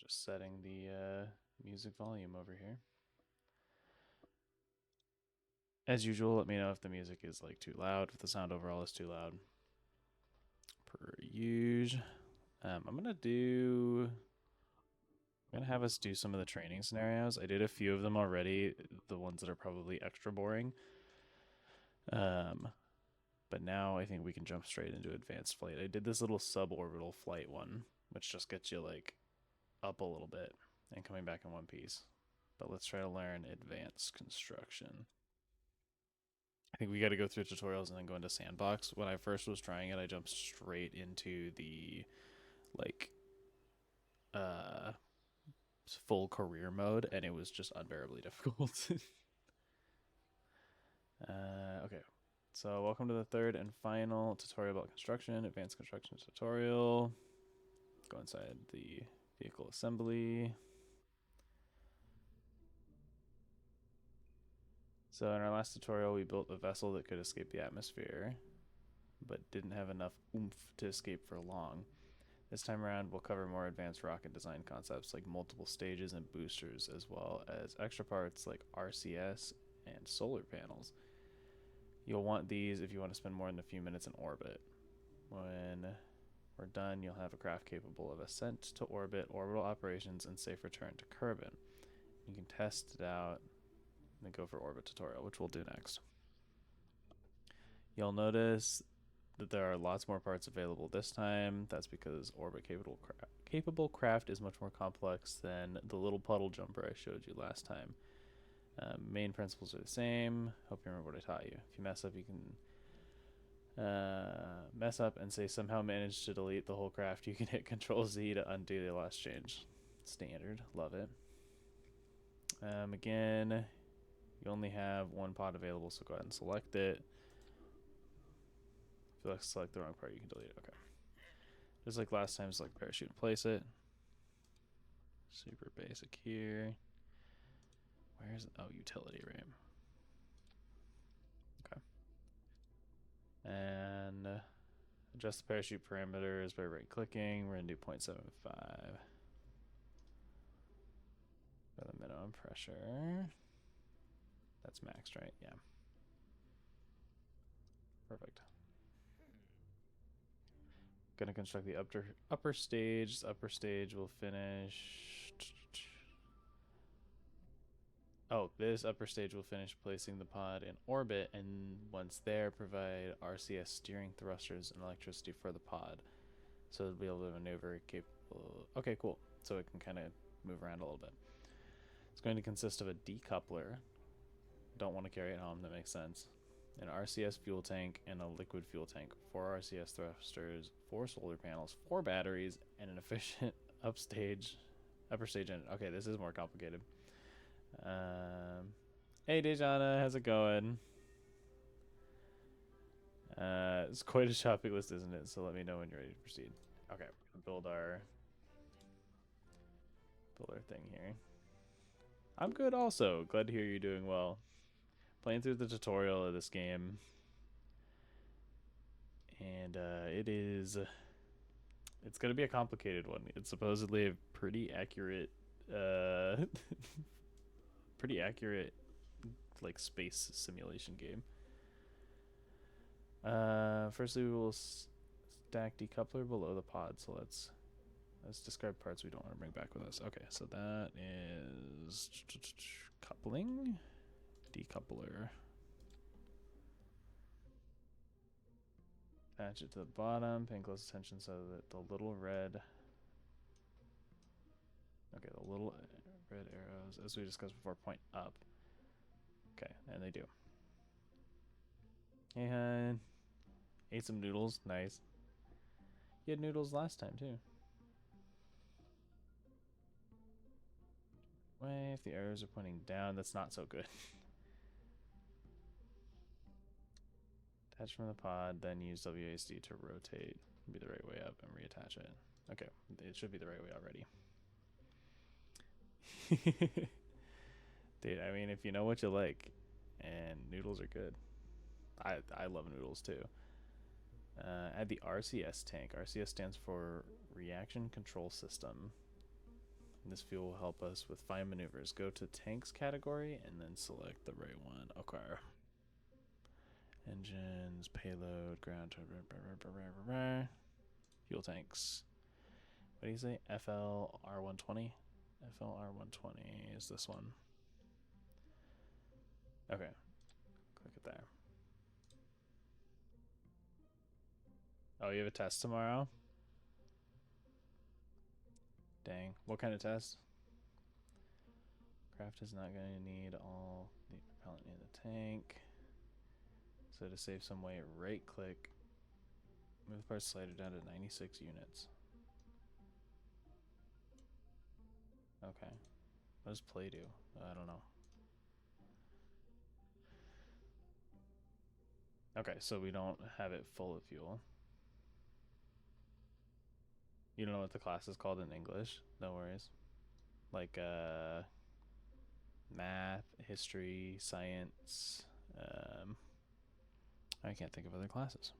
Just setting the music volume over here. As usual, let me know if the music is like too loud, if the sound overall is too loud. Per usual. I'm gonna have us do some of the training scenarios. I did a few of them already, the ones that are probably extra boring. But now I think we can jump straight into advanced flight. I did this little suborbital flight one, which just gets you like up a little bit and coming back in one piece. But let's try to learn advanced construction. I think we got to go through tutorials and then go into sandbox. When I first was trying it, I jumped straight into the like uh full career mode and it was just unbearably difficult. Okay. So welcome to the third and final tutorial about construction, advanced construction tutorial. Go inside the vehicle assembly. So in our last tutorial, we built a vessel that could escape the atmosphere, but didn't have enough oomph to escape for long. This time around, we'll cover more advanced rocket design concepts like multiple stages and boosters, as well as extra parts like RCS and solar panels. You'll want these if you want to spend more than a few minutes in orbit. When we're done, you'll have a craft capable of ascent to orbit, orbital operations, and safe return to Kerbin. You can test it out and then go for orbit tutorial, which we'll do next. You'll notice that there are lots more parts available this time. That's because orbit capable craft is much more complex than the little puddle jumper I showed you last time. Main principles are the same. Hope you remember what I taught you. If you mess up, you can mess up and say somehow managed to delete the whole craft. You can hit Control Z to undo the last change. Standard. Love it. Again, you only have one pod available, so go ahead and select it. If you select the wrong part, you can delete it. Okay. Just like last time, select parachute and place it. Super basic here. Where's, oh, utility, right? Okay. And adjust the parachute parameters by right clicking. We're going to do 0.75 for the minimum pressure. That's maxed, right? Yeah. Perfect. Gonna construct the upper stage. This upper stage will finish. Oh, this upper stage will finish placing the pod in orbit, and once there, provide RCS steering thrusters and electricity for the pod, so it'll be able to maneuver capable. Okay, cool. So it can kind of move around a little bit. It's going to consist of a decoupler. Don't want to carry it home. That makes sense. An RCS fuel tank and a liquid fuel tank, 4 RCS thrusters, 4 solar panels, 4 batteries, and an efficient upper stage engine. Okay, this is more complicated. Hey Dejana, how's it going? It's quite a shopping list, isn't it? So let me know when you're ready to proceed. Okay, we're gonna build our thing here. I'm good also. Glad to hear you're doing well. Playing through the tutorial of this game. And it's gonna be a complicated one. It's supposedly a pretty accurate pretty accurate like space simulation game. Firstly we will stack decoupler below the pod, so let's describe parts we don't want to bring back with us. Okay, so that is coupling, decoupler. Attach it to the bottom, paying close attention so that the little red, okay, the little red arrows, as we discussed before, point up. Okay, and they do. Hey, hun. Ate some noodles. Nice. You had noodles last time, too. Way, if the arrows are pointing down, that's not so good. Attach from the pod, then use WASD to rotate. Be the right way up and reattach it. Okay, it should be the right way already. Dude, I mean, if you know what you like, and noodles are good. I love noodles too. Add the RCS tank. RCS stands for Reaction Control System. This fuel will help us with fine maneuvers. Go to tanks category and then select the right one. Okay. Engines, payload, ground, fuel tanks. What do you say? FLR120? FLR120 is this one. Okay. Click it there. Oh, you have a test tomorrow? Dang. What kind of test? Craft is not going to need all the propellant in the tank. So to save some weight, right click. Move the parts slider down to 96 units. Okay. What does play do? I don't know. Okay, so we don't have it full of fuel. You don't know what the class is called in English? No worries. Like math, history, science. I can't think of other classes.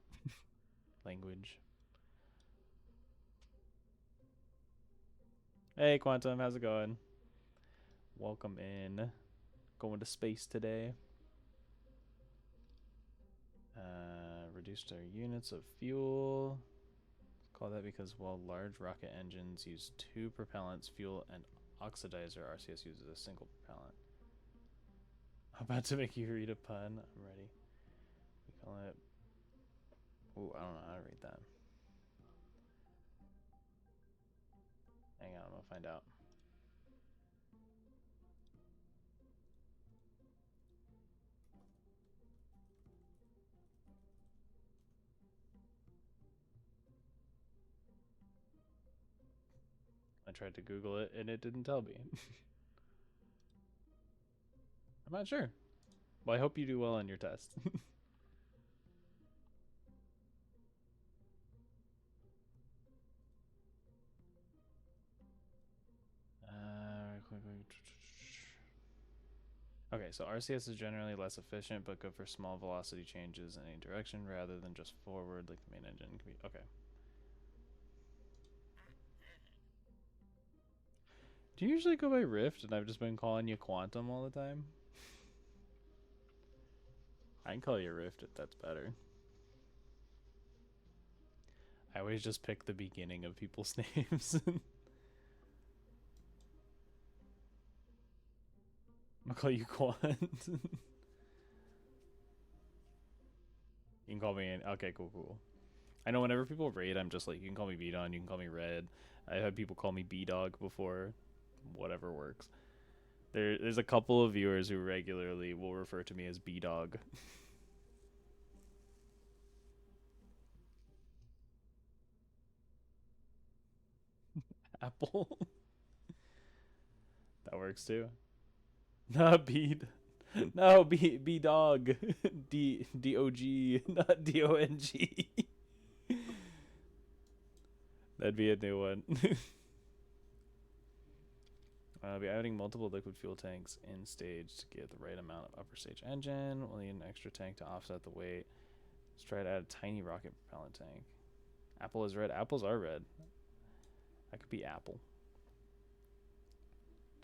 Language. Hey, Quantum, how's it going? Welcome in. Going to space today. Reduced our units of fuel. Call that because while large rocket engines use 2 propellants, fuel and oxidizer, RCS uses a single propellant. I'm about to make you read a pun. I'm ready. We call it. Ooh, I don't know how to read that. Hang on, I'm gonna find out. I tried to Google it and it didn't tell me. I'm not sure. Well, I hope you do well on your test. Okay, so RCS is generally less efficient, but good for small velocity changes in any direction rather than just forward, like the main engine can be. Okay. Do you usually go by Rift, and I've just been calling you Quantum all the time? I can call you Rift if that's better. I always just pick the beginning of people's names. I'll call you Quant. You can call me. Okay, cool, cool. I know whenever people raid, I'm just like, you can call me B-Don, you can call me Red. I've had people call me B-Dog before. Whatever works. There's a couple of viewers who regularly will refer to me as B-Dog. Apple. That works too. Not B. No, B dog. D-O-G, not D-O-N-G. That'd be a new one. I'll be adding multiple liquid fuel tanks in stage to get the right amount of upper stage engine. We'll need an extra tank to offset the weight. Let's try to add a tiny rocket propellant tank. Apple is red. Apples are red. I could be Apple.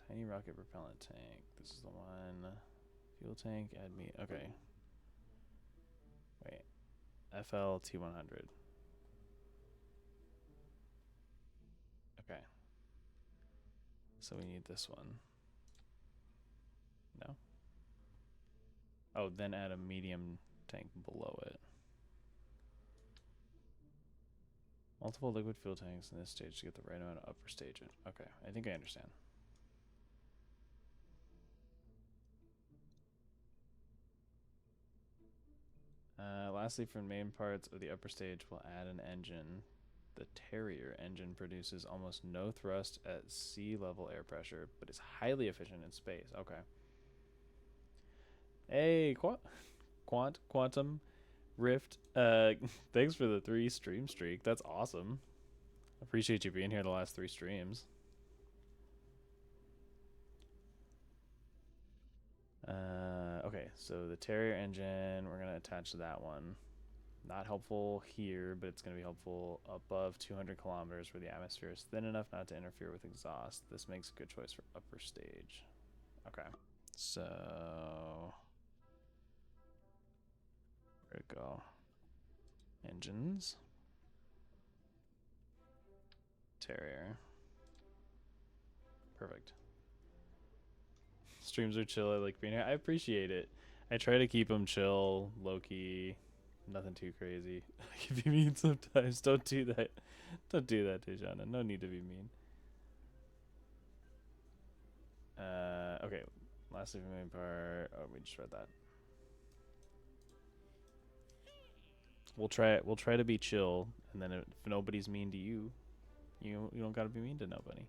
Tiny rocket propellant tank. This is the one. Fuel tank. Add me. Okay. Wait. FLT100. Okay. So we need this one. No? Oh, then add a medium tank below it. Multiple liquid fuel tanks in this stage to get the right amount of upper stage. Okay, I think I understand. Lastly, for main parts of the upper stage, we'll add an engine. The Terrier engine produces almost no thrust at sea level air pressure, but is highly efficient in space. Okay. Hey, Quantum, Rift. Thanks for the 3 stream streak. That's awesome. Appreciate you being here the last 3 streams. Okay, so the Terrier engine, we're gonna attach that one. Not helpful here, but it's going to be helpful above 200 kilometers where the atmosphere is thin enough not to interfere with exhaust. This makes a good choice for upper stage. Okay. So, where'd it go? Engines. Terrier. Perfect. Streams are chill. I like being here. I appreciate it. I try to keep them chill, low key, nothing too crazy. I can be mean sometimes. Don't do that. Don't do that, Tejana. No need to be mean. Okay. Last main part. Oh, we just read that. We'll try it. We'll try to be chill, and then if nobody's mean to you, you don't gotta be mean to nobody.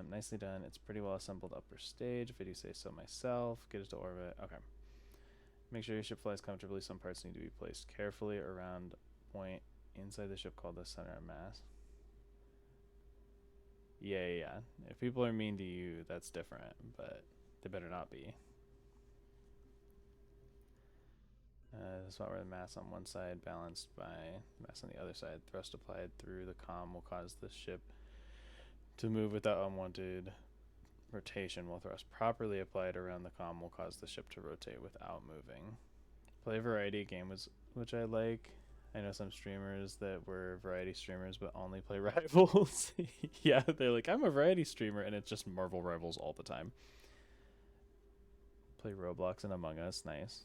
Nicely done. It's pretty well assembled upper stage, if I do say so myself. Get it to orbit. Okay. Make sure your ship flies comfortably. Some parts need to be placed carefully around a point inside the ship called the center of mass. Yeah. If people are mean to you, that's different, but they better not be. The spot where the mass on one side balanced by mass on the other side. Thrust applied through the comm will cause the ship to move without unwanted rotation, while thrust properly applied around the comm will cause the ship to rotate without moving. Play a variety game, which I like. I know some streamers that were variety streamers but only play Rivals. Yeah, they're like, I'm a variety streamer, and it's just Marvel Rivals all the time. Play Roblox and Among Us. Nice.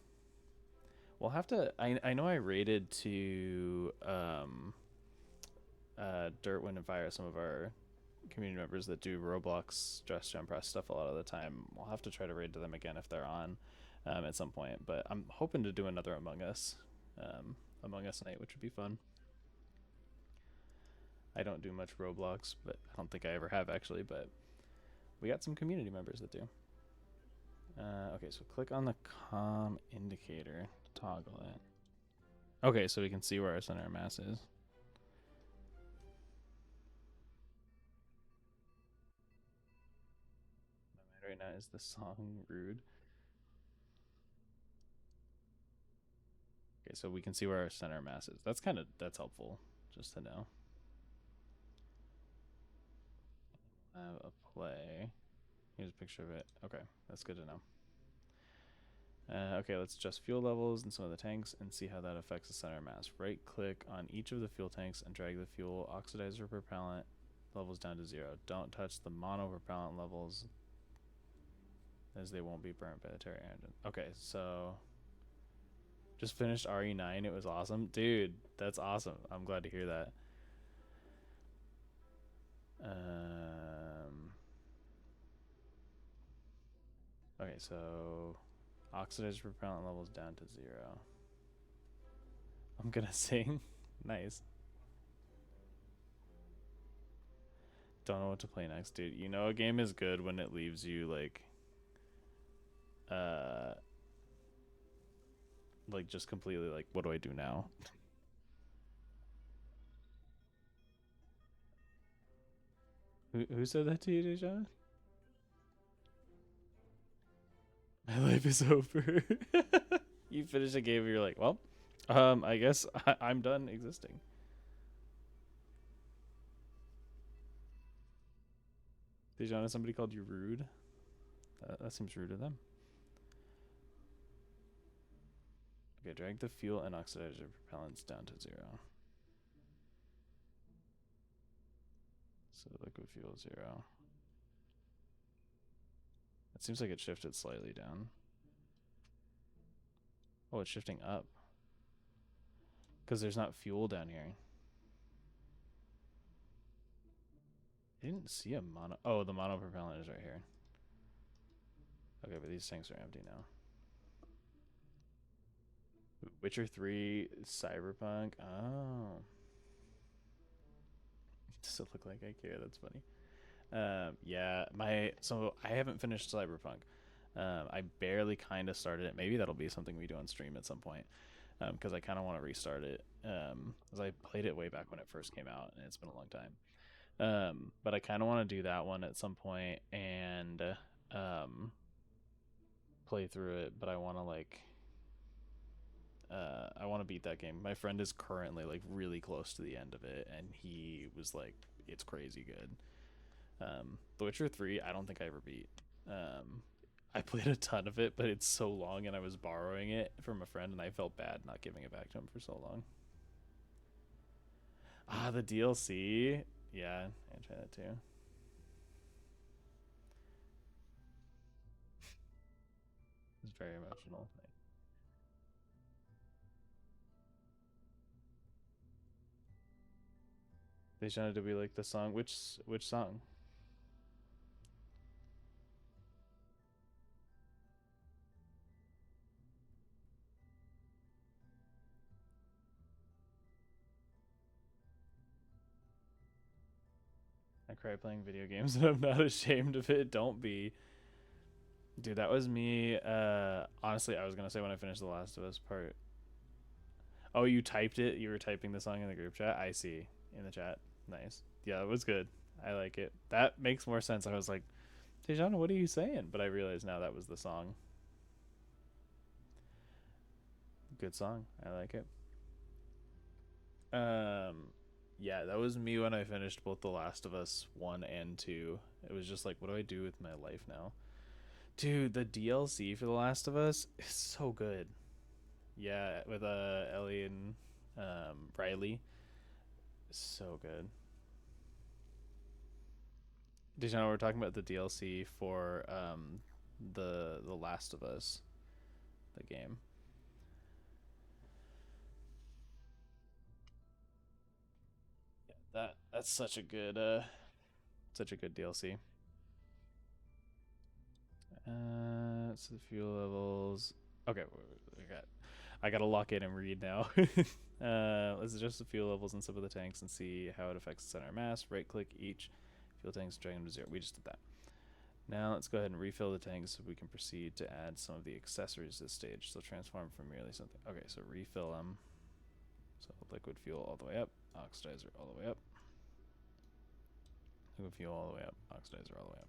We'll have to. I know I rated to Dirtwind and Fire, some of our community members that do Roblox Dress Jump Press stuff a lot of the time. We'll have to try to raid to them again if they're on at some point. But I'm hoping to do another Among Us night, which would be fun. I don't do much Roblox, but I don't think I ever have actually. But we got some community members that do. Okay, so click on the comm indicator to toggle it. Okay, so we can see where our center of mass is. My mind right now is the song Rude. Okay, so we can see where our center of mass is. That's helpful just to know. Have a play. Here's a picture of it. Okay, that's good to know. Okay, let's adjust fuel levels in some of the tanks and see how that affects the center of mass. Right click on each of the fuel tanks and drag the fuel oxidizer propellant levels down to 0. Don't touch the mono propellant levels as they won't be burnt by the Terra engine. Okay, so just finished RE9. It was awesome. Dude, that's awesome. I'm glad to hear that. Okay, so oxidizer propellant levels down to 0. I'm gonna sing. Nice. Don't know what to play next, dude. You know a game is good when it leaves you like just completely like, what do I do now? Who said that to you, Dejan? My life is over. You finish a game and you're like, well, I guess I'm done existing. Dejan, somebody called you rude? That seems rude to them. Okay, drag the fuel and oxidizer propellants down to 0. So liquid fuel 0. It seems like it shifted slightly down. Oh, it's shifting up. Because there's not fuel down here. I didn't see a mono. Oh, the mono propellant is right here. Okay, but these tanks are empty now. Witcher 3 Cyberpunk. Oh. Does it look like I care? That's funny. Yeah, so I haven't finished Cyberpunk. I barely kind of started it. Maybe that'll be something we do on stream at some point. Because I kind of want to restart it. Because I played it way back when it first came out, and it's been a long time. But I kind of want to do that one at some point and play through it, but I want to like I want to beat that game. My friend is currently like really close to the end of it, and he was like, "It's crazy good." The Witcher 3, I don't think I ever beat. Um, I played a ton of it, but it's so long, and I was borrowing it from a friend, and I felt bad not giving it back to him for so long. Ah, the DLC. Yeah, I try that too. It's very emotional. They wanted to be like the song. Which song? I cry playing video games, and I'm not ashamed of it. Don't be, dude. That was me. Honestly, I was gonna say when I finished the Last of Us part. Oh, you typed it. You were typing the song in the group chat. I see in the chat. Nice. Yeah, it was good. I like it. That makes more sense. I was like, Tejana, what are you saying? But I realized now that was the song. Good song. I like it. Um, yeah, that was me when I finished both The Last of Us 1 and 2. It was just like, what do I do with my life now? Dude, the DLC for The Last of Us is so good. Yeah, with Ellie and Riley. So good. Did you know we're talking about the DLC for the Last of Us, the game? Yeah, that's such a good DLC. It's the fuel levels. Okay, I gotta lock in and read now. Let's adjust the fuel levels in some of the tanks and see how it affects the center mass. Right click each fuel tanks, drag them to zero. We just did that. Now let's go ahead and refill the tanks so we can proceed to add some of the accessories to this stage. So transform from merely something. Okay, so refill them. So liquid fuel all the way up, oxidizer all the way up, liquid fuel all the way up, oxidizer all the way up.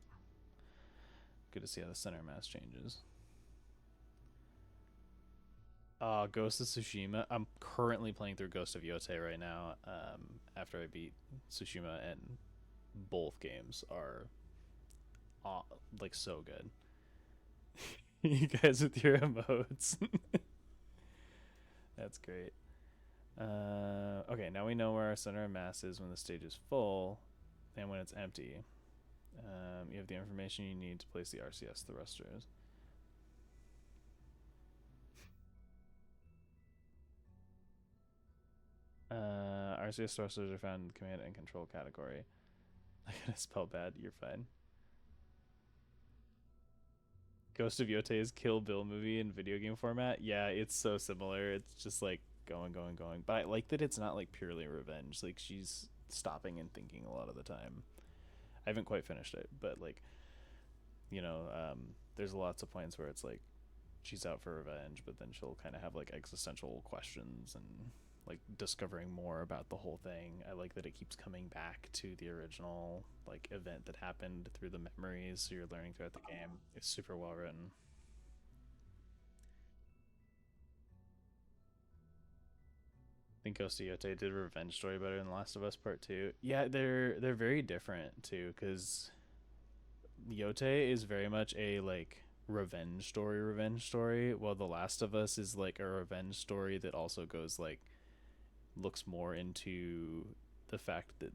Good to see how the center mass changes. Ghost of Tsushima. I'm currently playing through Ghost of Yotei right now. After I beat Tsushima, and both games are uh, like so good. You guys with your emotes. That's great. Okay, now we know where our center of mass is when the stage is full, and when it's empty. You have the information you need to place the RCS thrusters. RCS thrusters are found in the command and control category. I gotta spell bad. You're fine. Ghost of Yotei's Kill Bill movie in video game format. Yeah, it's so similar. It's just like going, going, going. But I like that it's not like purely revenge. Like she's stopping and thinking a lot of the time. I haven't quite finished it, but like there's lots of points where it's like she's out for revenge, but then she'll kind of have like existential questions and like discovering more about the whole thing. I like that it keeps coming back to the original like event that happened through the memories, so you're learning throughout the game. It's super well written. I think Ghost of Yotei did Revenge Story better than The Last of Us Part Two. Yeah, they're very different too, because Yotei is very much a like revenge story, while The Last of Us is like a revenge story that also goes like looks more into the fact that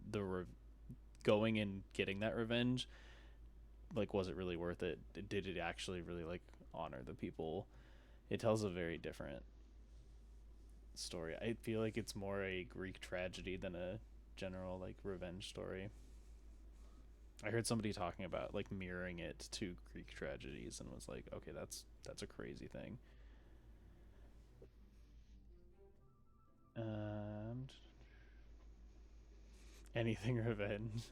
going and getting that revenge, like, was it really worth it? Did it actually really like honor the people? It tells a very different story. I feel like it's more a Greek tragedy than a general like revenge story. I heard somebody talking about like mirroring it to Greek tragedies and was like, okay, that's a crazy thing. Um, anything revenge.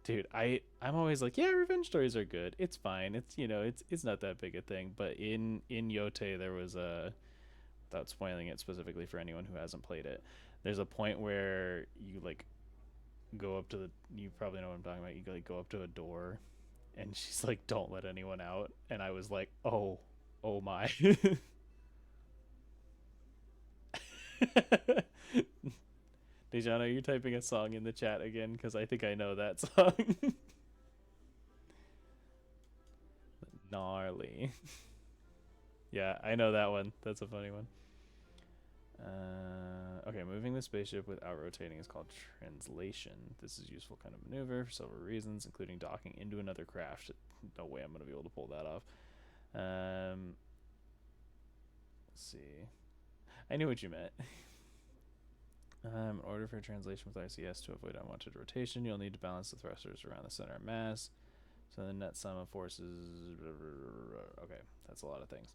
Dude, I'm always like, yeah, revenge stories are good. It's fine. It's it's not that big a thing. But in Yote there was a, without spoiling it specifically for anyone who hasn't played it, there's a point where you like go up to the, you probably know what I'm talking about. You like go up to a door, and she's like, don't let anyone out. And I was like, oh, Oh my. Dejan, are you typing a song in the chat again? Because I think I know that song. Gnarly. Yeah, I know that one. That's a funny one. Okay, moving the spaceship without rotating is called translation. This is a useful kind of maneuver for several reasons, including docking into another craft. No way I'm going to be able to pull that off. Let's see. I knew what you meant. In order for translation with ICS to avoid unwanted rotation, you'll need to balance the thrusters around the center of mass. So the net sum of forces. Okay, that's a lot of things.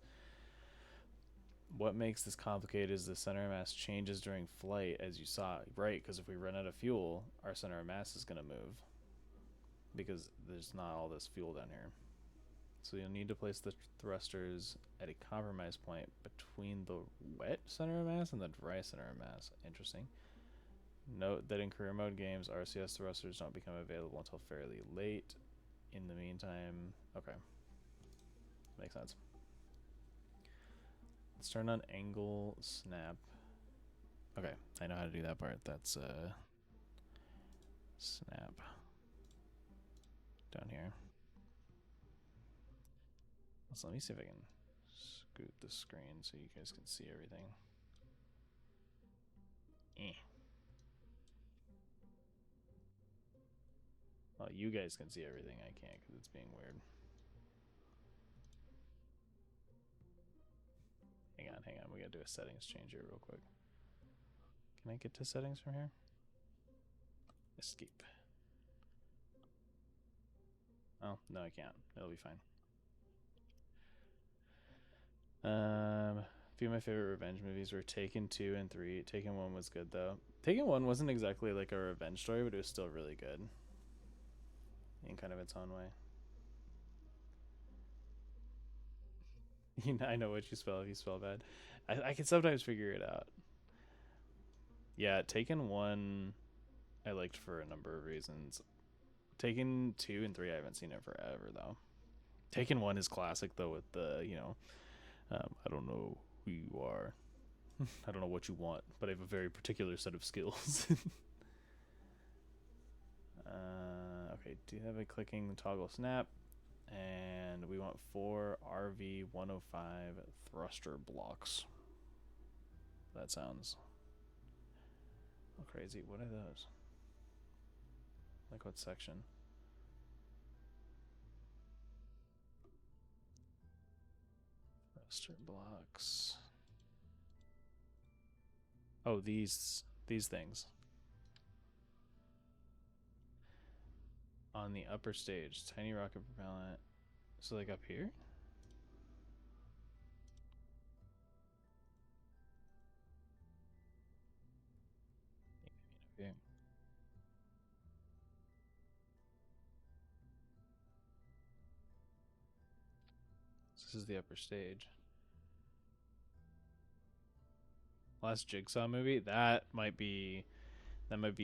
What makes this complicated is the center of mass changes during flight, as you saw, right? Because if we run out of fuel, our center of mass is going to move because there's not all this fuel down here. So you'll need to place the thrusters at a compromise point between the wet center of mass and the dry center of mass. Interesting. Note that in career mode games, RCS thrusters don't become available until fairly late. In the meantime, okay. Makes sense. Let's turn on angle snap. Okay, I know how to do that part. That's snap down here. So let me see if I can scoot the screen so you guys can see everything. Well, you guys can see everything. I can't because it's being weird. Hang on. We gotta do a settings change here real quick. Can I get to settings from here? Escape. Oh, no, I can't. It'll be fine. A few of my favorite revenge movies were Taken 2 and 3. Taken 1 was good, though. Taken 1 wasn't exactly like a revenge story, but it was still really good. In kind of its own way. I know what you spell if you spell bad. I can sometimes figure it out. Yeah, Taken 1 I liked for a number of reasons. Taken 2 and 3 I haven't seen it forever, though. Taken 1 is classic, though, with the, I don't know who you are. I don't know what you want, but I have a very particular set of skills. Okay, do you have a clicking toggle snap? And we want 4 RV 105 thruster blocks. That sounds crazy. What are those? Like what section? Thruster blocks. Oh, these things. On the upper stage, tiny rocket propellant. So like up here? Okay. This is the upper stage. Last Jigsaw movie? That might be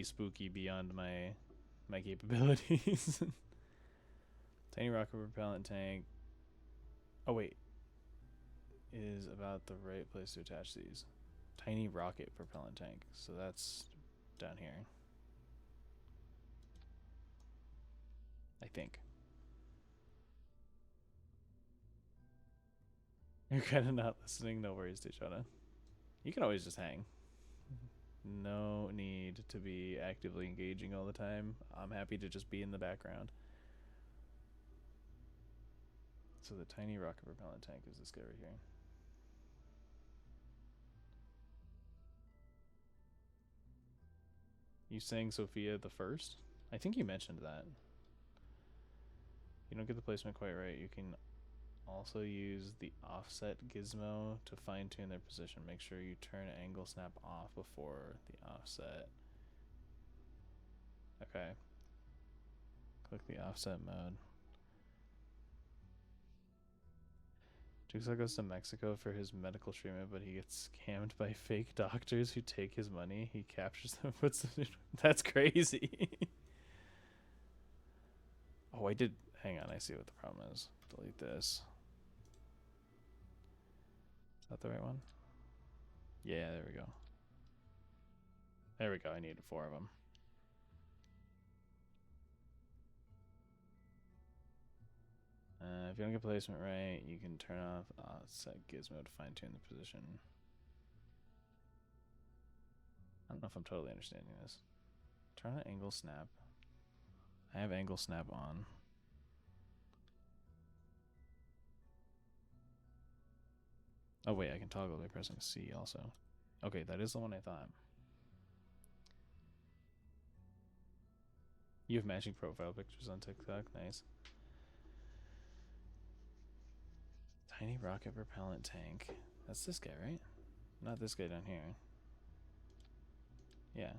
spooky beyond my capabilities. Tiny rocket propellant tank. Oh wait. Is about the right place to attach these. Tiny rocket propellant tank. So that's down here. I think. You're kind of not listening. No worries, Dejana. You can always just hang. No need to be actively engaging all the time. I'm happy to just be in the background. So the tiny rocket propellant tank is this guy right here. You sang Sophia the first? I think you mentioned that. You don't get the placement quite right. You can also use the offset gizmo to fine tune their position. Make sure you turn angle snap off before the offset. Okay. Click the offset mode. Jigsaw goes to Mexico for his medical treatment, but he gets scammed by fake doctors who take his money. He captures them. That's crazy. Oh, I did. Hang on, I see what the problem is. Delete this. Is that the right one? Yeah, there we go. There we go. I needed 4 of them. If you don't get placement right, you can turn off set gizmo to fine tune the position. I don't know if I'm totally understanding this. Turn on angle snap. I have angle snap on. Oh wait, I can toggle by pressing C also. Okay, that is the one I thought. You have matching profile pictures on TikTok. Nice. Tiny rocket propellant tank. That's this guy, right? Not this guy down here. Yeah.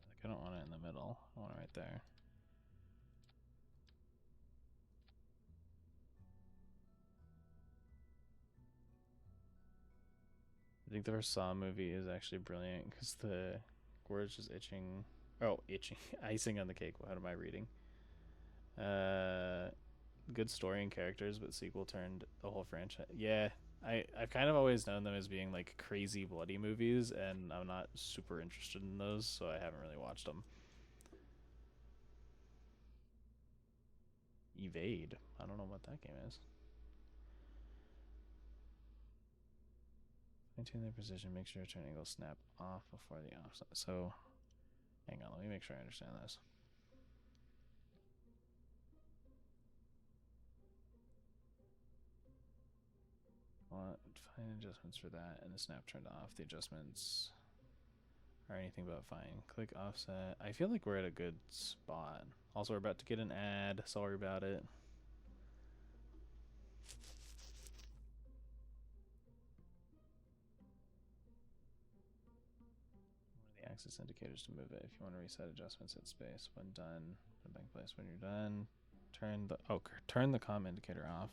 Like, I don't want it in the middle. I want it right there. I think the first Saw movie is actually brilliant because the word's just itching. Oh, itching. Icing on the cake. What am I reading? Good story and characters, but sequel turned the whole franchise. Yeah, I've kind of always known them as being like crazy bloody movies, and I'm not super interested in those, so I haven't really watched them. Evade. I don't know what that game is. Maintain their position. Make sure turn angle snap off before the offset. So, hang on. Let me make sure I understand this. Fine adjustments for that, and the snap turned off. The adjustments are anything but fine. Click offset. I feel like we're at a good spot. Also, we're about to get an ad. Sorry about it. The axis indicators to move it. If you want to reset adjustments, hit space. When done, put back in place. When you're done, turn the comm indicator off.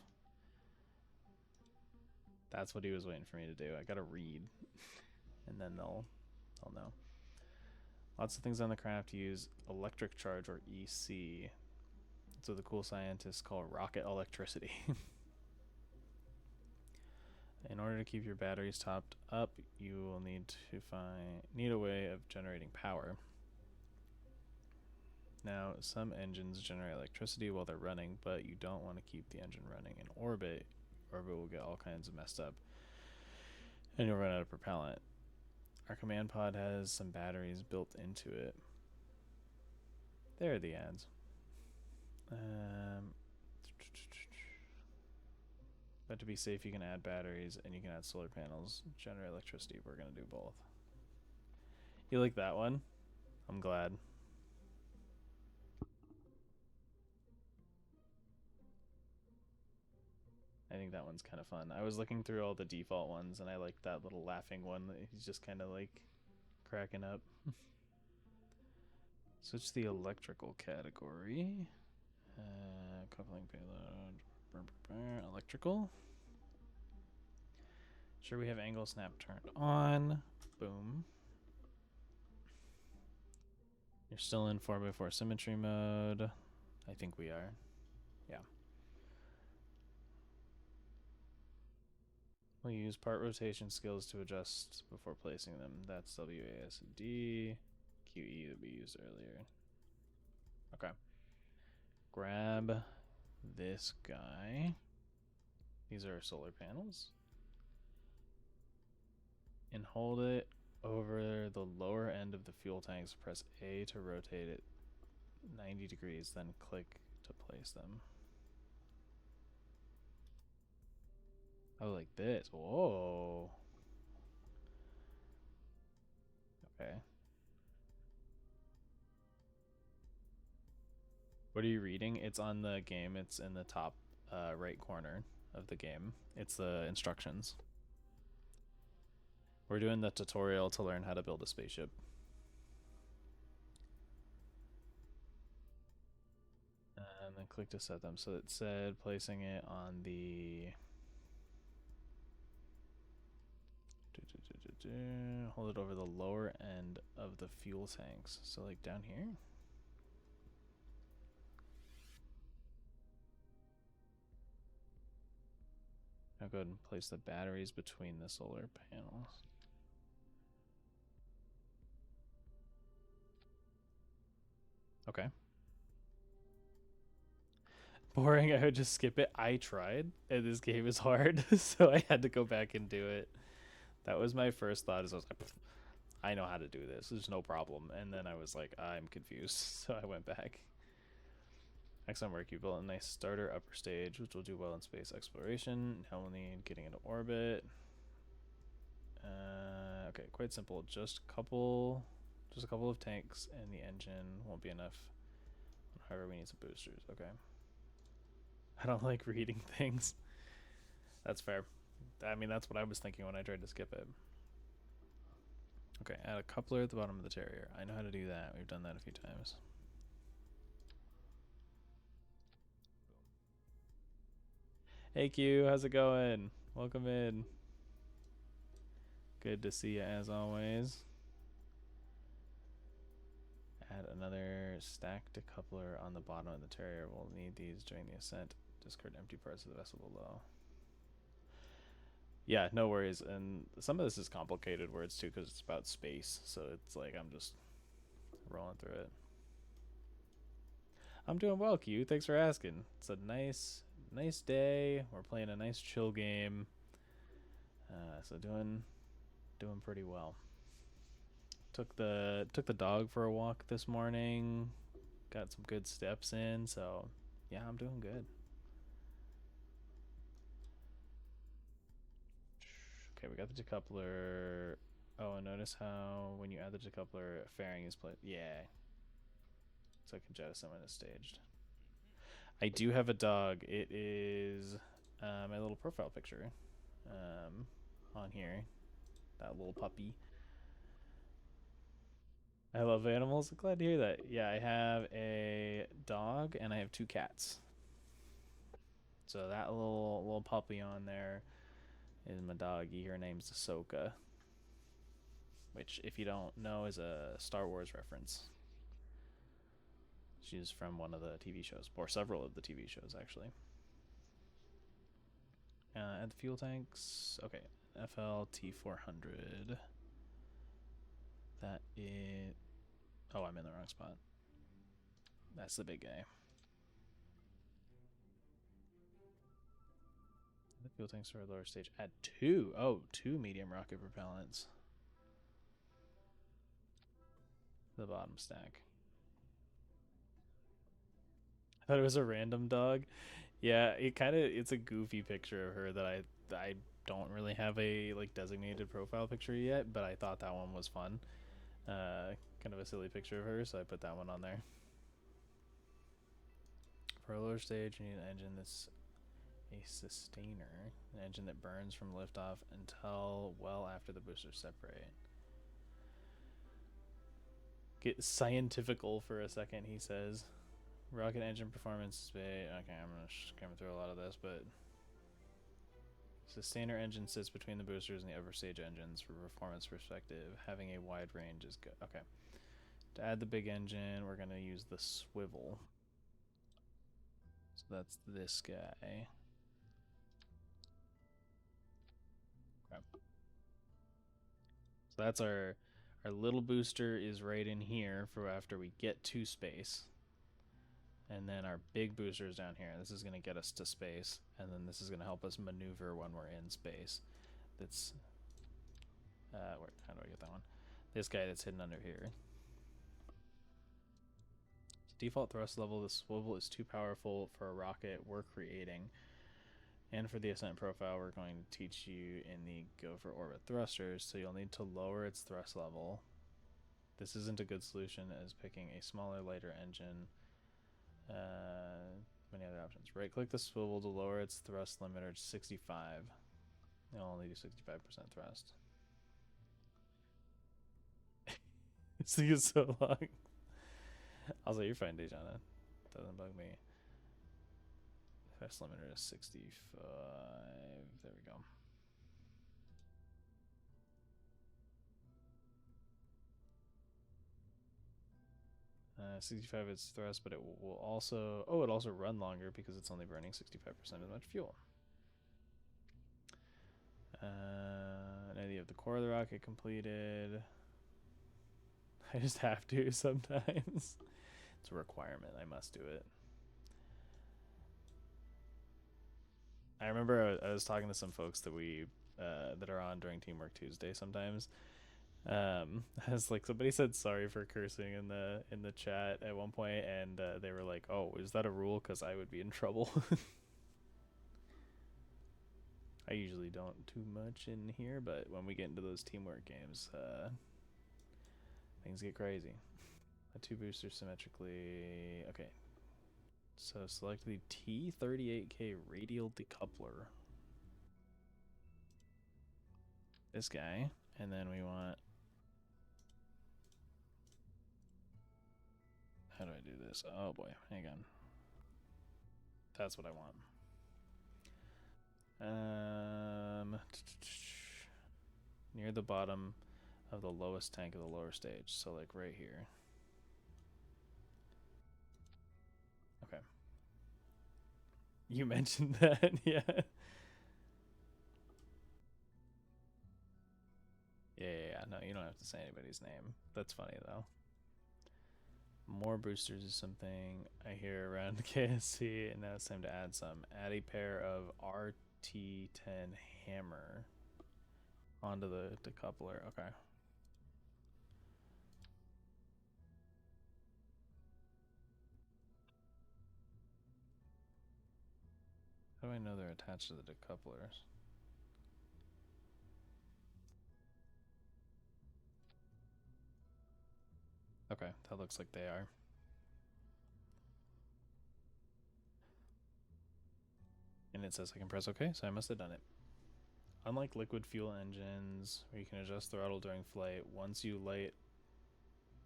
That's what he was waiting for me to do. I gotta read, and then they'll know. Lots of things on the craft use electric charge or EC. So the cool scientists call rocket electricity. In order to keep your batteries topped up, you will need a way of generating power. Now, some engines generate electricity while they're running, but you don't want to keep the engine running in orbit. Orbit will get all kinds of messed up, and you'll run out of propellant. Our command pod has some batteries built into it. There are the ads. But to be safe, you can add batteries and you can add solar panels, generate electricity. We're going to do both. You like that one? I'm glad. I think that one's kind of fun. I was looking through all the default ones and I liked that little laughing one. He's just kind of like cracking up. Switch the electrical category. Coupling payload. Electrical. Sure, we have angle snap turned on. Boom. You're still in 4x4 symmetry mode. I think we are. Yeah. We'll use part rotation skills to adjust before placing them. That's WASD. QE that we used earlier. Okay. Grab this guy. These are solar panels. And hold it over the lower end of the fuel tanks. Press A to rotate it 90 degrees, then click to place them. Oh, like this. Whoa. Okay. What are you reading? It's on the game. It's in the top right corner of the game. It's the instructions. We're doing the tutorial to learn how to build a spaceship. And then click to set them. So it said placing it on the... Hold it over the lower end of the fuel tanks. So like down here? I'll go ahead and place the batteries between the solar panels. Okay. Boring, I would just skip it. I tried, and this game is hard, so I had to go back and do it. That was my first thought, is I was like, I know how to do this. There's no problem. And then I was like, I'm confused, so I went back. Excellent work. You built a nice starter upper stage, which will do well in space exploration. Now we'll need getting into orbit. Okay, quite simple. Just a couple of tanks, and the engine won't be enough. However, we need some boosters. Okay. I don't like reading things. That's fair. I mean, that's what I was thinking when I tried to skip it. Okay, add a coupler at the bottom of the Terrier. I know how to do that. We've done that a few times. Hey Q, how's it going? Welcome in. Good to see you as always. Add another stacked coupler on the bottom of the Terrier. We'll need these during the ascent. Discard empty parts of the vessel below. Yeah, no worries. And some of this is complicated words too, because it's about space. So it's like I'm just rolling through it. I'm doing well, Q. Thanks for asking. It's a nice day. We're playing a nice chill game. So doing pretty well. Took the dog for a walk this morning. Got some good steps in. So yeah, I'm doing good. Okay, we got the decoupler. Oh, and notice how when you add the decoupler, a fairing is played. Yeah. So I can jettison when it's staged. I do have a dog. It is my little profile picture on here. That little puppy. I love animals. Glad to hear that. Yeah, I have a dog and I have 2 cats. So that little puppy on there is my doggy. Her name's Ahsoka, which, if you don't know, is a Star Wars reference. She's from one of the TV shows, or several of the TV shows, actually. Add the fuel tanks. Okay, FLT400. That is... Oh, I'm in the wrong spot. That's the big guy. The fuel tanks for a lower stage. Add 2. Oh, 2 medium rocket propellants. The bottom stack. I thought it was a random dog. Yeah, it's a goofy picture of her that I don't really have a like designated profile picture yet, but I thought that one was fun. Kind of a silly picture of her, so I put that one on there. For a lower stage, you need an engine that's a sustainer, an engine that burns from liftoff until well after the boosters separate. Get scientifical for a second, he says. Rocket engine performance is big. Okay, I'm gonna skim through a lot of this, but sustainer engine sits between the boosters and the upper stage engines from a performance perspective. Having a wide range is good. Okay. To add the big engine, we're gonna use the swivel. So that's this guy. Okay. So that's our little booster is right in here for after we get to space. And then our big booster is down here. This is going to get us to space. And then this is going to help us maneuver when we're in space. That's... where, how do I get that one? This guy that's hidden under here. So default thrust level, the swivel is too powerful for a rocket we're creating. And for the ascent profile, we're going to teach you in the go for orbit thrusters. So you'll need to lower its thrust level. This isn't a good solution as picking a smaller, lighter engine. Many other options. Right click the swivel to lower its thrust limiter to 65. It'll only do 65% thrust. This thing is so long. Also, you're fine, Dejana. Doesn't bug me. Thrust limiter is 65. There we go. 65 is thrust, but it will also... Oh, it also run longer because it's only burning 65% as much fuel. Now you have the core of the rocket completed. I just have to sometimes. It's a requirement. I must do it. I remember I was talking to some folks that we that are on during Teamwork Tuesday sometimes. I was like, somebody said sorry for cursing in the chat at one point, and they were like, "Oh, is that a rule? Because I would be in trouble." I usually don't too much in here, but when we get into those teamwork games, things get crazy. The two boosters symmetrically. Okay. So select the T38K radial decoupler. This guy. And then we want... How do I do this? Oh boy, hang on. That's what I want. Near the bottom of the lowest tank of the lower stage. So like right here. Okay. You mentioned that, yeah. Yeah. No, you don't have to say anybody's name. That's funny though. More boosters is something I hear around KSC, and now it's time to add some. Add a pair of RT10 hammer onto the decoupler. Okay. How do I know they're attached to the decouplers? Okay, that looks like they are. And it says I can press OK, so I must have done it. Unlike liquid fuel engines, where you can adjust throttle during flight, once you light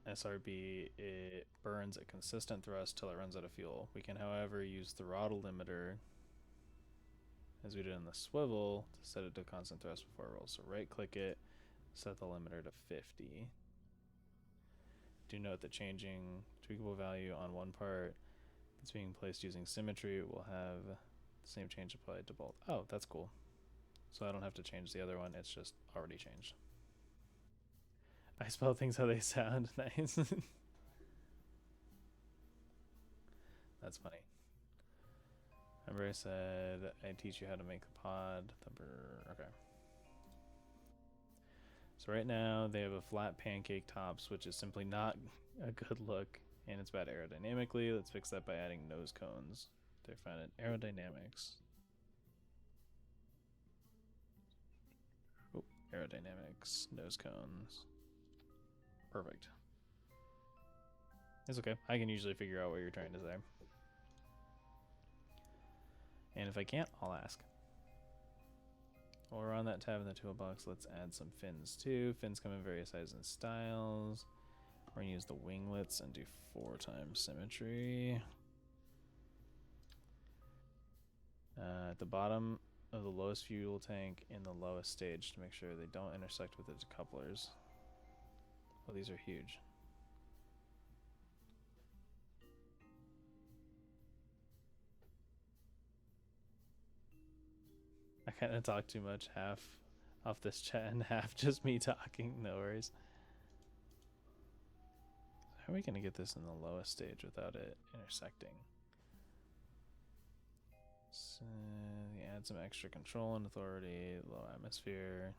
SRB, it burns a consistent thrust till it runs out of fuel. We can, however, use throttle limiter, as we did in the swivel, to set it to constant thrust before it rolls. So right-click it, set the limiter to 50. Do note that changing tweakable value on one part that's being placed using symmetry will have the same change applied to both. Oh, that's cool. So I don't have to change the other one, it's just already changed. I spell things how they sound. Nice. That's funny. Remember I said I'd teach you how to make the pod thumper. Okay. So right now they have a flat pancake tops, which is simply not a good look, and it's bad aerodynamically. Let's fix that by adding nose cones. They found it aerodynamics. Oh, aerodynamics, nose cones. Perfect. It's okay. I can usually figure out what you're trying to say. And if I can't, I'll ask. While we're on that tab in the toolbox, let's add some fins too. Fins come in various sizes and styles. We're gonna use the winglets and do 4 times symmetry. At the bottom of the lowest fuel tank in the lowest stage to make sure they don't intersect with the decouplers. Oh, these are huge. I kind of talk too much, half off this chat and half just me talking. No worries. How are we going to get this in the lowest stage without it intersecting? So, add some extra control and authority, low atmosphere.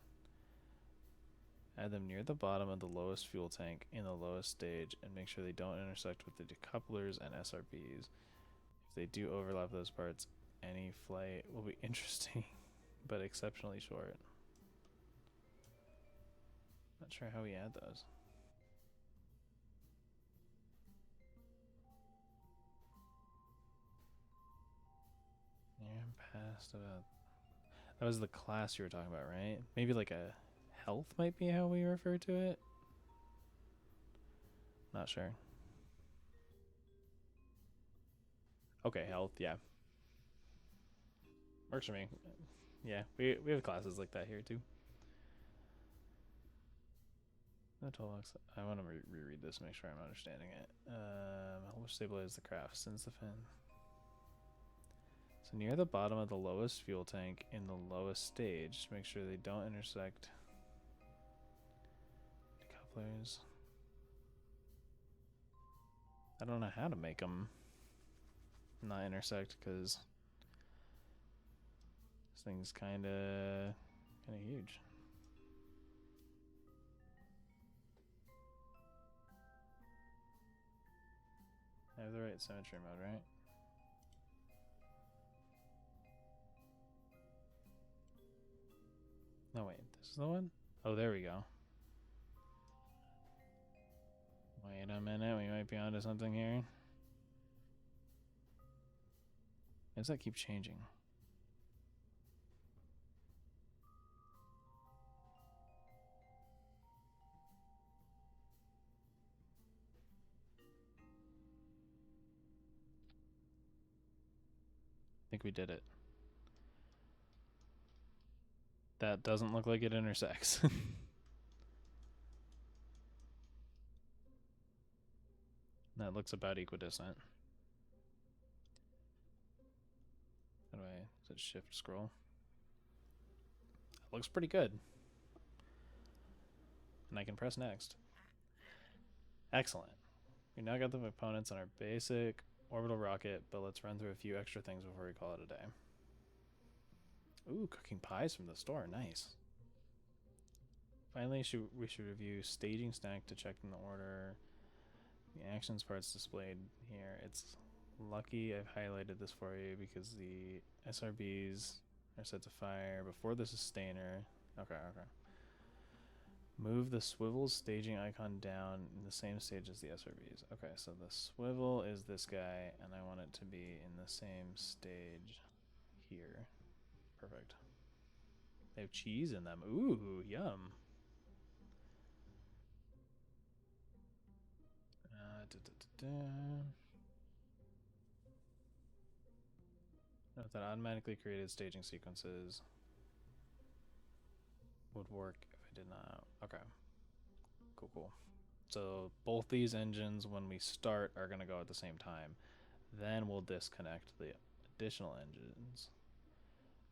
Add them near the bottom of the lowest fuel tank in the lowest stage and make sure they don't intersect with the decouplers and SRBs. If they do overlap those parts, any flight will be interesting, but exceptionally short. Not sure how we add those. Past about... That was the class you were talking about, right? Maybe like a health might be how we refer to it? Not sure. Okay, health, yeah. Works for me. Yeah, we have classes like that here too. No toolbox. I want to reread this, make sure I'm understanding it. Help stabilize the craft since the fin. So near the bottom of the lowest fuel tank in the lowest stage, just make sure they don't intersect couplers. I don't know how to make them not intersect because this thing's kind of huge. I have the right symmetry mode, right? No, wait, this is the one? Oh, there we go. Wait a minute, we might be onto something here. Why does that keep changing? I think we did it. That doesn't look like it intersects. That looks about equidistant. How do I, is it shift scroll? That looks pretty good. And I can press next. Excellent. We now got the components on our basic orbital rocket, but let's run through a few extra things before we call it a day. Ooh, cooking pies from the store, nice. Finally, we should review staging stack to check in the order. The actions parts displayed here. It's lucky I've highlighted this for you because the SRBs are set to fire before the sustainer. Okay. Move the swivel staging icon down in the same stage as the SRBs. Okay, so the swivel is this guy, and I want it to be in the same stage here. Perfect. They have cheese in them. Ooh, yum. Note that automatically created staging sequences would work if I did not. Okay. Cool. So both these engines, when we start, are going to go at the same time. Then we'll disconnect the additional engines.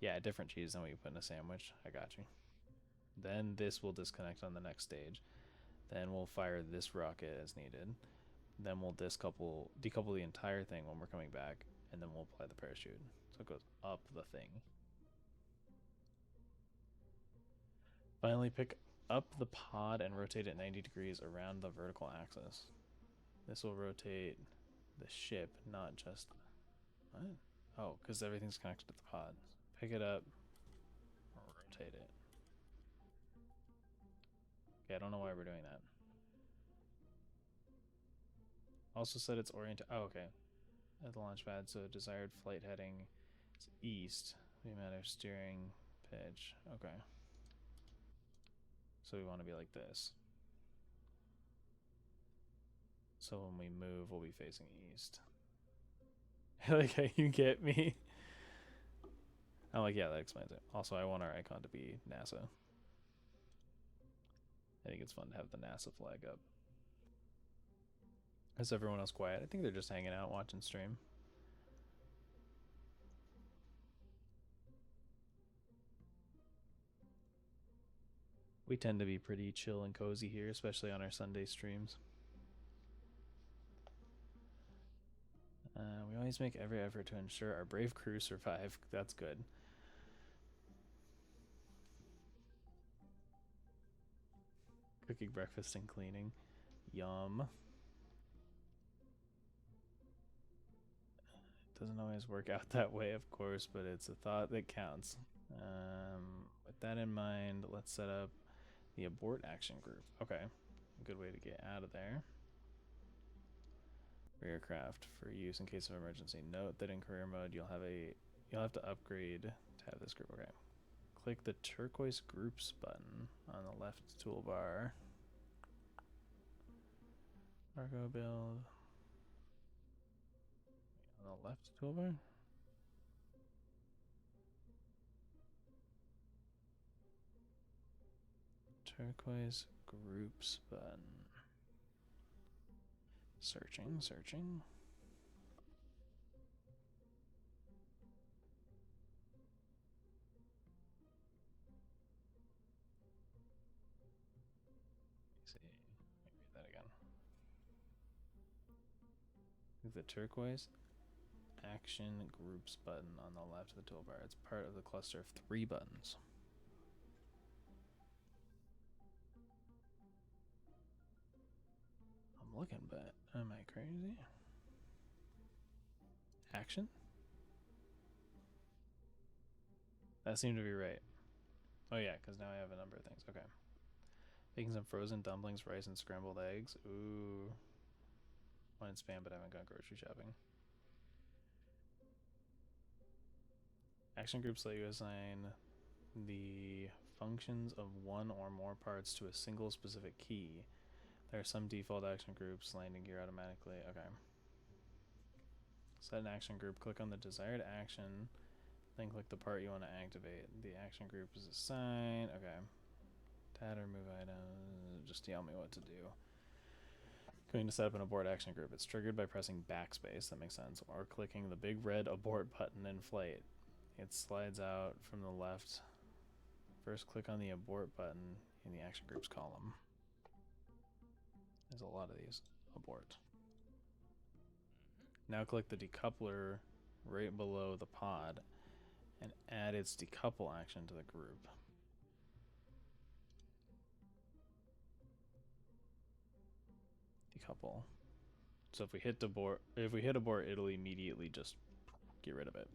Yeah, different cheese than what you put in a sandwich. I got you. Then this will disconnect on the next stage. Then we'll fire this rocket as needed. Then we'll decouple the entire thing when we're coming back, and then we'll apply the parachute. So it goes up the thing. Finally, pick up the pod and rotate it 90 degrees around the vertical axis. This will rotate the ship, not just... What? Oh, because everything's connected to the pod. Pick it up, rotate it. Okay, I don't know why we're doing that. Also set its orient. Oh, okay. At the launch pad, so desired flight heading is east. The amount of steering pitch. Okay. So we want to be like this. So when we move, we'll be facing east. Like how you get me. I'm like, yeah, that explains it. Also, I want our icon to be NASA. I think it's fun to have the NASA flag up. Is everyone else quiet? I think they're just hanging out, watching stream. We tend to be pretty chill and cozy here, especially on our Sunday streams. We always make every effort to ensure our brave crew survive. That's good. Cooking breakfast and cleaning. Yum. Doesn't always work out that way, of course, but it's a thought that counts. With that in mind, let's set up the abort action group. Okay, a good way to get out of there. Rearcraft for use in case of emergency. Note that in career mode, you'll have to upgrade to have this group. Okay, click the turquoise groups button on the left toolbar. Cargo build. On the left toolbar? Turquoise groups button. Searching. Click the turquoise action groups button on the left of the toolbar. It's part of the cluster of 3 buttons. I'm looking, but am I crazy? Action? That seemed to be right. Oh yeah, because now I have a number of things. Okay. Making some frozen dumplings, rice, and scrambled eggs. Ooh. Wanted spam, but I haven't gone grocery shopping. Action groups let you assign the functions of one or more parts to a single specific key. There are some default action groups landing gear automatically. Okay. Set an action group, click on the desired action, then click the part you want to activate. The action group is assigned. Okay. Add or remove items. Just tell me what to do. Going to set up an abort action group. It's triggered by pressing backspace, that makes sense, or clicking the big red abort button in flight. It slides out from the left. First click on the abort button in the action groups column. There's a lot of these. Abort. Now click the decoupler right below the pod and add its decouple action to the group. Decouple. So if we hit abort, it'll immediately just get rid of it.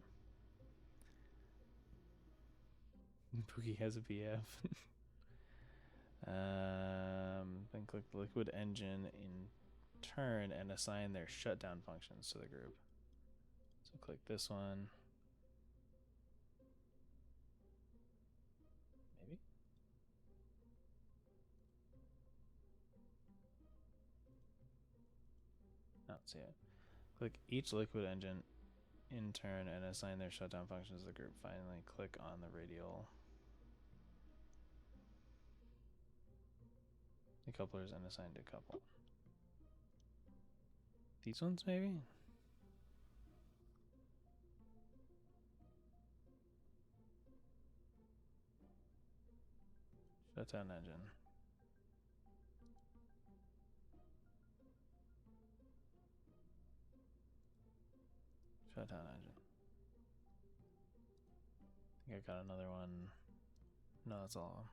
Pookie has a PF. Then click the liquid engine in turn and assign their shutdown functions to the group. So click this one. Maybe? Not see it. Click each liquid engine in turn and assign their shutdown functions to the group. Finally, click on the radial decouplers and assign decouple. These ones, maybe? Shutdown engine. Shutdown engine. I think I got another one. No, that's all of them.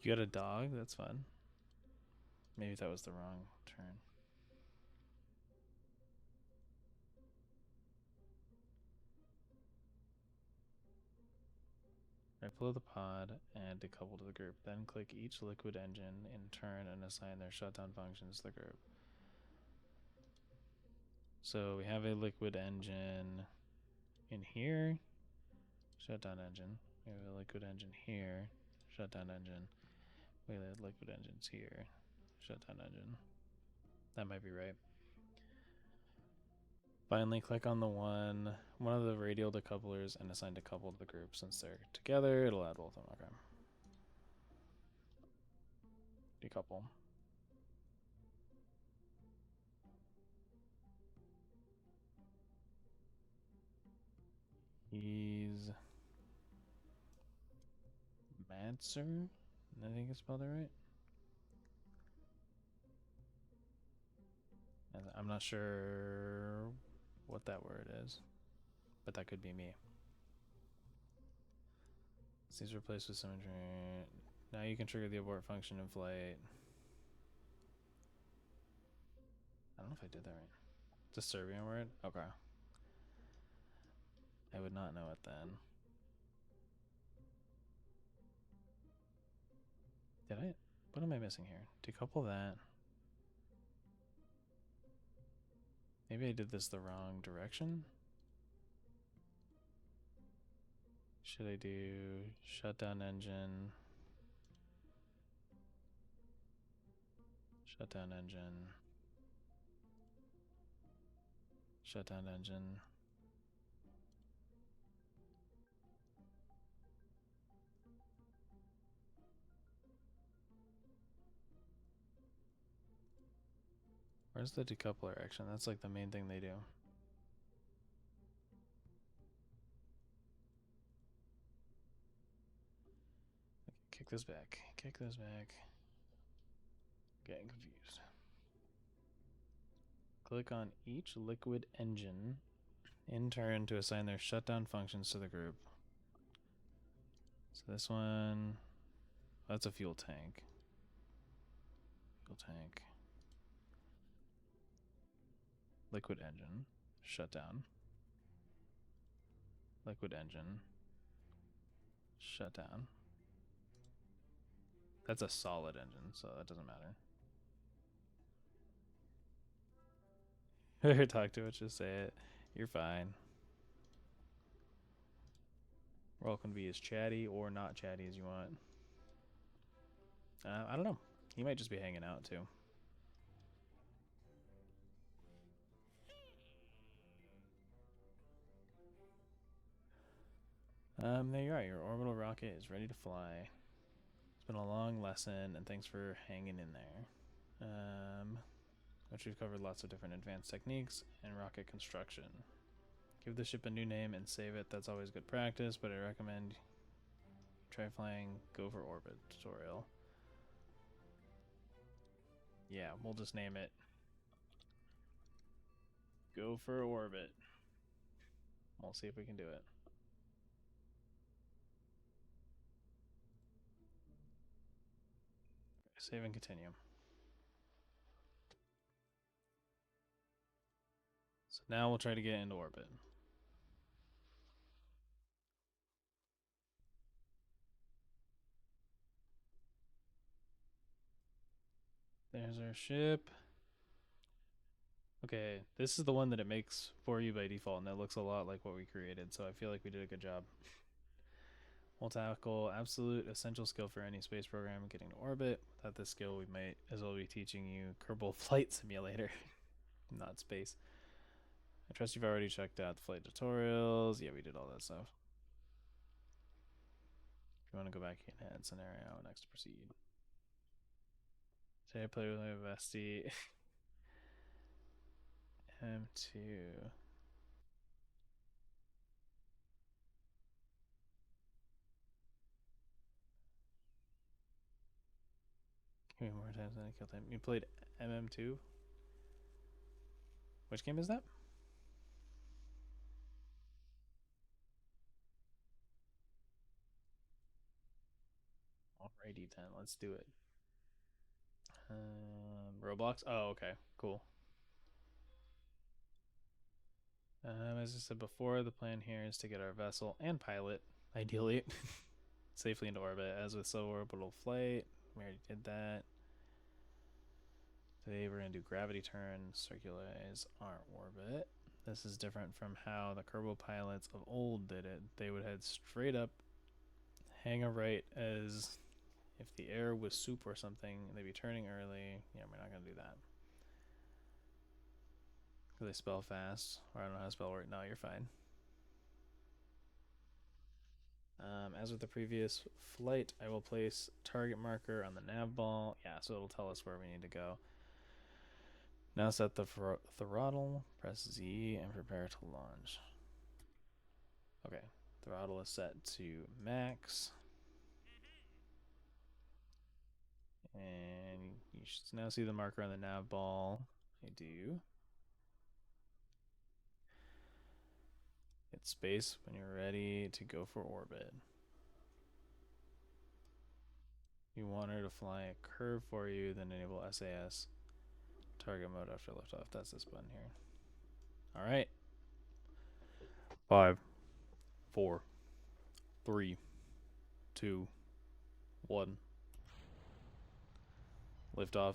You got a dog? That's fun. Maybe that was the wrong turn. Right below the pod, add decouple to the group. Then click each liquid engine in turn and assign their shutdown functions to the group. So we have a liquid engine in here, shutdown engine. We have a liquid engine here, shutdown engine. We have liquid engines here, shutdown engine. That might be right. Finally, click on the one of the radial decouplers and assign decouple to the group. Since they're together, it'll add both of them. Okay. Decouple. He's Madser? I think I spelled it right. I'm not sure what that word is, but that could be me. These replaced with symmetry. Now you can trigger the abort function in flight. I don't know if I did that right. It's a Serbian word? Okay. I would not know it then. Did I? What am I missing here? Decouple that. Maybe I did this the wrong direction? Should I do shutdown engine? Shutdown engine. Shutdown engine. Where's the decoupler action? That's like the main thing they do. Okay, kick this back. Kick this back. getting confused. Click on each liquid engine in turn to assign their shutdown functions to the group. So this one, that's a fuel tank. Fuel tank. Liquid engine, shutdown. Liquid engine, shutdown. That's a solid engine, so that doesn't matter. Talk to it, just say it. You're fine. Roll can be as chatty or not chatty as you want. I don't know. He might just be hanging out too. There you are. Your orbital rocket is ready to fly. It's been a long lesson, and thanks for hanging in there. Which we've covered lots of different advanced techniques and rocket construction. Give the ship a new name and save it. That's always good practice, but I recommend try flying Go for Orbit tutorial. Yeah, we'll just name it Go for Orbit. We'll see if we can do it. Save and continue. So now we'll try to get into orbit. There's our ship. Okay, this is the one that it makes for you by default, and that looks a lot like what we created, so I feel like we did a good job. We'll tackle absolute essential skill for any space program getting to orbit. Without this skill, we might as well be teaching you Kerbal Flight Simulator, not space. I trust you've already checked out the flight tutorials. Yeah, we did all that stuff. If you want to go back in head scenario, next to proceed. Today I played with my bestie. M2. Give me more times than I killed him. You played MM2? Which game is that? Alrighty then, let's do it. Roblox? Oh, okay, cool. As I said before, the plan here is to get our vessel and pilot, ideally, safely into orbit. As with suborbital flight, we already did that. Today we're going to do gravity turns, circularize our orbit. This is different from how the Kerbal pilots of old did it. They would head straight up, hang a right as if the air was soup or something, they'd be turning early. Yeah, we're not going to do that. Because they spell fast, or I don't know how to spell right now, you're fine. As with the previous flight, I will place target marker on the nav ball. Yeah, so it'll tell us where we need to go. Now set the throttle, press Z, and prepare to launch. Okay, throttle is set to max. And you should now see the marker on the nav ball. I do. Hit space when you're ready to go for orbit. You want her to fly a curve for you, then enable SAS target mode after liftoff. That's this button here. All right. 5, 4, 3, 2, 1. Liftoff.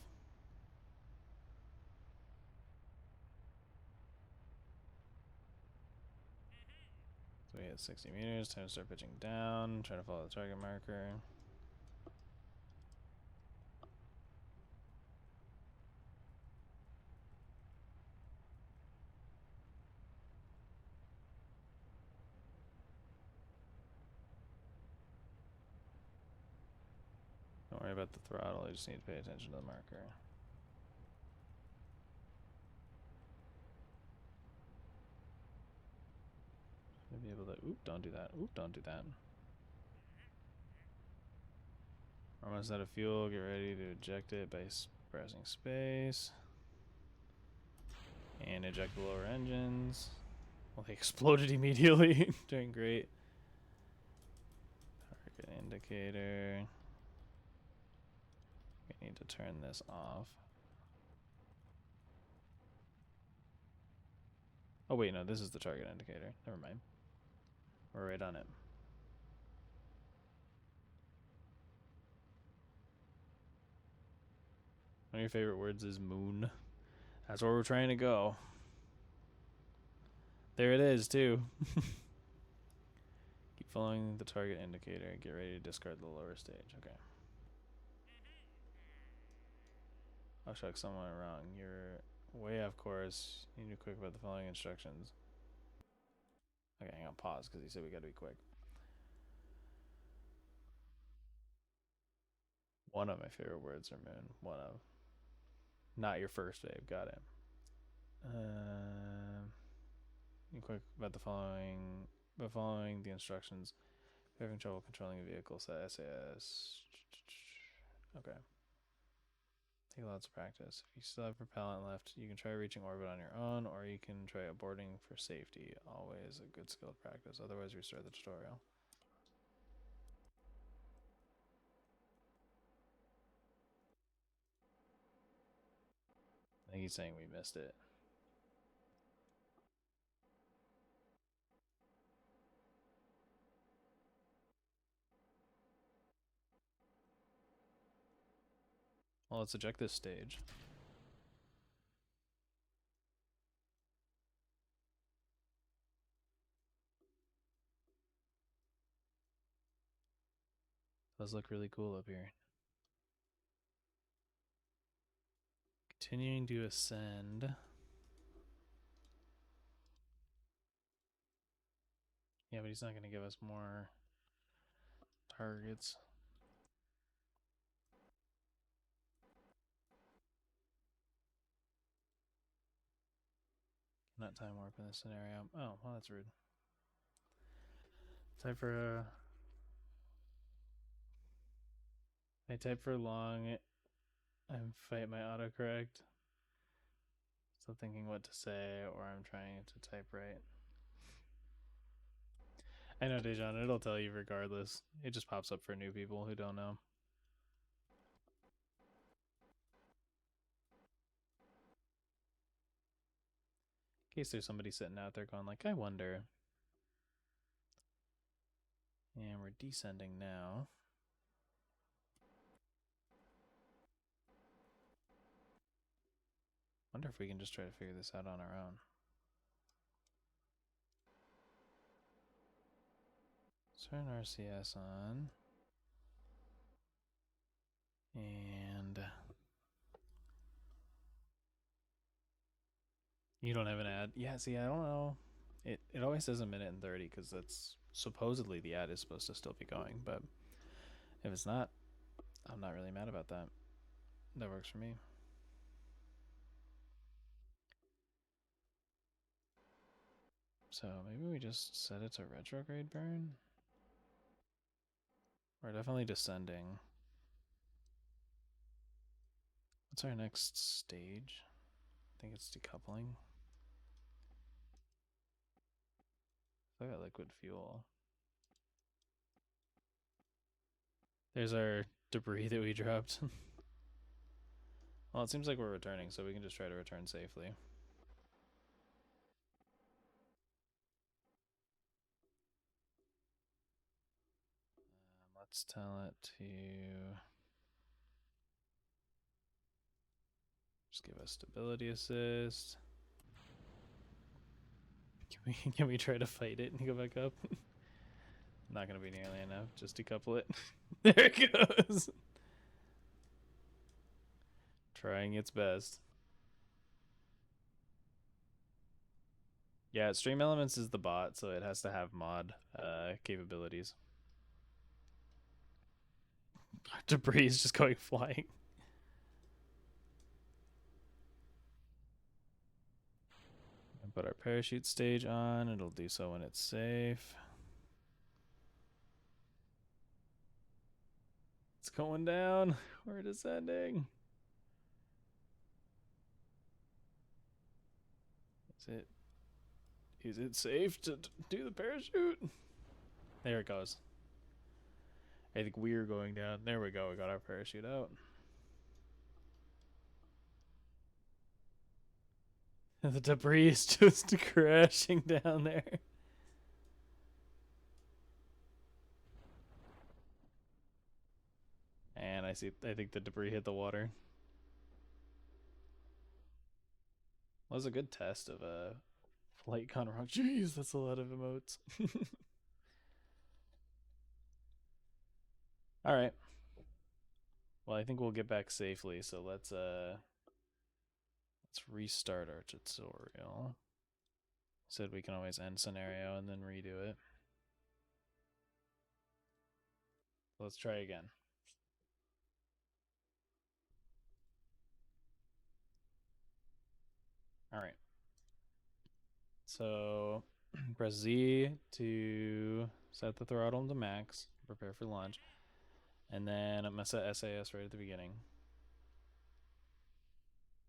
So we hit 60 meters. Time to start pitching down. Try to follow the target marker. Don't worry about the throttle. You just need to pay attention to the marker. Be able to. Oop! Don't do that. Oop! Don't do that. Almost out of fuel. Get ready to eject it by Pressing space. And eject the lower engines. Well, they exploded immediately. Doing great. Target indicator. We need to turn this off. Oh wait, no, this is the target indicator. Never mind. We're right on it. One of your favorite words is moon. That's where we're trying to go. There it is, too. Keep following the target indicator. Get ready to discard the lower stage. Okay. Oh, shucks, someone went wrong. You're way off course. You need to be quick about the following instructions. Okay, hang on, pause, because he said we gotta be quick. One of my favorite words are moon. One of. Not your first fave. Got it. Be quick about the following. By following the instructions. If you're having trouble controlling a vehicle, set SAS. Okay. Take lots of practice. If you still have propellant left, you can try reaching orbit on your own, or you can try aborting for safety. Always a good skill to practice. Otherwise, restart the tutorial. I think he's saying we missed it. Well, let's eject this stage. Does look really cool up here. Continuing to ascend. Yeah, but he's not going to give us more targets. Not time warp in this scenario. Oh, well, that's rude. Type for I type for long and fight my autocorrect. Still thinking what to say, or I'm trying to type right. I know, Dejan, it'll tell you regardless. It just pops up for new people who don't know. In case there's somebody sitting out there going like, I wonder. And we're descending now. Wonder if we can just try to figure this out on our own. Turn RCS on. And you don't have an ad. Yeah, see, I don't know. It always says a minute and 30 because that's supposedly the ad is supposed to still be going, but if it's not, I'm not really mad about that. That works for me. So maybe we just set it to retrograde burn? We're definitely descending. What's our next stage? I think it's decoupling. I got liquid fuel. There's our debris that we dropped. Well, it seems like we're returning, so we can just try to return safely. Let's tell it to just give us stability assist. Can we try to fight it and go back up? Not gonna be nearly enough. Just decouple it. There it goes. Trying its best. Yeah, Stream Elements is the bot, so it has to have mod capabilities. Debris is just going flying. Put our parachute stage on. It'll do so when it's safe. It's going down. We're descending. Is it is it safe to do the parachute? There it goes. I think we're going down. There we go. We got our parachute out. The debris is just crashing down there. And I think the debris hit the water. That was a good test of a flight gone wrong. Jeez, that's a lot of emotes. All right. Well, I think we'll get back safely. So let's restart our tutorial. Said we can always end scenario and then redo it. Let's try again. All right. So press Z to set the throttle to max, prepare for launch. And then I'm going to set SAS right at the beginning.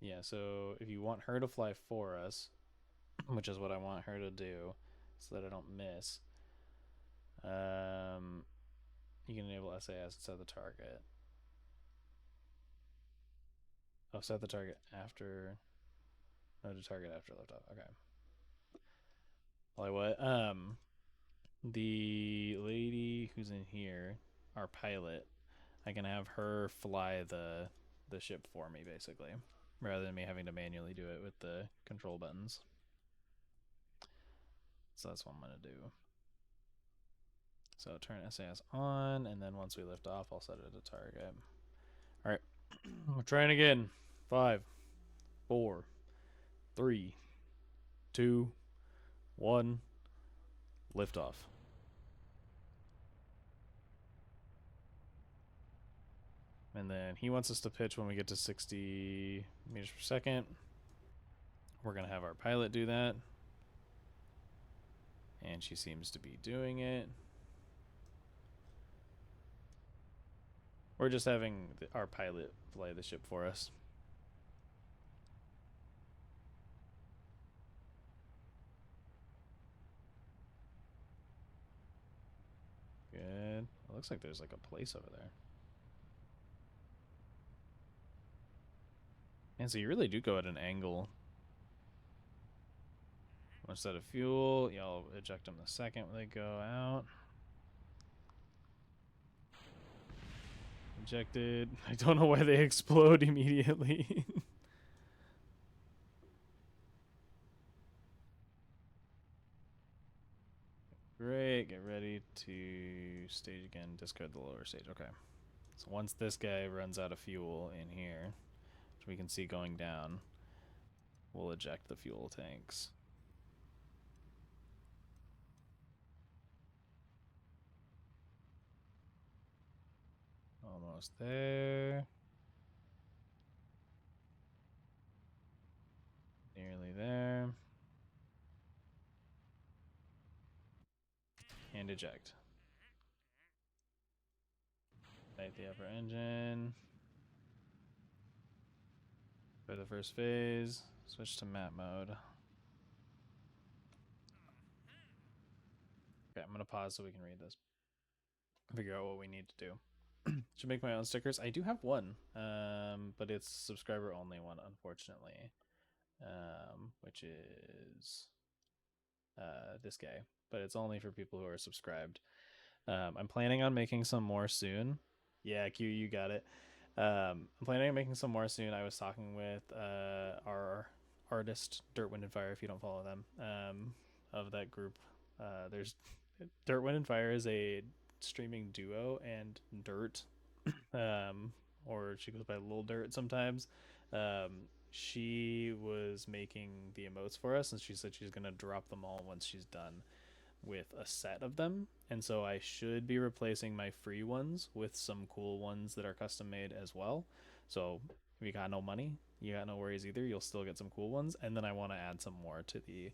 Yeah, so if you want her to fly for us, which is what I want her to do so that I don't miss, you can enable SAS and set the target. Oh, set the target after. No, to target after liftoff. Okay. Well, what? The lady who's in here, our pilot, I can have her fly the ship for me, basically, rather than me having to manually do it with the control buttons. So that's what I'm gonna do. So turn SAS on, and then once we lift off, I'll set it to target. All right, we're trying again. 5, 4, 3, 2, 1, lift off. And then he wants us to pitch when we get to 60 meters per second. We're gonna have our pilot do that. And she seems to be doing it. We're just having our pilot fly the ship for us. Good. It looks like there's like a place over there. And so you really do go at an angle. Instead of fuel, y'all eject them the second when they go out. Ejected. I don't know why they explode immediately. Great. Get ready to stage again. Discard the lower stage. Okay. So once this guy runs out of fuel in here, which we can see going down, we'll eject the fuel tanks. Almost there. Nearly there. And eject. Ignite the upper engine. For the first phase, switch to map mode. Okay, I'm going to pause so we can read this. Figure out what we need to do. Should make my own stickers. I do have one, but it's subscriber only one, unfortunately, which is this guy. But it's only for people who are subscribed. I'm planning on making some more soon. Yeah, Q, you got it. I'm planning on making some more soon. I was talking with our artist, Dirt, Wind, and Fire, if you don't follow them, of that group. There's Dirt, Wind, and Fire is a streaming duo, and Dirt, or she goes by Lil Dirt sometimes. She was making the emotes for us, and she said she's going to drop them all once she's done with a set of them. And so I should be replacing my free ones with some cool ones that are custom made as well. So if you got no money, you got no worries either. You'll still get some cool ones. And then I want to add some more to the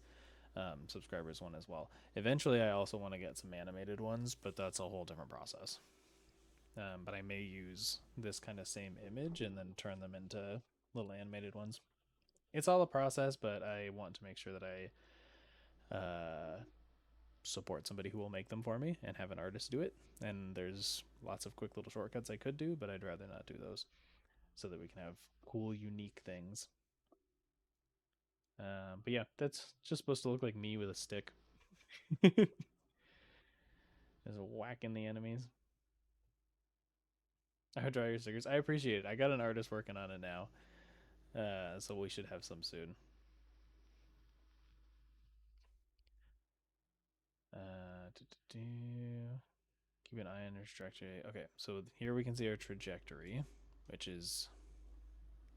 subscribers one as well. Eventually, I also want to get some animated ones, but that's a whole different process. But I may use this kind of same image and then turn them into little animated ones. it's all a process, but I want to make sure that I support somebody who will make them for me and have an artist do it. And there's lots of quick little shortcuts I could do, but I'd rather not do those so that we can have cool, unique things. But yeah, that's just supposed to look like me with a stick. Just whacking the enemies. I would draw your stickers. I appreciate it. I got an artist working on it now. So we should have some soon. Keep an eye on your trajectory. Okay, so here we can see our trajectory, which is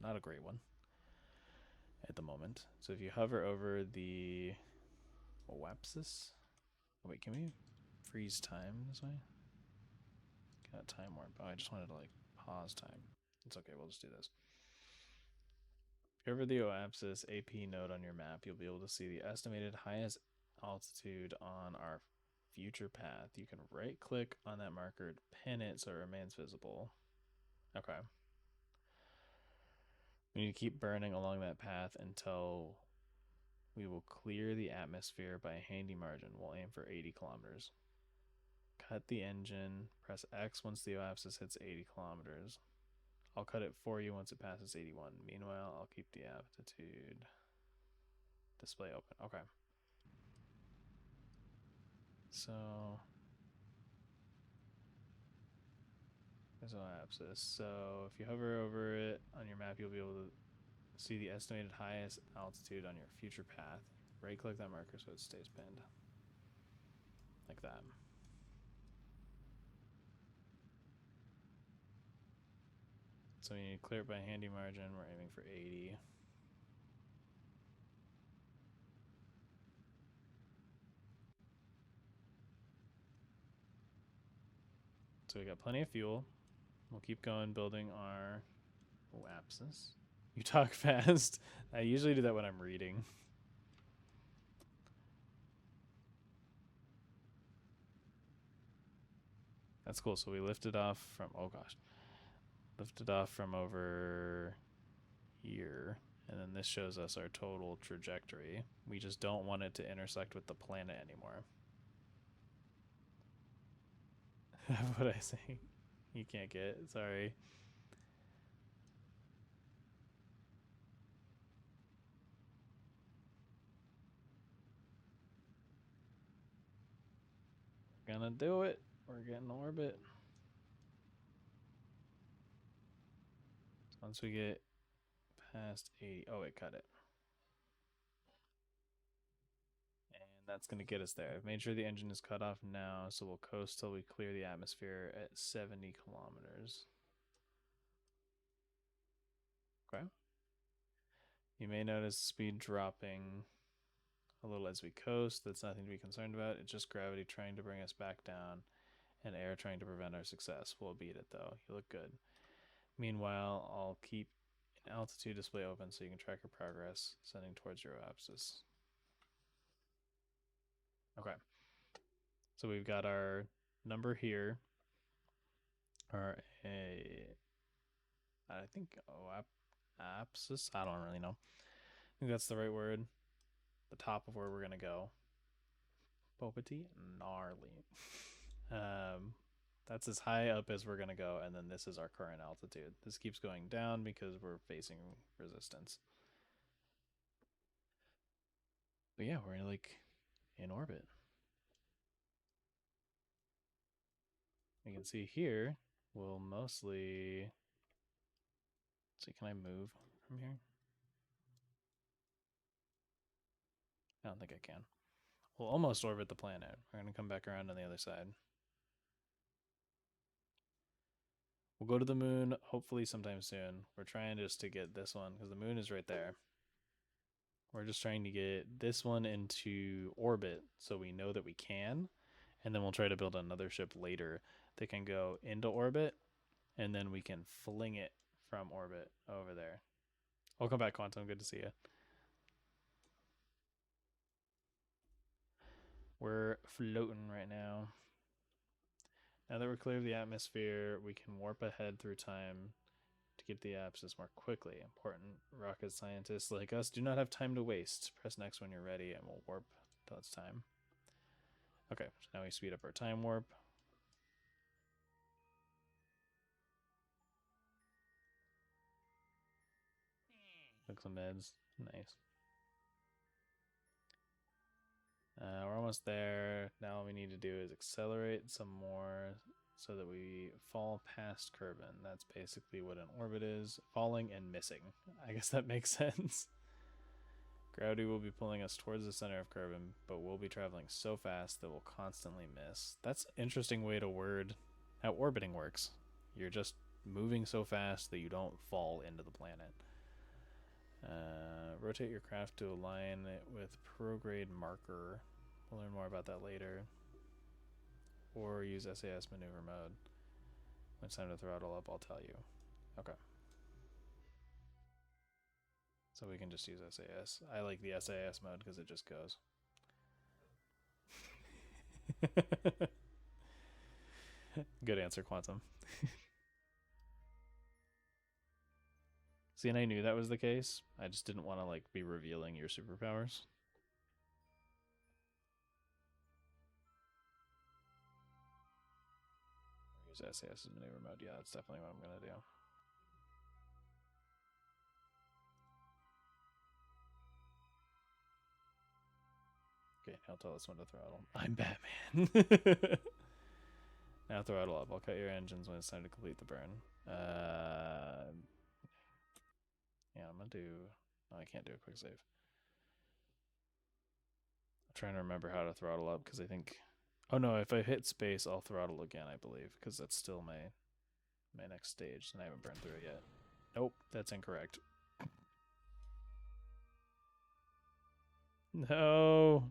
not a great one at the moment. So if you hover over the Oapsis, oh wait, can we freeze time this way? Got time warp. Oh, I just wanted to like pause time. It's okay. We'll just do this. If you hover the Oapsis AP node on your map, you'll be able to see the estimated highest altitude on our future path. You can right click on that marker to pin it so it remains visible. Okay. We need to keep burning along that path until we will clear the atmosphere by a handy margin. We'll aim for 80 kilometers. Cut the engine. Press X once the Oapsis hits 80 kilometers. I'll cut it for you once it passes 81. Meanwhile, I'll keep the altitude display open. Okay. So there's Oapsis. So if you hover over it on your map, you'll be able to see the estimated highest altitude on your future path. Right click that marker so it stays pinned. Like that. So we need to clear it by handy margin. We're aiming for 80. So we got plenty of fuel. We'll keep going building our Oapsis. You talk fast. I usually do that when I'm reading. That's cool. So we lifted off from, oh gosh, lifted off from over here. And then this shows us our total trajectory. We just don't want it to intersect with the planet anymore. What I say? You can't get. Sorry. Gonna do it. We're getting orbit. Once we get past 80. Oh, it cut it. And that's going to get us there. I've made sure the engine is cut off now, so we'll coast till we clear the atmosphere at 70 kilometers. Okay. You may notice speed dropping a little as we coast. That's nothing to be concerned about. It's just gravity trying to bring us back down and air trying to prevent our success. We'll beat it though. You look good. Meanwhile, I'll keep an altitude display open so you can track your progress, sending towards your Oapsis. Okay. So we've got our number here, or I think Apsis. I don't really know. I think that's the right word. The top of where we're gonna go. Popity gnarly. um, that's as high up as we're gonna go, and then this is our current altitude. This keeps going down because we're facing resistance. But yeah, we're like in orbit. You can see here, we'll mostly. See, can I move from here? I don't think I can. We'll almost orbit the planet. We're going to come back around on the other side. We'll go to the moon hopefully sometime soon. We're trying just to get this one because the moon is right there. We're just trying to get this one into orbit so we know that we can. And then we'll try to build another ship later that can go into orbit. And then we can fling it from orbit over there. Welcome back, Quantum. Good to see you. We're floating right now. Now that we're clear of the atmosphere, we can warp ahead through time to to get the apsis more quickly. Important rocket scientists like us do not have time to waste. Press next when you're ready and we'll warp till it's time. Okay, so now we speed up our time warp. Took some meds. Nice. We're almost there. Now all we need to do is accelerate some more so that we fall past Kerbal. That's basically what an orbit is. Falling and missing. I guess that makes sense. Gravity will be pulling us towards the center of Kerbal, but we'll be traveling so fast that we'll constantly miss. That's an interesting way to word how orbiting works. You're just moving so fast that you don't fall into the planet. Rotate your craft to align it with prograde marker. We'll learn more about that later. Or use SAS maneuver mode. When it's time to throttle up, I'll tell you. Okay. So we can just use SAS. I like the SAS mode because it just goes. Good answer, Quantum. See, and I knew that was the case. I just didn't want to like be revealing your superpowers. Use SAS as maneuver mode. Yeah, that's definitely what I'm gonna do. Okay, now tell us when to throttle. I'm Batman. Now throttle up. I'll cut your engines when it's time to complete the burn. Yeah, I'm gonna do... Oh, I can't do a quick save. I'm trying to remember how to throttle up because I think... Oh no, if I hit space, I'll throttle again, I believe, because that's still my next stage, and I haven't burned through it yet. Nope, that's incorrect. No!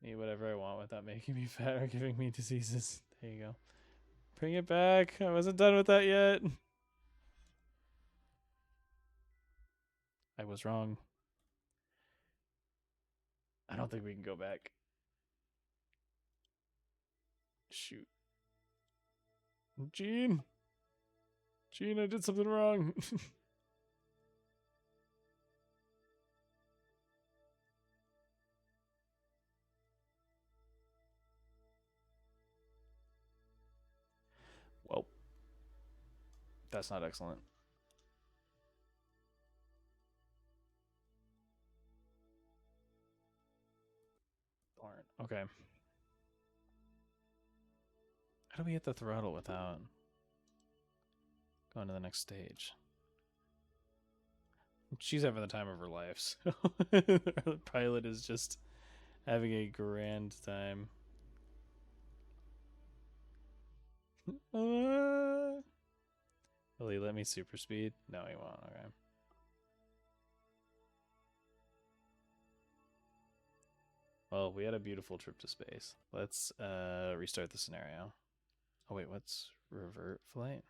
Eat whatever I want without making me fat or giving me diseases. There you go. Bring it back. I wasn't done with that yet. I was wrong. I don't think we can go back. Shoot. Gene! Gene, I did something wrong. Well, that's not excellent. Darn. Okay. How do we hit the throttle without going to the next stage? She's having the time of her life, so the pilot is just having a grand time. Will he let me super speed? No, he won't. Okay. Well, we had a beautiful trip to space. Let's restart the scenario. Oh wait, what's revert flight?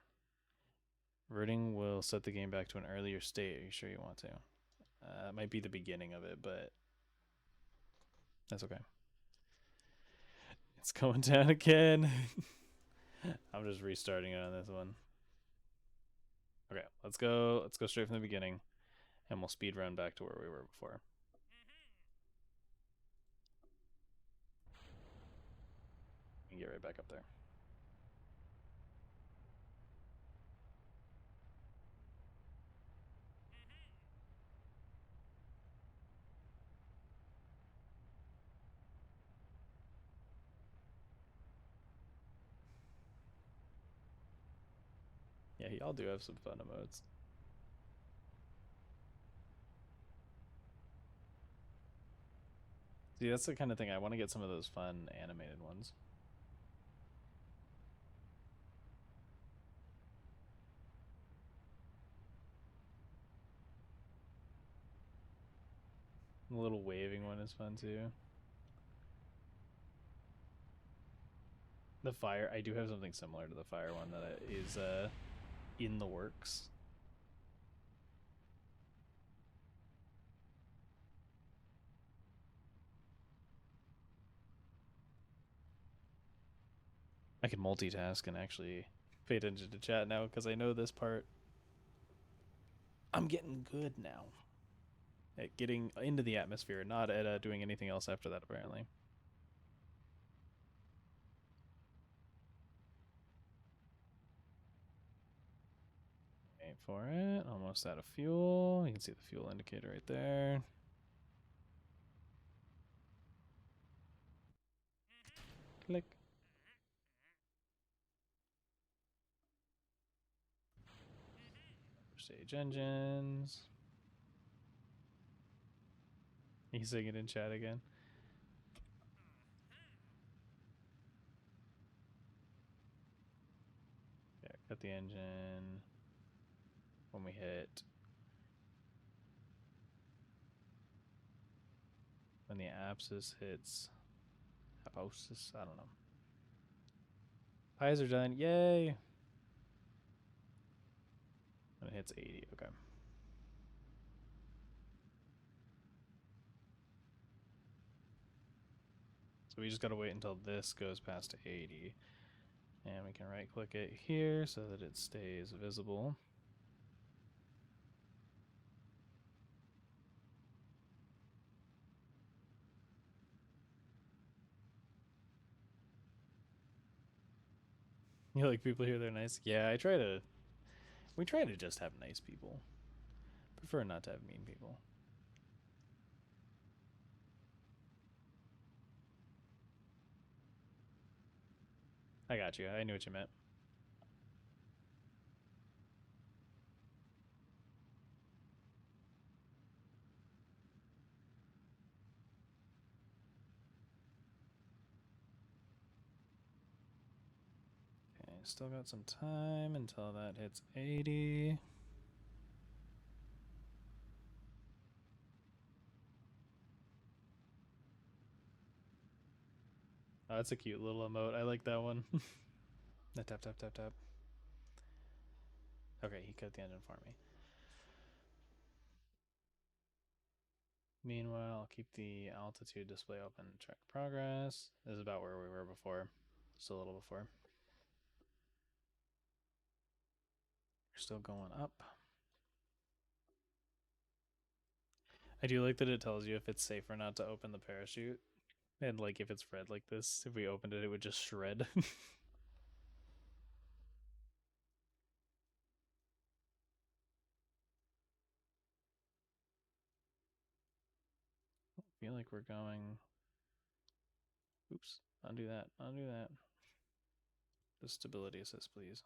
Reverting will set the game back to an earlier state. Are you sure you want to? It might be the beginning of it, but that's okay. It's going down again. I'm just restarting it on this one. Okay, let's go straight from the beginning, and we'll speed run back to where we were before. And get right back up there. Yeah, y'all do have some fun emotes. See, that's the kind of thing I want to get some of those fun animated ones. The little waving one is fun too. The fire, I do have something similar to the fire one that is in the works. I can multitask and actually pay attention to chat now because I know this part. I'm getting good now at getting into the atmosphere, not at doing anything else after that, apparently. Wait for it. Almost out of fuel. You can see the fuel indicator right there. Click. Stage engines. He's saying it in chat again. Yeah, cut the engine. When we hit. When the apsis hits. Aposis? I don't know. Pies are done. Yay! When it hits 80. Okay. So we just gotta wait until this goes past 80. And we can right click it here so that it stays visible. You like people here, they're nice? Yeah, we try to just have nice people. Prefer not to have mean people. I got you. I knew what you meant. Okay, still got some time until that hits 80. Oh, that's a cute little emote. I like that one. Tap, tap, tap, tap. Okay, he cut the engine for me. Meanwhile, I'll keep the altitude display open to track progress. This is about where we were before. Just a little before. We're still going up. I do like that it tells you if it's safe or not to open the parachute. And like if it's red like this, if we opened it, it would just shred. I feel like we're going. Oops. Undo that. Undo that. The stability assist, please.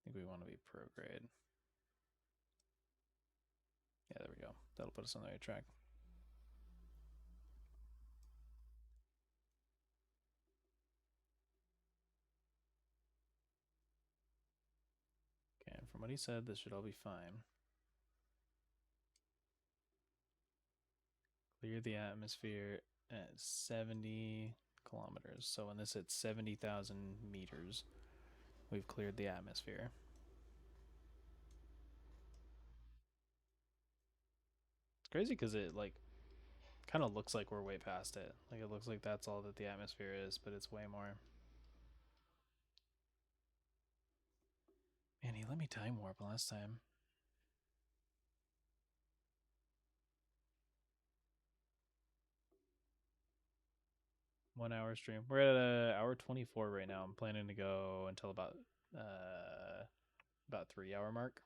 I think we want to be pro grade. Yeah, there we go. That'll put us on the right track. Okay, and from what he said, this should all be fine. Clear the atmosphere at 70 kilometers. So when this hits 70,000 meters, we've cleared the atmosphere. It's crazy because it like kind of looks like we're way past it. Like it looks like that's all that the atmosphere is, but it's way more. Man, he let me time warp last time. One hour stream. We're at hour 24 right now. I'm planning to go until about 3 hour mark.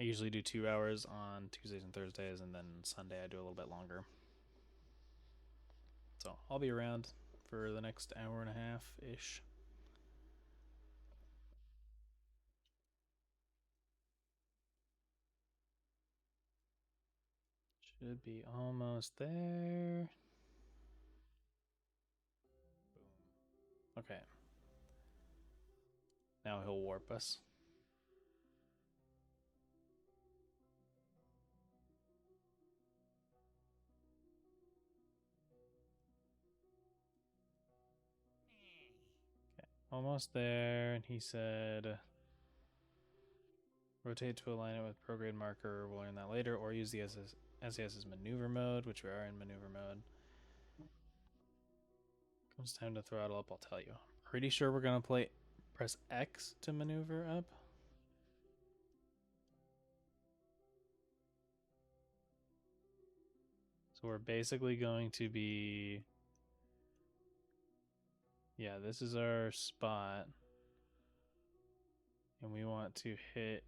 I usually do 2 hours on Tuesdays and Thursdays, and then Sunday I do a little bit longer. So I'll be around for the next hour and a half ish. Should be almost there. Boom. Okay. Now he'll warp us. Almost there, and he said rotate to align it with prograde marker. We'll learn that later, or use the SAS's maneuver mode, which we are in maneuver mode. Comes time to throttle up, I'll tell you. Pretty sure we're gonna press X to maneuver up. So we're basically going to be, yeah, this is our spot. And we want to hit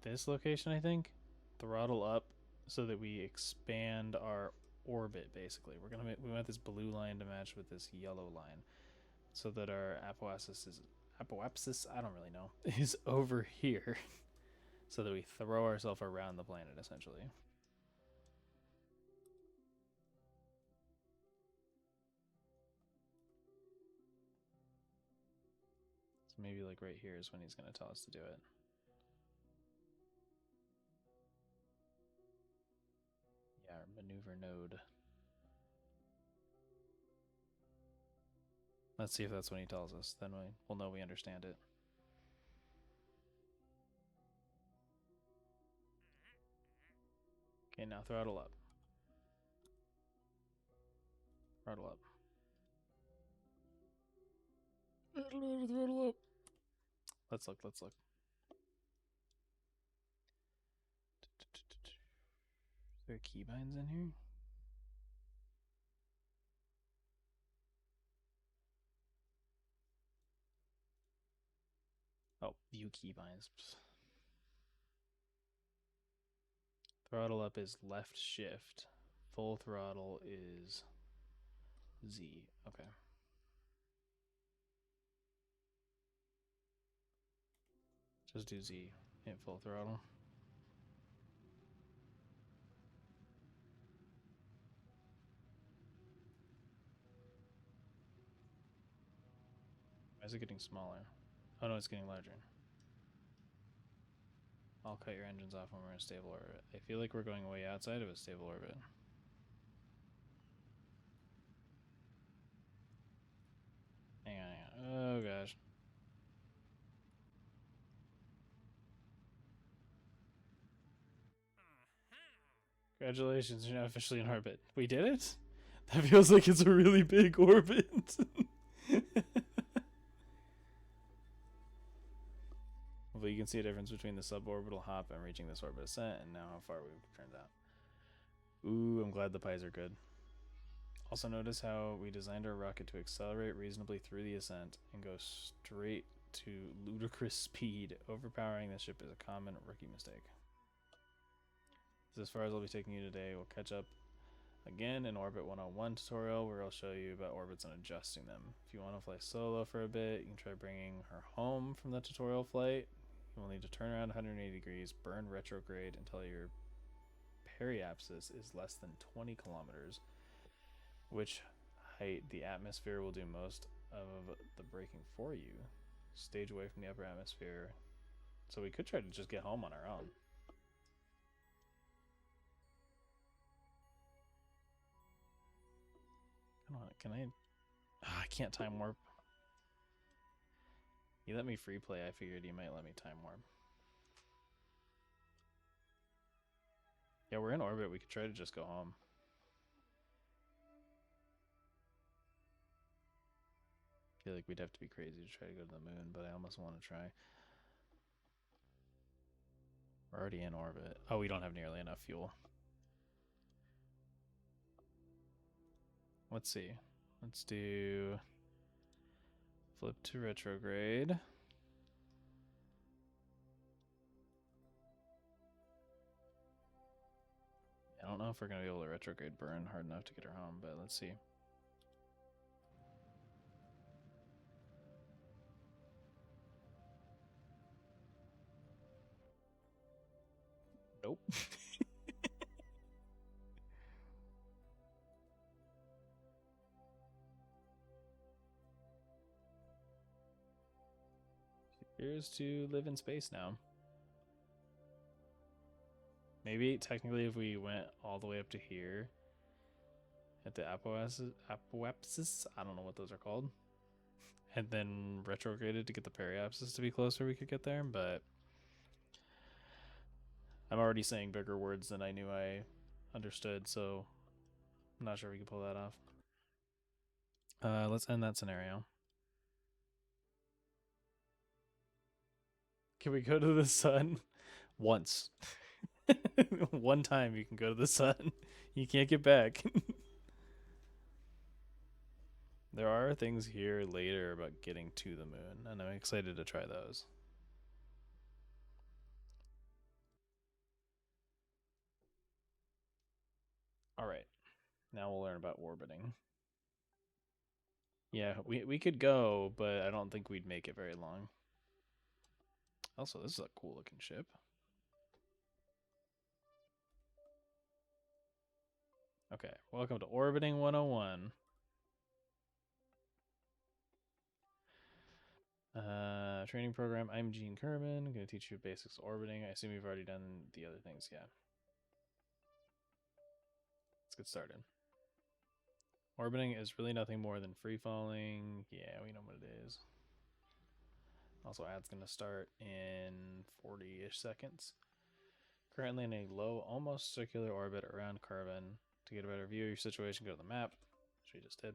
this location, I think. Throttle up so that we expand our orbit, basically. We want this blue line to match with this yellow line so that our apoapsis, I don't really know, is over here. So that we throw ourselves around the planet, essentially. So maybe like right here is when he's going to tell us to do it. Yeah, our maneuver node. Let's see if that's when he tells us. Then we'll know we understand it. Okay, now throttle up. Throttle up. Throttle up. Let's look. Is there keybinds in here? Oh, view keybinds. Throttle up is left shift. Full throttle is Z. Okay. Just do Z. Hit full throttle. Why is it getting smaller? Oh no, it's getting larger. I'll cut your engines off when we're in stable orbit. I feel like we're going way outside of a stable orbit. Hang on. Oh gosh. Congratulations, you're now officially in orbit. We did it? That feels like it's a really big orbit. Hopefully you can see a difference between the suborbital hop and reaching this orbit ascent and now how far we've turned out. Ooh, I'm glad the pies are good. Also notice how we designed our rocket to accelerate reasonably through the ascent and go straight to ludicrous speed. Overpowering this ship is a common rookie mistake. This is as far as I'll be taking you today. We'll catch up again in Orbit 101 tutorial where I'll show you about orbits and adjusting them. If you want to fly solo for a bit, you can try bringing her home from the tutorial flight. You will need to turn around 180 degrees, burn retrograde until your periapsis is less than 20 kilometers, which height the atmosphere will do most of the braking for you. Stage away from the upper atmosphere. So we could try to just get home on our own. Can I? Oh, I can't time warp. You let me free play. I figured you might let me time warp. Yeah, we're in orbit. We could try to just go home. I feel like we'd have to be crazy to try to go to the moon, but I almost want to try. We're already in orbit. Oh, we don't have nearly enough fuel. Let's see. Let's do flip to retrograde. I don't know if we're going to be able to retrograde burn hard enough to get her home, but let's see. Nope. Here's to live in space now. Maybe technically if we went all the way up to here at the apoapsis, I don't know what those are called, and then retrograded to get the periapsis to be closer, we could get there. But I'm already saying bigger words than I knew I understood, so I'm not sure we can pull that off. Let's end that scenario. Can we go to the sun once? One time you can go to the sun. You can't get back. There are things here later about getting to the moon, and I'm excited to try those. All right, now we'll learn about orbiting. Yeah, we could go, but I don't think we'd make it very long. Also, this is a cool looking ship. Okay, welcome to Orbiting 101. Training program. I'm Gene Kerman. I'm going to teach you basics of orbiting. I assume you've already done the other things. Yeah. Let's get started. Orbiting is really nothing more than free falling. Yeah, we know what it is. Also, ad's going to start in 40-ish seconds. Currently in a low, almost circular orbit around Kerbal. To get a better view of your situation, go to the map, which we just did.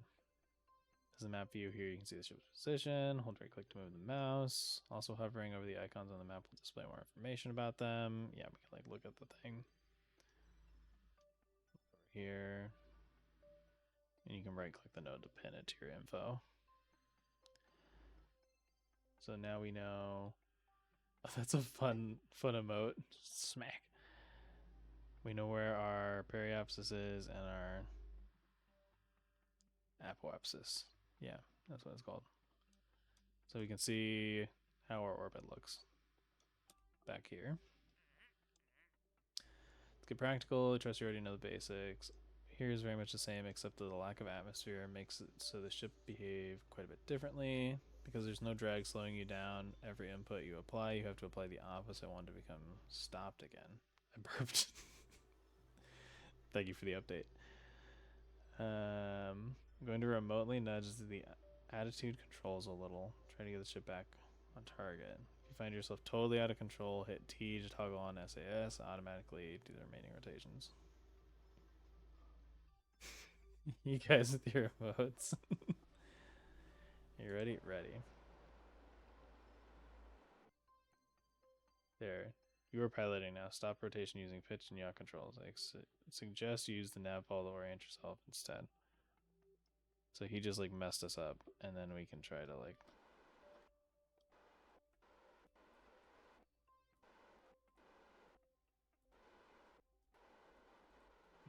As the map view here, you can see the ship's position. Hold right click to move the mouse. Also, hovering over the icons on the map will display more information about them. Yeah, we can like look at the thing here, and you can right click the node to pin it to your info. So now we know. Oh, that's a fun emote. Smack. We know where our periapsis is and our apoapsis. Yeah, that's what it's called. So we can see how our orbit looks back here. Let's get practical. I trust you already know the basics. Here is very much the same, except that the lack of atmosphere makes it so the ship behave quite a bit differently. Because there's no drag slowing you down, every input you apply, you have to apply the opposite one to become stopped again. I burped. Thank you for the update. I'm going to remotely nudge the attitude controls a little. Try to get the ship back on target. If you find yourself totally out of control, hit T to toggle on SAS. Automatically do the remaining rotations. You guys with your emotes. You ready? Ready. There. You are piloting now. Stop rotation using pitch and yaw controls. I suggest you use the nav ball to orient yourself instead. So he just like messed us up, and then we can try to like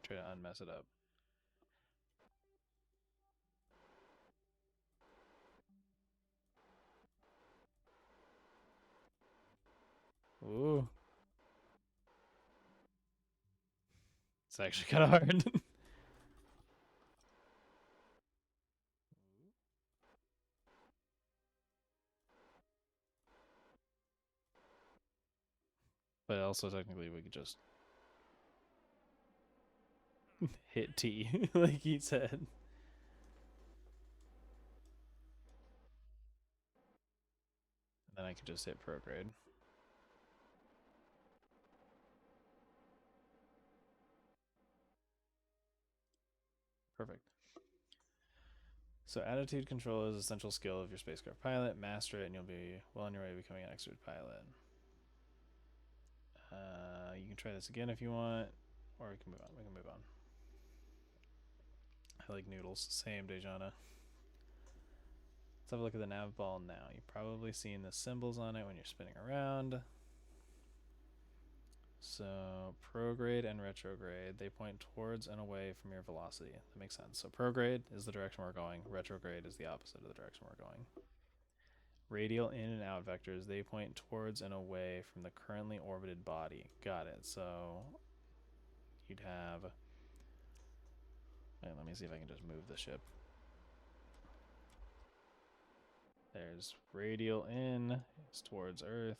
try to unmess it up. Ooh. It's actually kind of hard. But also technically we could just hit T, like he said. And then I could just hit prograde. Perfect. So attitude control is an essential skill of your spacecraft pilot. Master it and you'll be well on your way to becoming an expert pilot. You can try this again if you want, or we can move on. We can move on. I like noodles. Same, Dejana. Let's have a look at the nav ball now. You've probably seen the symbols on it when you're spinning around. So prograde and retrograde, they point towards and away from your velocity. That makes sense. So prograde is the direction we're going. Retrograde is the opposite of the direction we're going. Radial in and out vectors, they point towards and away from the currently orbited body. Got it. So you'd have... Wait, let me see if I can just move the ship. There's radial in, it's towards Earth.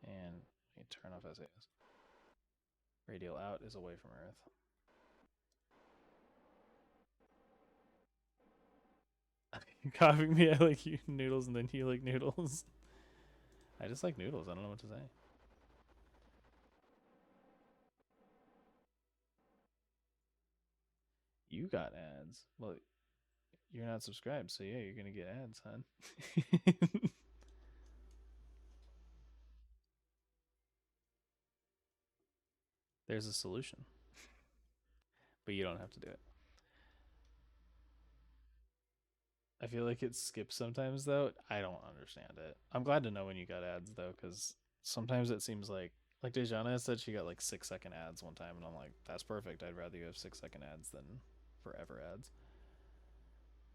And let me turn off SAS. Radial out is away from Earth. You're copying me. I like you noodles, and then you like noodles. I just like noodles. I don't know what to say. You got ads. Well, you're not subscribed, so yeah, you're gonna get ads, hon. There's a solution, but you don't have to do it. I feel like it skips sometimes though. I don't understand it. I'm glad to know when you got ads though, because sometimes it seems like Dejana said she got like 6 second ads one time, and I'm like, that's perfect. I'd rather you have 6 second ads than forever ads.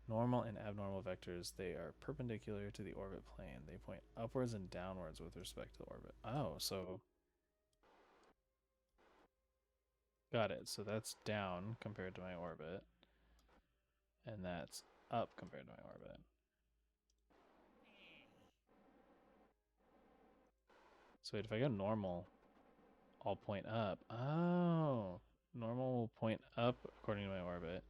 Normal and abnormal vectors, they are perpendicular to the orbit plane. They point upwards and downwards with respect to the orbit. Oh, so got it. So that's down compared to my orbit, and that's up compared to my orbit. So wait, if I go normal, I'll point up. Oh, normal will point up according to my orbit.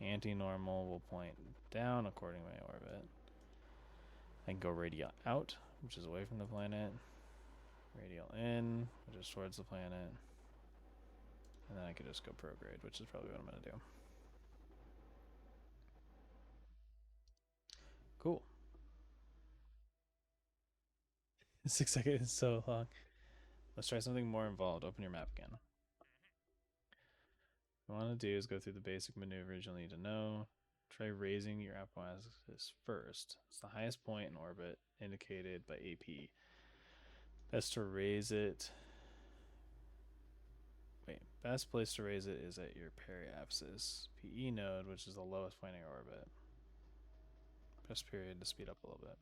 Anti-normal will point down according to my orbit. I can go radial out, which is away from the planet. Radial in, which is towards the planet. And then I could just go prograde, which is probably what I'm going to do. Cool. 6 seconds is so long. Let's try something more involved. Open your map again. What you want to do is go through the basic maneuvers you'll need to know. Try raising your apoapsis first. It's the highest point in orbit indicated by AP. Best to raise it. Wait, best place to raise it is at your periapsis PE node, which is the lowest point in your orbit. Press period to speed up a little bit.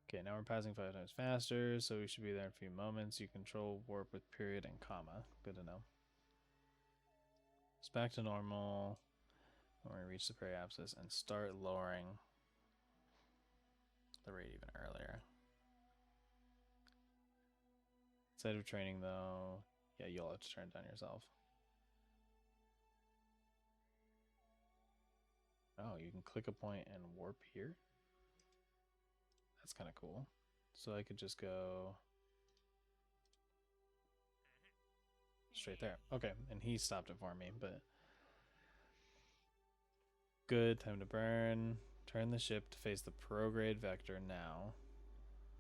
Okay, now we're passing 5 times faster, so we should be there in a few moments. You control warp with period and comma. Good to know. It's back to normal when we reach the periapsis and start lowering the rate even earlier. Instead of training, though, yeah, you'll have to turn it down yourself. Oh, you can click a point and warp here? That's kind of cool. So I could just go straight there. Okay, and he stopped it for me, but good. Time to burn. Turn the ship to face the prograde vector now.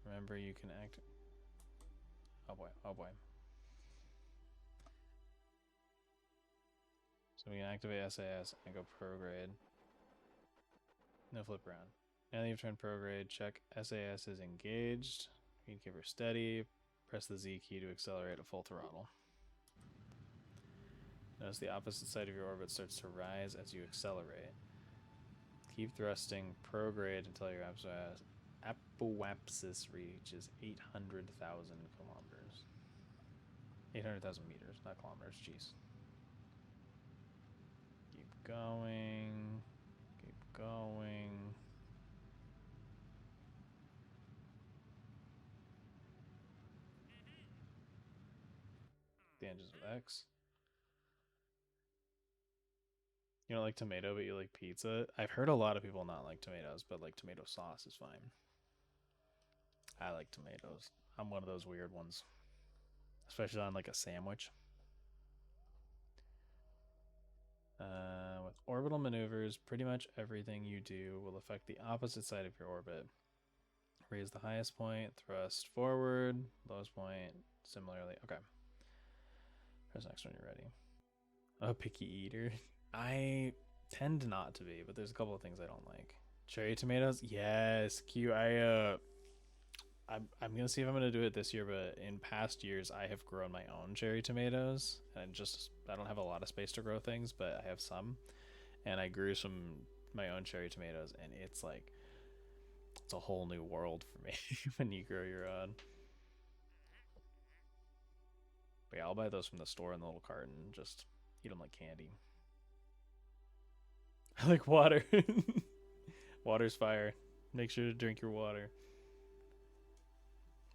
Remember, you can act. Oh boy, oh boy. So we can activate SAS and go prograde. No flip around. Now that you've turned prograde, check SAS is engaged. You can keep her steady. Press the Z key to accelerate at full throttle. Notice the opposite side of your orbit starts to rise as you accelerate. Keep thrusting prograde until your apoapsis reaches 800,000 kilometers. 800,000 meters, not kilometers, jeez. Keep going. Keep going. The engines of X. You don't like tomato, but you like pizza? I've heard a lot of people not like tomatoes, but like tomato sauce is fine. I like tomatoes. I'm one of those weird ones, especially on like a sandwich. With orbital maneuvers, pretty much everything you do will affect the opposite side of your orbit. Raise the highest point, thrust forward, lowest point, similarly. Okay. Press next when you're ready. A picky eater. I tend not to be, but there's a couple of things I don't like. Cherry tomatoes? Yes. I'm gonna see if I'm gonna do it this year, but in past years I have grown my own cherry tomatoes. And I don't have a lot of space to grow things, but I have some. And I grew some my own cherry tomatoes, and it's a whole new world for me when you grow your own. But yeah, I'll buy those from the store in the little carton. Just eat them like candy. I like water. Water's fire. Make sure to drink your water.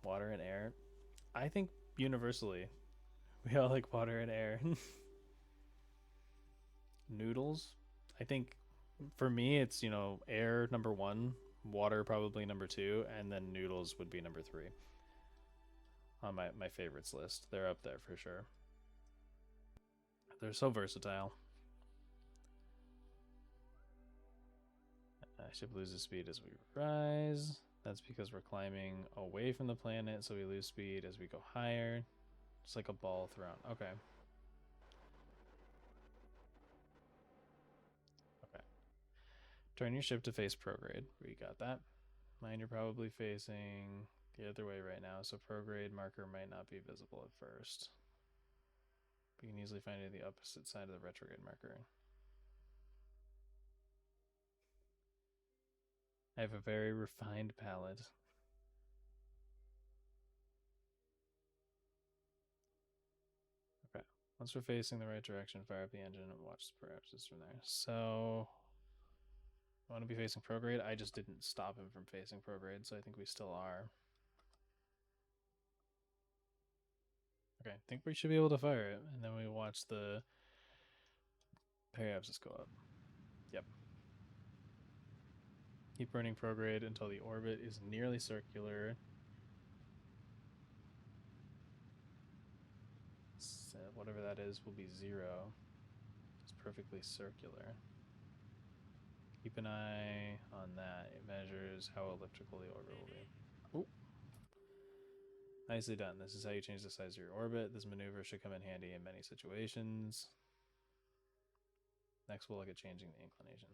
Water and air. I think universally, we all like water and air. Noodles. I think for me, it's, you know, air number one, water probably number two, and then noodles would be number three on my favorites list. They're up there for sure. They're so versatile. Ship loses speed as we rise. That's because we're climbing away from the planet, so we lose speed as we go higher. It's like a ball thrown. Okay. Okay. Turn your ship to face prograde. We got that. Mine, you're probably facing the other way right now, so prograde marker might not be visible at first. We can easily find it the opposite side of the retrograde marker. I have a very refined palette. Okay. Once we're facing the right direction, fire up the engine and watch the parameters from there. So I want to be facing prograde. I just didn't stop him from facing prograde, so I think we still are. Okay, I think we should be able to fire it, and then we watch the periapsis go up. Yep. Keep burning prograde until the orbit is nearly circular. So whatever that is will be 0. It's perfectly circular. Keep an eye on that. It measures how elliptical the orbit will be. Ooh. Nicely done. This is how you change the size of your orbit. This maneuver should come in handy in many situations. Next, we'll look at changing the inclination.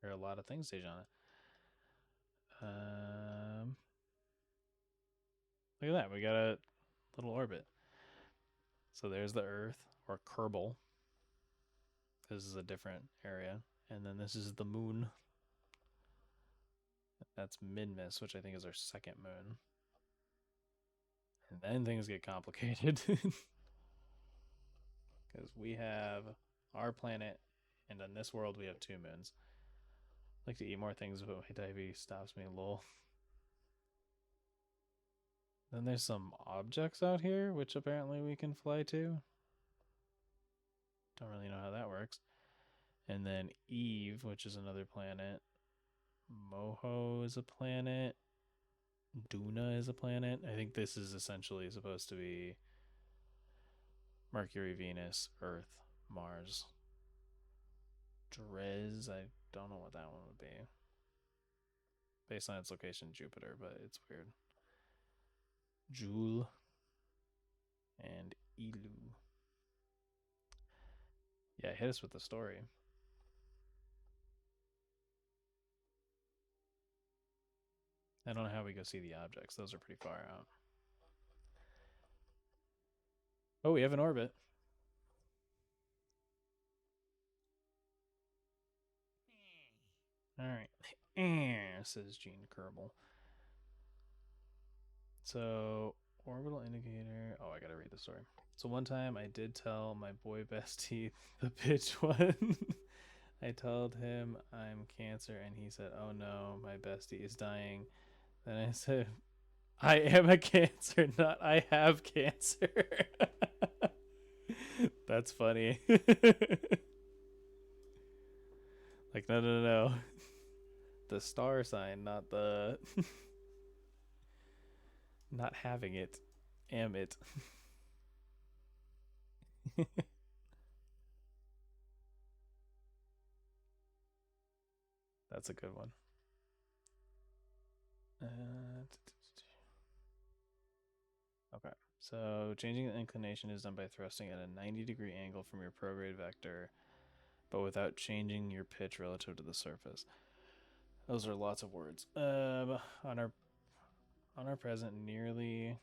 There are a lot of things, Dejana. Look at that. We got a little orbit. So there's the Earth, or Kerbal. This is a different area. And then this is the moon. That's Minmus, which I think is our second moon. And then things get complicated. Because we have our planet, and on this world we have 2 moons. I like to eat more things, but my diabetes stops me, lol. Then there's some objects out here, which apparently we can fly to. Don't really know how that works. And then Eve, which is another planet. Moho is a planet. Duna is a planet. I think this is essentially supposed to be Mercury, Venus, Earth, Mars. Drez, I don't know what that one would be. Based on its location, Jupiter, but it's weird. Joule and Ilu. Yeah, hit us with the story. I don't know how we go see the objects. Those are pretty far out. Oh, we have an orbit. All right. Says Gene Kerbal. So, orbital indicator. Oh, I gotta read the story. So, one time I did tell my boy bestie the pitch one. I told him I'm cancer, and he said, "Oh no, my bestie is dying." Then I said, "I am a cancer, not I have cancer." That's funny. Like, no. The star sign, not the not having it. Am it. That's a good one. Okay. So changing the inclination is done by thrusting at a 90-degree angle from your prograde vector, but without changing your pitch relative to the surface. Those are lots of words. On our present nearly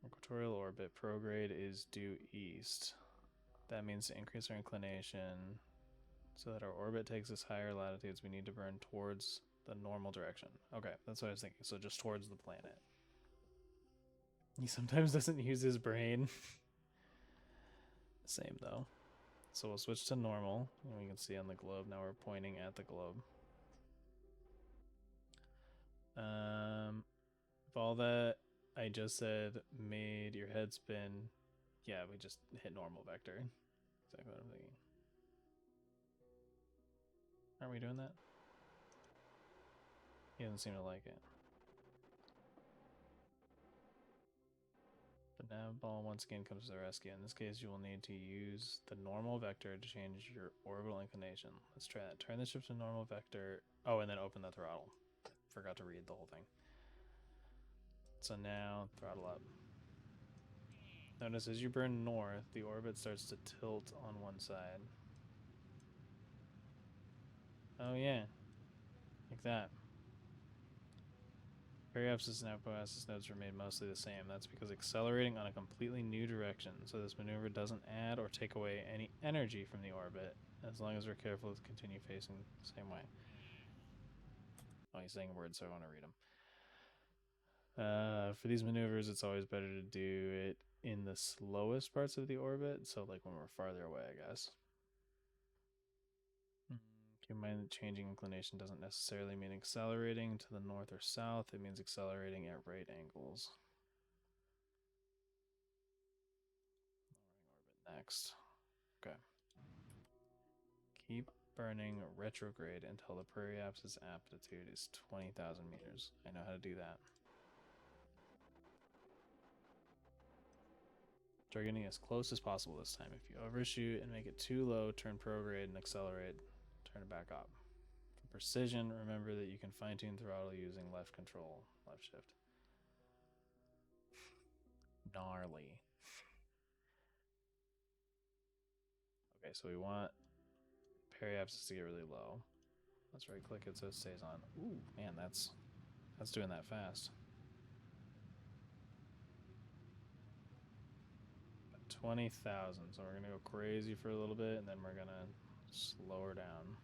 equatorial orbit, prograde is due east. That means to increase our inclination so that our orbit takes us higher latitudes, we need to burn towards the normal direction. Okay, that's what I was thinking. So just towards the planet. He sometimes doesn't use his brain. Same though. So we'll switch to normal. And we can see on the globe. Now we're pointing at the globe. If all that I just said made your head spin. Yeah, we just hit normal vector. Exactly what I'm thinking. Aren't we doing that? He doesn't seem to like it. The nav ball once again comes to the rescue. In this case, you will need to use the normal vector to change your orbital inclination. Let's try that. Turn the ship to normal vector. Oh, and then open the throttle. Forgot to read the whole thing. So now, throttle up. Notice as you burn north, the orbit starts to tilt on one side. Oh yeah, like that. Periapsis and apoapsis nodes remain mostly the same. That's because accelerating on a completely new direction, so this maneuver doesn't add or take away any energy from the orbit, as long as we're careful to continue facing the same way. Oh, he's saying words, so I want to read them. For these maneuvers, it's always better to do it in the slowest parts of the orbit, so like when we're farther away, I guess. Keep in mind that changing inclination doesn't necessarily mean accelerating to the north or south. It means accelerating at right angles. Lowering orbit next. Okay. Keep burning retrograde until the periapsis aptitude is 20,000 meters. I know how to do that. Try getting as close as possible this time. If you overshoot and make it too low, turn prograde and accelerate. Turn it back up. For precision, remember that you can fine-tune throttle using left control, left shift. Gnarly. Okay, so we want periapsis to get really low. Let's right click it so it stays on. Ooh, man, that's doing that fast. 20,000. So we're gonna go crazy for a little bit, and then we're gonna slow her down.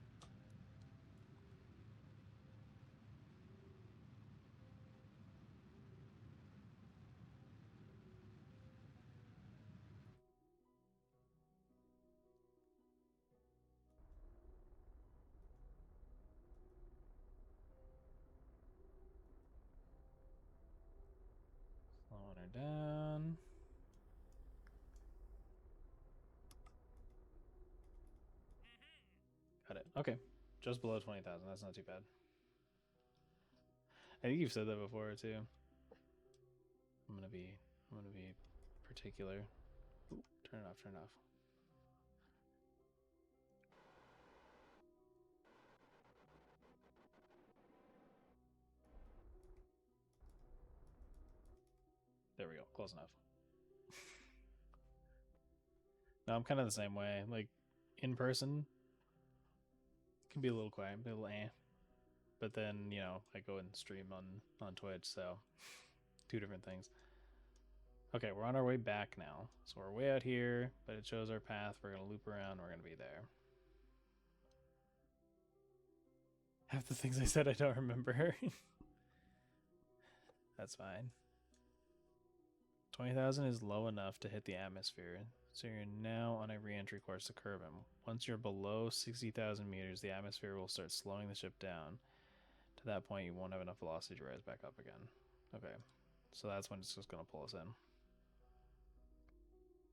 Slowing her down. Got it. Okay, just below 20,000. That's not too bad. I think you've said that before too. I'm gonna be particular. Ooh, turn it off. Turn it off. There we go. Close enough. No, I'm kind of the same way. Like in person, it can be a little quiet, a little eh. But then I go and stream on Twitch, so two different things. Okay, we're on our way back now. So we're way out here, but it shows our path. We're gonna loop around. We're gonna be there. Half the things I said I don't remember. That's fine. 20,000 is low enough to hit the atmosphere, so you're now on a re-entry course to Kerbal. Once you're below 60,000 meters, the atmosphere will start slowing the ship down. To that point, you won't have enough velocity to rise back up again. Okay, so that's when it's just going to pull us in.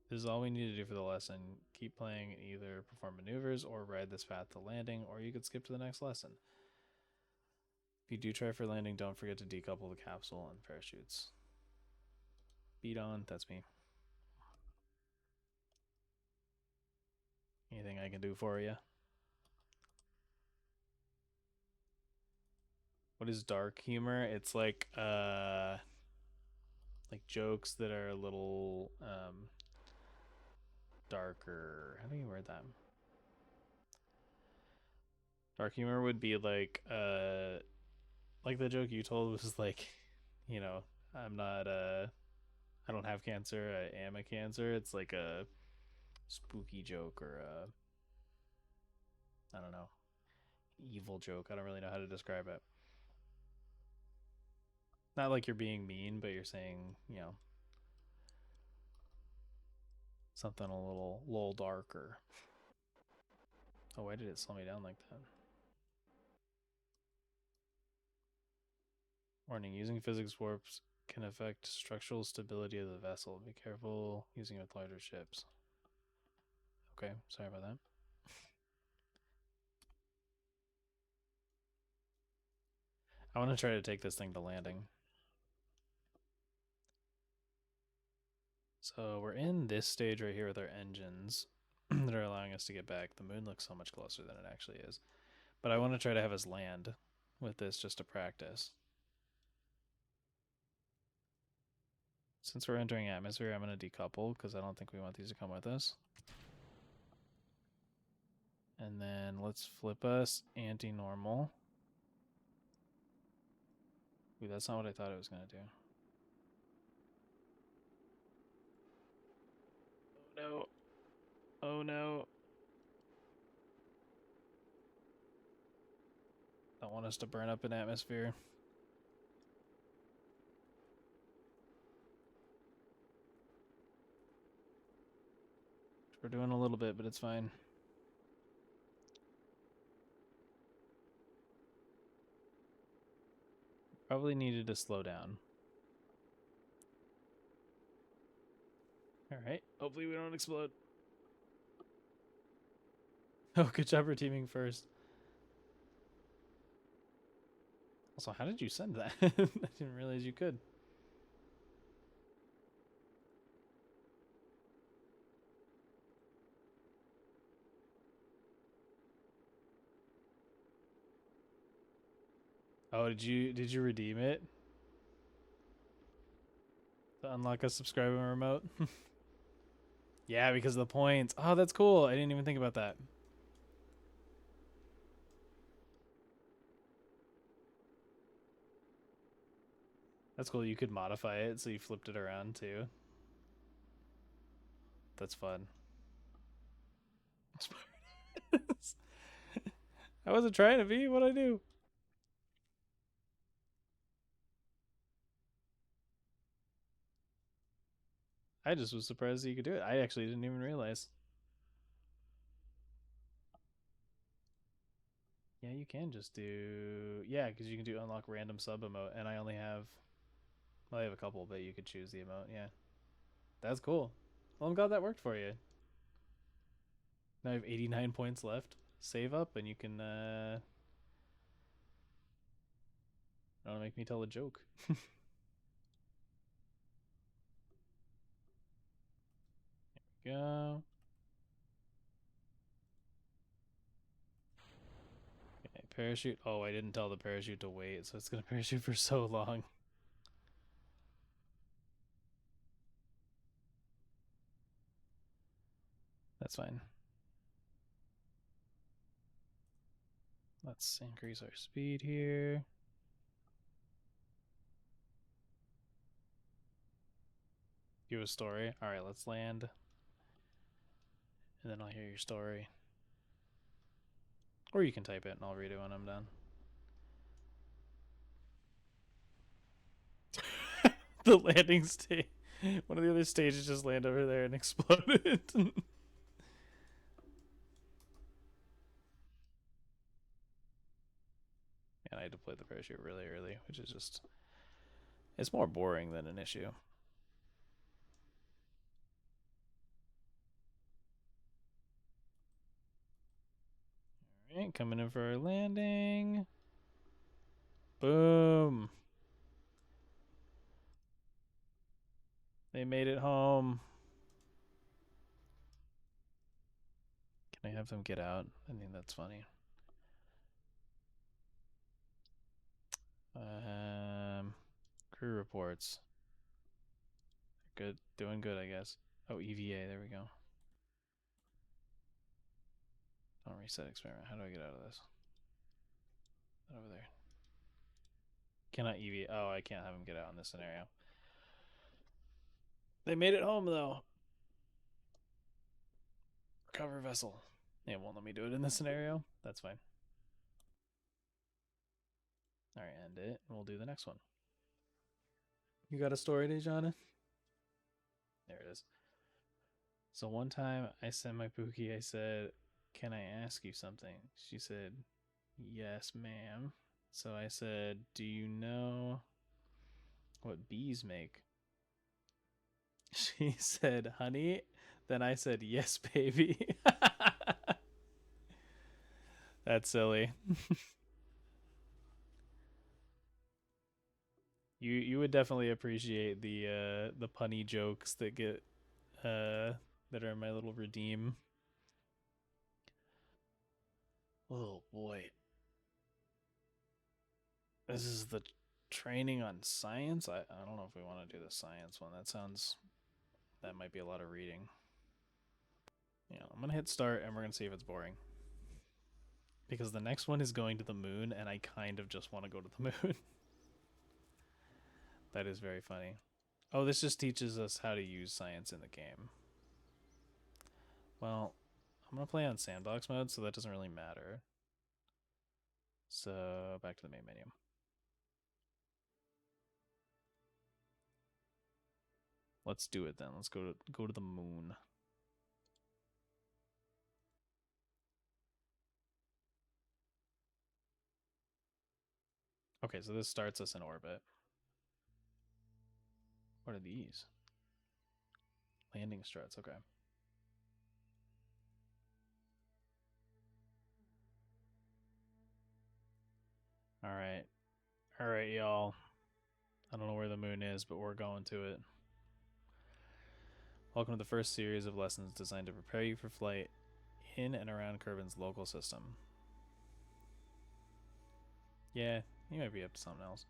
This is all we need to do for the lesson. Keep playing and either perform maneuvers or ride this path to landing, or you could skip to the next lesson. If you do try for landing, don't forget to decouple the capsule and parachutes. Beat on, that's me. Anything I can do for you? What is dark humor? It's like jokes that are a little darker. How do you word that? Dark humor would be like the joke you told was like, I'm not I don't have cancer, I am a cancer. It's like a spooky joke or I don't know, evil joke. I don't really know how to describe it. Not like you're being mean, but you're saying, something a little darker. Oh, why did it slow me down like that? Warning, using physics warps can affect structural stability of the vessel. Be careful using it with larger ships. Okay, sorry about that. I want to try to take this thing to landing. So we're in this stage right here with our engines that are allowing us to get back. The moon looks so much closer than it actually is. But I want to try to have us land with this just to practice. Since we're entering atmosphere, I'm going to decouple because I don't think we want these to come with us. And then let's flip us anti-normal. Ooh, that's not what I thought it was going to do. Oh no. Oh no. Don't want us to burn up an atmosphere. We're doing a little bit, but it's fine. Probably needed to slow down. Alright, hopefully we don't explode. Oh, good job for teaming first. Also, how did you send that? I didn't realize you could. Oh, did you redeem it? To unlock a subscriber remote? Yeah, because of the points. Oh, that's cool. I didn't even think about that. That's cool. You could modify it so you flipped it around too. That's fun. I wasn't trying to be. What'd I do? I just was surprised that you could do it. I actually didn't even realize. Yeah, you can just do... Yeah, because you can do unlock random sub emote, and I only have... Well, I have a couple, but you could choose the emote, yeah. That's cool. Well, I'm glad that worked for you. Now I have 89 points left. Save up, and you can, Don't make me tell a joke. Go. Okay, parachute. Oh, I didn't tell the parachute to wait, so it's gonna parachute for so long. That's fine. Let's increase our speed here. Give a story. Alright, let's land. And then I'll hear your story. Or you can type it and I'll read it when I'm done. The landing stage. One of the other stages just landed over there and exploded. And I deployed the parachute really early, which is just... It's more boring than an issue. Alright, coming in for our landing. Boom. They made it home. Can I have them get out? I think that's funny. Crew reports. Good. Doing good, I guess. Oh, EVA. There we go. Don't reset experiment. How do I get out of this? Over there. Cannot EVA. Oh, I can't have him get out in this scenario. They made it home, though. Recover vessel. It won't let me do it in this scenario. That's fine. Alright, end it. We'll do the next one. You got a story, Dejana? There it is. So one time I sent my Pookie, I said, "Can I ask you something?" She said, "Yes, ma'am." So I said, "Do you know What bees make. She said, honey. Then I said, yes, baby. That's silly. You would definitely appreciate the punny jokes that get that are in my little redeem. Oh boy. This is the training on science. I don't know if we want to do the science one. That might be a lot of reading. Yeah, I'm gonna hit start and we're gonna see if it's boring. Because the next one is going to the moon and I kind of just want to go to the moon. That is very funny. Oh, this just teaches us how to use science in the game. Well, I'm gonna play on sandbox mode, so that doesn't really matter. So back to the main menu. Let's do it then. Let's go to the moon. Okay, so this starts us in orbit. What are these? Landing struts, okay. Alright. Alright, y'all. I don't know where the moon is, but we're going to it. Welcome to the first series of lessons designed to prepare you for flight in and around Kerbin's local system. Yeah, you might be up to something else.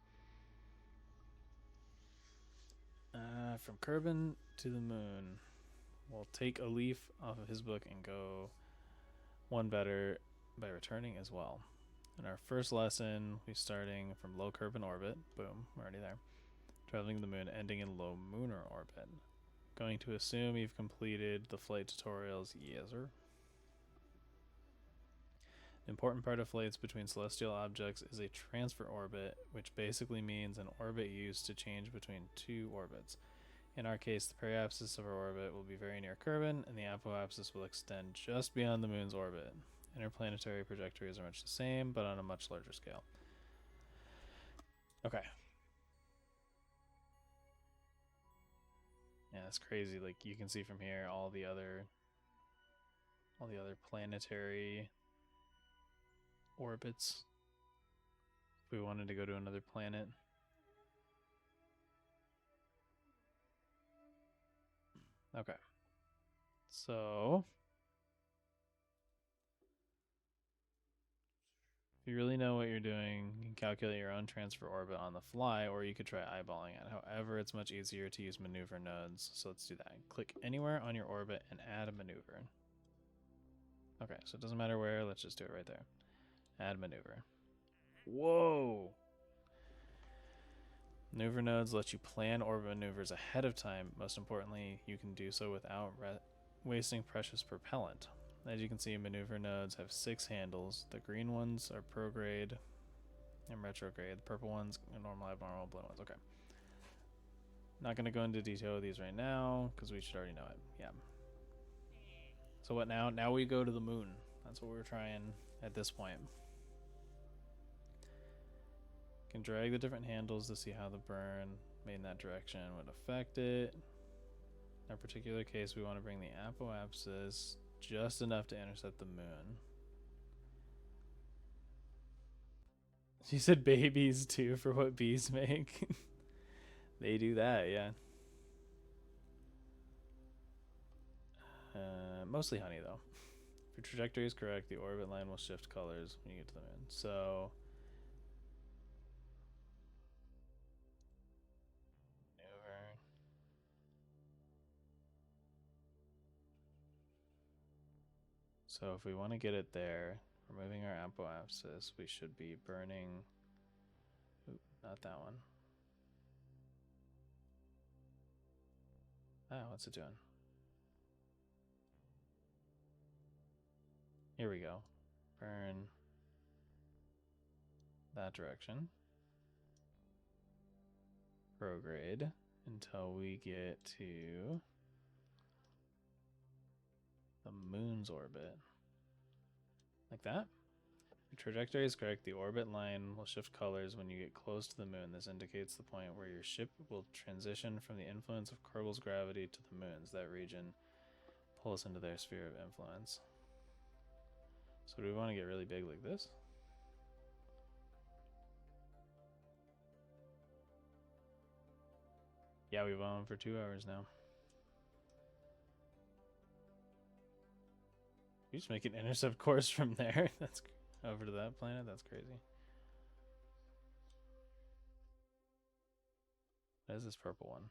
From Kerbin to the moon. We'll take a leaf off of his book and go one better by returning as well. In our first lesson, we're starting from low Kerbin orbit. Boom, we're already there. Traveling the moon, ending in low lunar orbit. Going to assume you've completed the flight tutorials. Yes, sir. An important part of flights between celestial objects is a transfer orbit, which basically means an orbit used to change between two orbits. In our case, the periapsis of our orbit will be very near Kerbin, and the apoapsis will extend just beyond the moon's orbit. Interplanetary trajectories are much the same, but on a much larger scale. Okay. Yeah, that's crazy. Like you can see from here all the other planetary orbits. If we wanted to go to another planet. Okay. So if you really know what you're doing, you can calculate your own transfer orbit on the fly, or you could try eyeballing it. However, it's much easier to use maneuver nodes, so let's do that. Click anywhere on your orbit and add a maneuver. Okay, so it doesn't matter where, let's just do it right there. Add maneuver. Whoa! Maneuver nodes let you plan orbit maneuvers ahead of time. Most importantly, you can do so without wasting precious propellant. As you can see, maneuver nodes have 6 handles. The green ones are prograde and retrograde. The purple ones are normal, abnormal, blue ones. Okay. Not going to go into detail with these right now because we should already know it. Yeah. So what now? Now we go to the moon. That's what we're trying at this point. Can drag the different handles to see how the burn made in that direction would affect it. In our particular case, we want to bring the apoapsis just enough to intercept the moon. She said babies too for what bees make. They do that, yeah. Mostly honey though. If your trajectory is correct, the orbit line will shift colors when you get to the moon. So So if we want to get it there, removing our apoapsis, we should be burning. Oop, not that one. Oh, what's it doing? Here we go. Burn that direction. Prograde until we get to the moon's orbit. Like that. Your trajectory is correct. The orbit line will shift colors when you get close to the moon. This indicates the point where your ship will transition from the influence of Kerbal's gravity to the moon's. That region pull us into their sphere of influence. So do we want to get really big like this? Yeah, we've on for 2 hours now. You just make an intercept course from there. That's over to that planet. That's crazy. What is this purple one?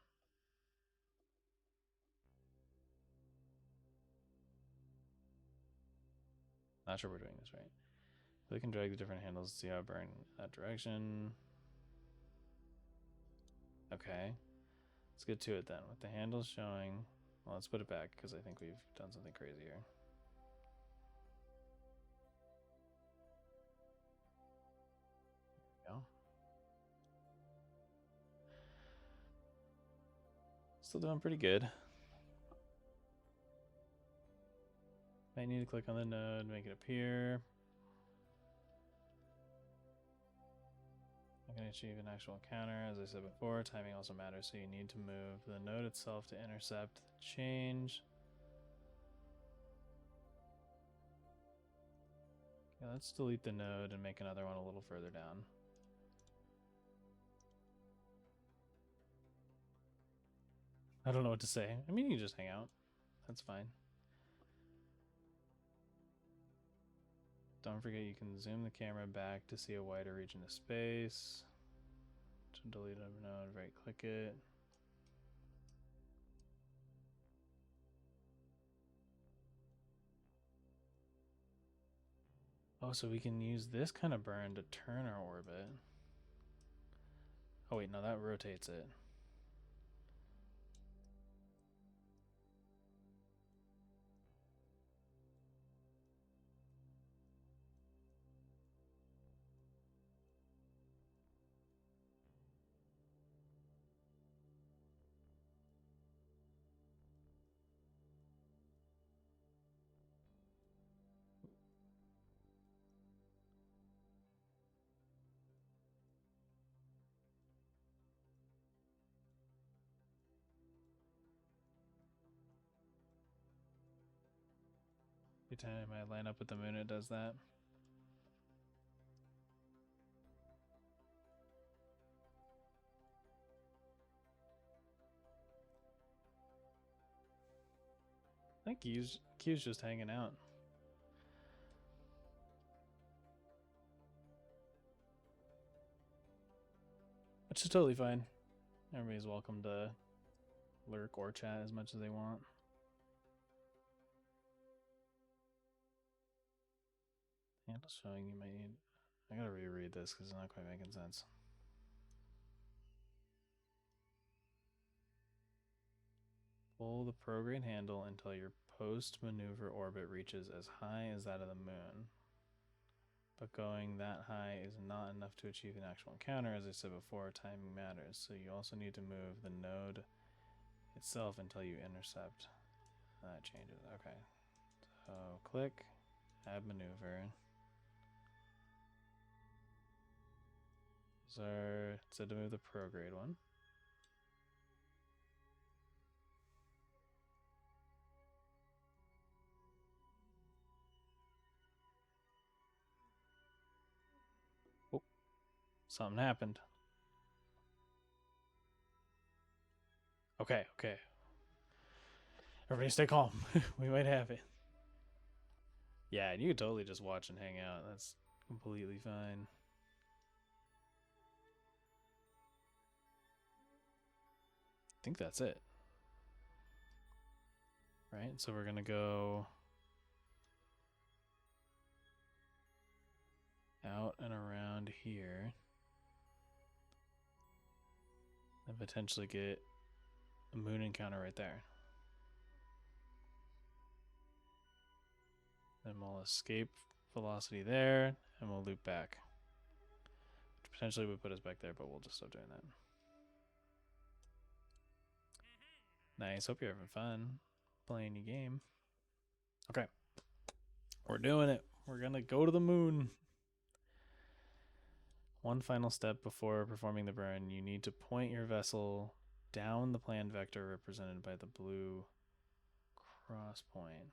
Not sure we're doing this right. We can drag the different handles to see how I burn that direction. Okay. Let's get to it then. With the handles showing, well, let's put it back because I think we've done something crazy here. There we go. Still doing pretty good. Might need to click on the node, make it appear. Not going to achieve an actual encounter. As I said before, timing also matters, so you need to move the node itself to intercept the change. Okay, let's delete the node and make another one a little further down. I don't know what to say. I mean, you can just hang out. That's fine. Don't forget you can zoom the camera back to see a wider region of space. To delete a node, right click it. Oh, so we can use this kind of burn to turn our orbit. Oh wait, no, that rotates it. Every time I line up with the moon, it does that. I think Q's just hanging out. Which is totally fine. Everybody's welcome to lurk or chat as much as they want. Handle showing you might need. I gotta reread this because it's not quite making sense. Pull the prograde handle until your post-maneuver orbit reaches as high as that of the moon. But going that high is not enough to achieve an actual encounter. As I said before, timing matters. So you also need to move the node itself until you intercept. That changes. Okay. So click, add maneuver. So said to move the prograde one. Oh, something happened. Okay, okay. Everybody stay calm. We might have it. Yeah, and you could totally just watch and hang out. That's completely fine. I think that's it. Right? So we're going to go out and around here. And potentially get a moon encounter right there. Then we'll escape velocity there, and we'll loop back. Which potentially would put us back there, but we'll just stop doing that. Nice. Hope you're having fun playing your game. Okay. We're doing it. We're going to go to the moon. One final step before performing the burn, you need to point your vessel down the planned vector represented by the blue cross point.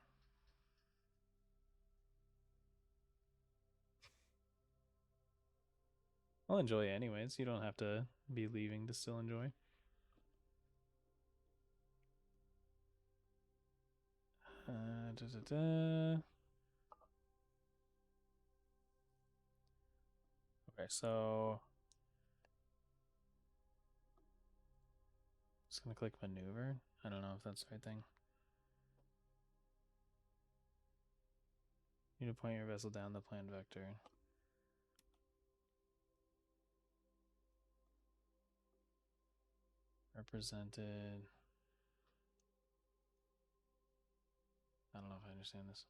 I'll enjoy it anyways. You don't have to be leaving to still enjoy. Da, da, da. Okay, so just gonna click maneuver. I don't know if that's the right thing. You need to point your vessel down the planned vector. Represented. I don't know if I understand this.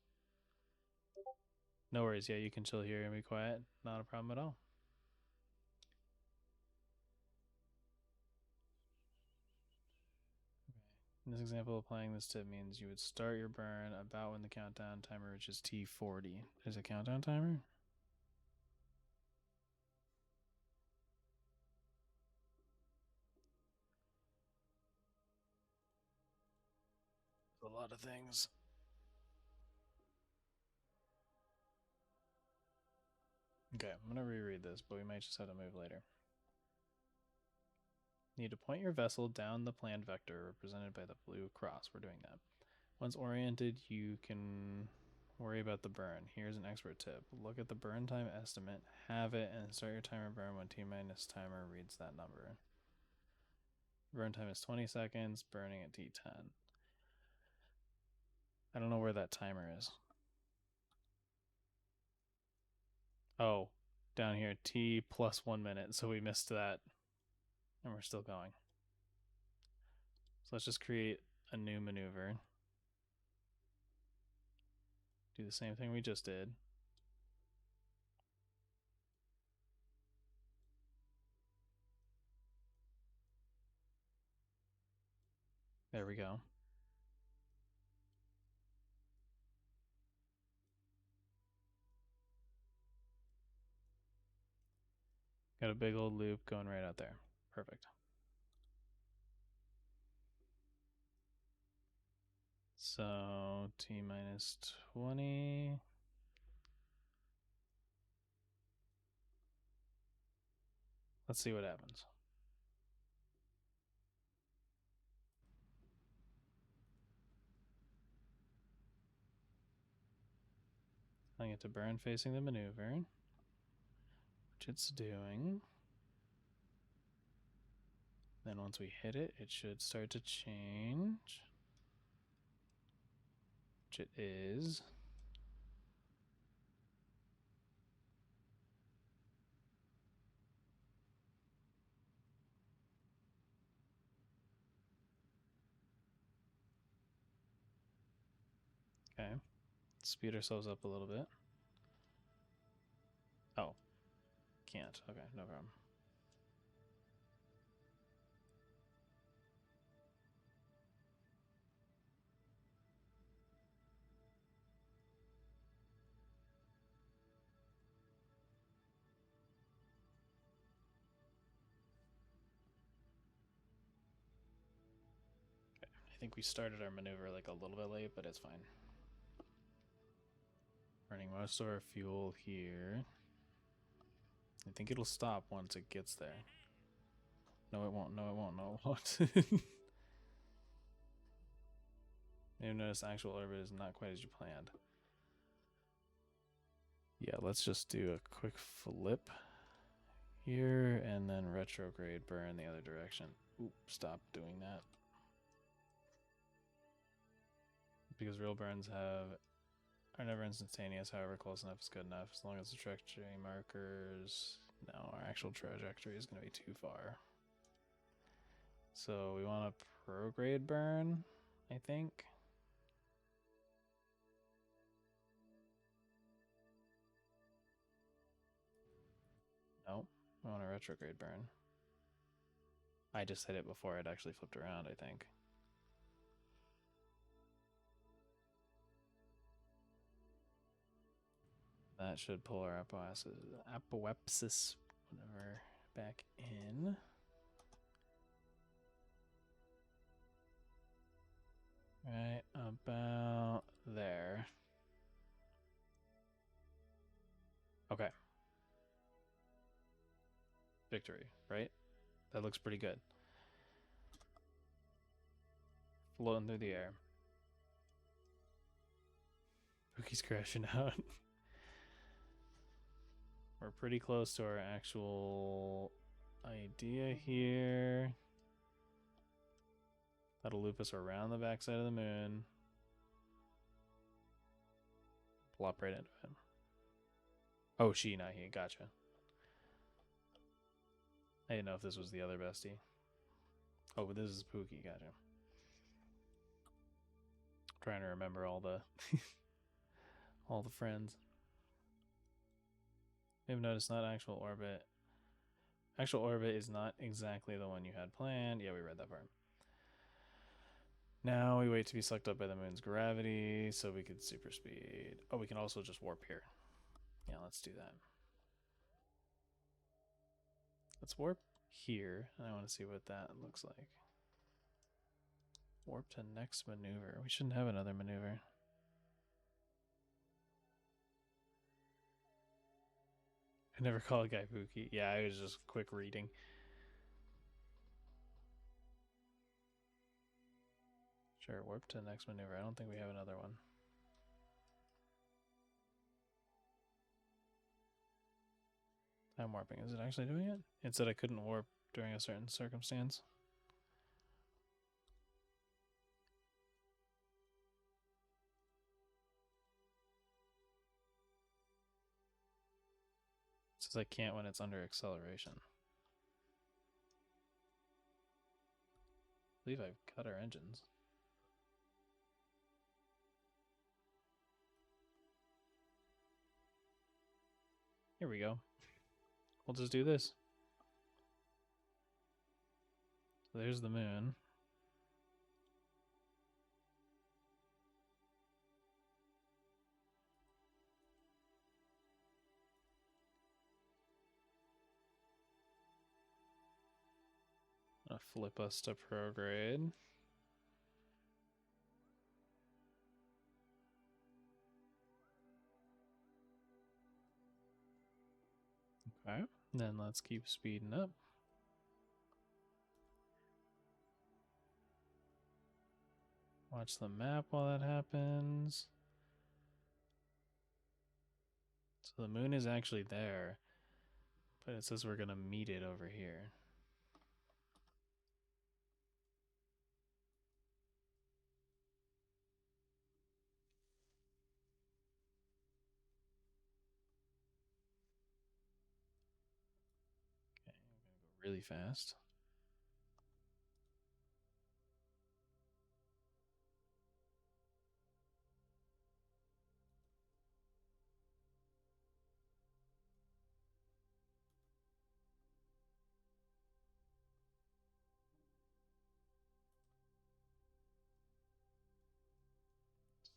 No worries. Yeah, you can chill here and be quiet. Not a problem at all. In this example, applying this tip means you would start your burn about when the countdown timer reaches T40. There's a countdown timer? A lot of things. Okay, I'm going to reread this, but we might just have to move later. You need to point your vessel down the planned vector represented by the blue cross. We're doing that. Once oriented, you can worry about the burn. Here's an expert tip. Look at the burn time estimate, have it, and start your timer burn when T-minus timer reads that number. Burn time is 20 seconds, burning at T10. I don't know where that timer is. Oh, down here, T plus 1 minute, so we missed that, and we're still going. So let's just create a new maneuver. Do the same thing we just did. There we go. Got a big old loop going right out there. Perfect. So T minus 20. Let's see what happens. I get to burn facing the maneuver, which it's doing. Then once we hit it, it should start to change, which it is. Okay, speed ourselves up a little bit. Oh, can't. Okay, no problem. I think we started our maneuver like a little bit late, but it's fine. Burning most of our fuel here. I think it'll stop once it gets there. No, it won't. No, it won't. No, it won't. You'll notice actual orbit is not quite as you planned. Yeah, let's just do a quick flip here and then retrograde burn the other direction. Oop, stop doing that. Because real burns are never instantaneous, however close enough is good enough. As long as the trajectory markers... No, our actual trajectory is going to be too far. So we want a prograde burn, I think. Nope, we want a retrograde burn. I just hit it before it actually flipped around, I think. That should pull our apoapsis maneuver back in. Right about there. Okay. Victory, right? That looks pretty good. Floating through the air. Pookie's crashing out. We're pretty close to our actual idea here. That'll loop us around the backside of the moon. Plop right into it. Oh, she, not he. Gotcha. I didn't know if this was the other bestie. Oh, but this is Pookie. Gotcha. Trying to remember all the all the friends. You've noticed not actual orbit. Actual orbit is not exactly the one you had planned. Yeah, we read that part. Now we wait to be sucked up by the moon's gravity so we could super speed. Oh, we can also just warp here. Yeah, let's do that. Let's warp here, and I want to see what that looks like. Warp to next maneuver. We shouldn't have another maneuver. I never call a guy Pookie. Yeah, I was just quick reading. Sure, warp to next maneuver. I don't think we have another one. Time warping. Is it actually doing it? It said I couldn't warp during a certain circumstance. It says I can't when it's under acceleration. I believe I've cut our engines. Here we go. We'll just do this. So there's the moon. Gonna flip us to prograde. Okay, then let's keep speeding up. Watch the map while that happens. So the moon is actually there, but it says we're gonna meet it over here. Okay, I'm gonna go really fast.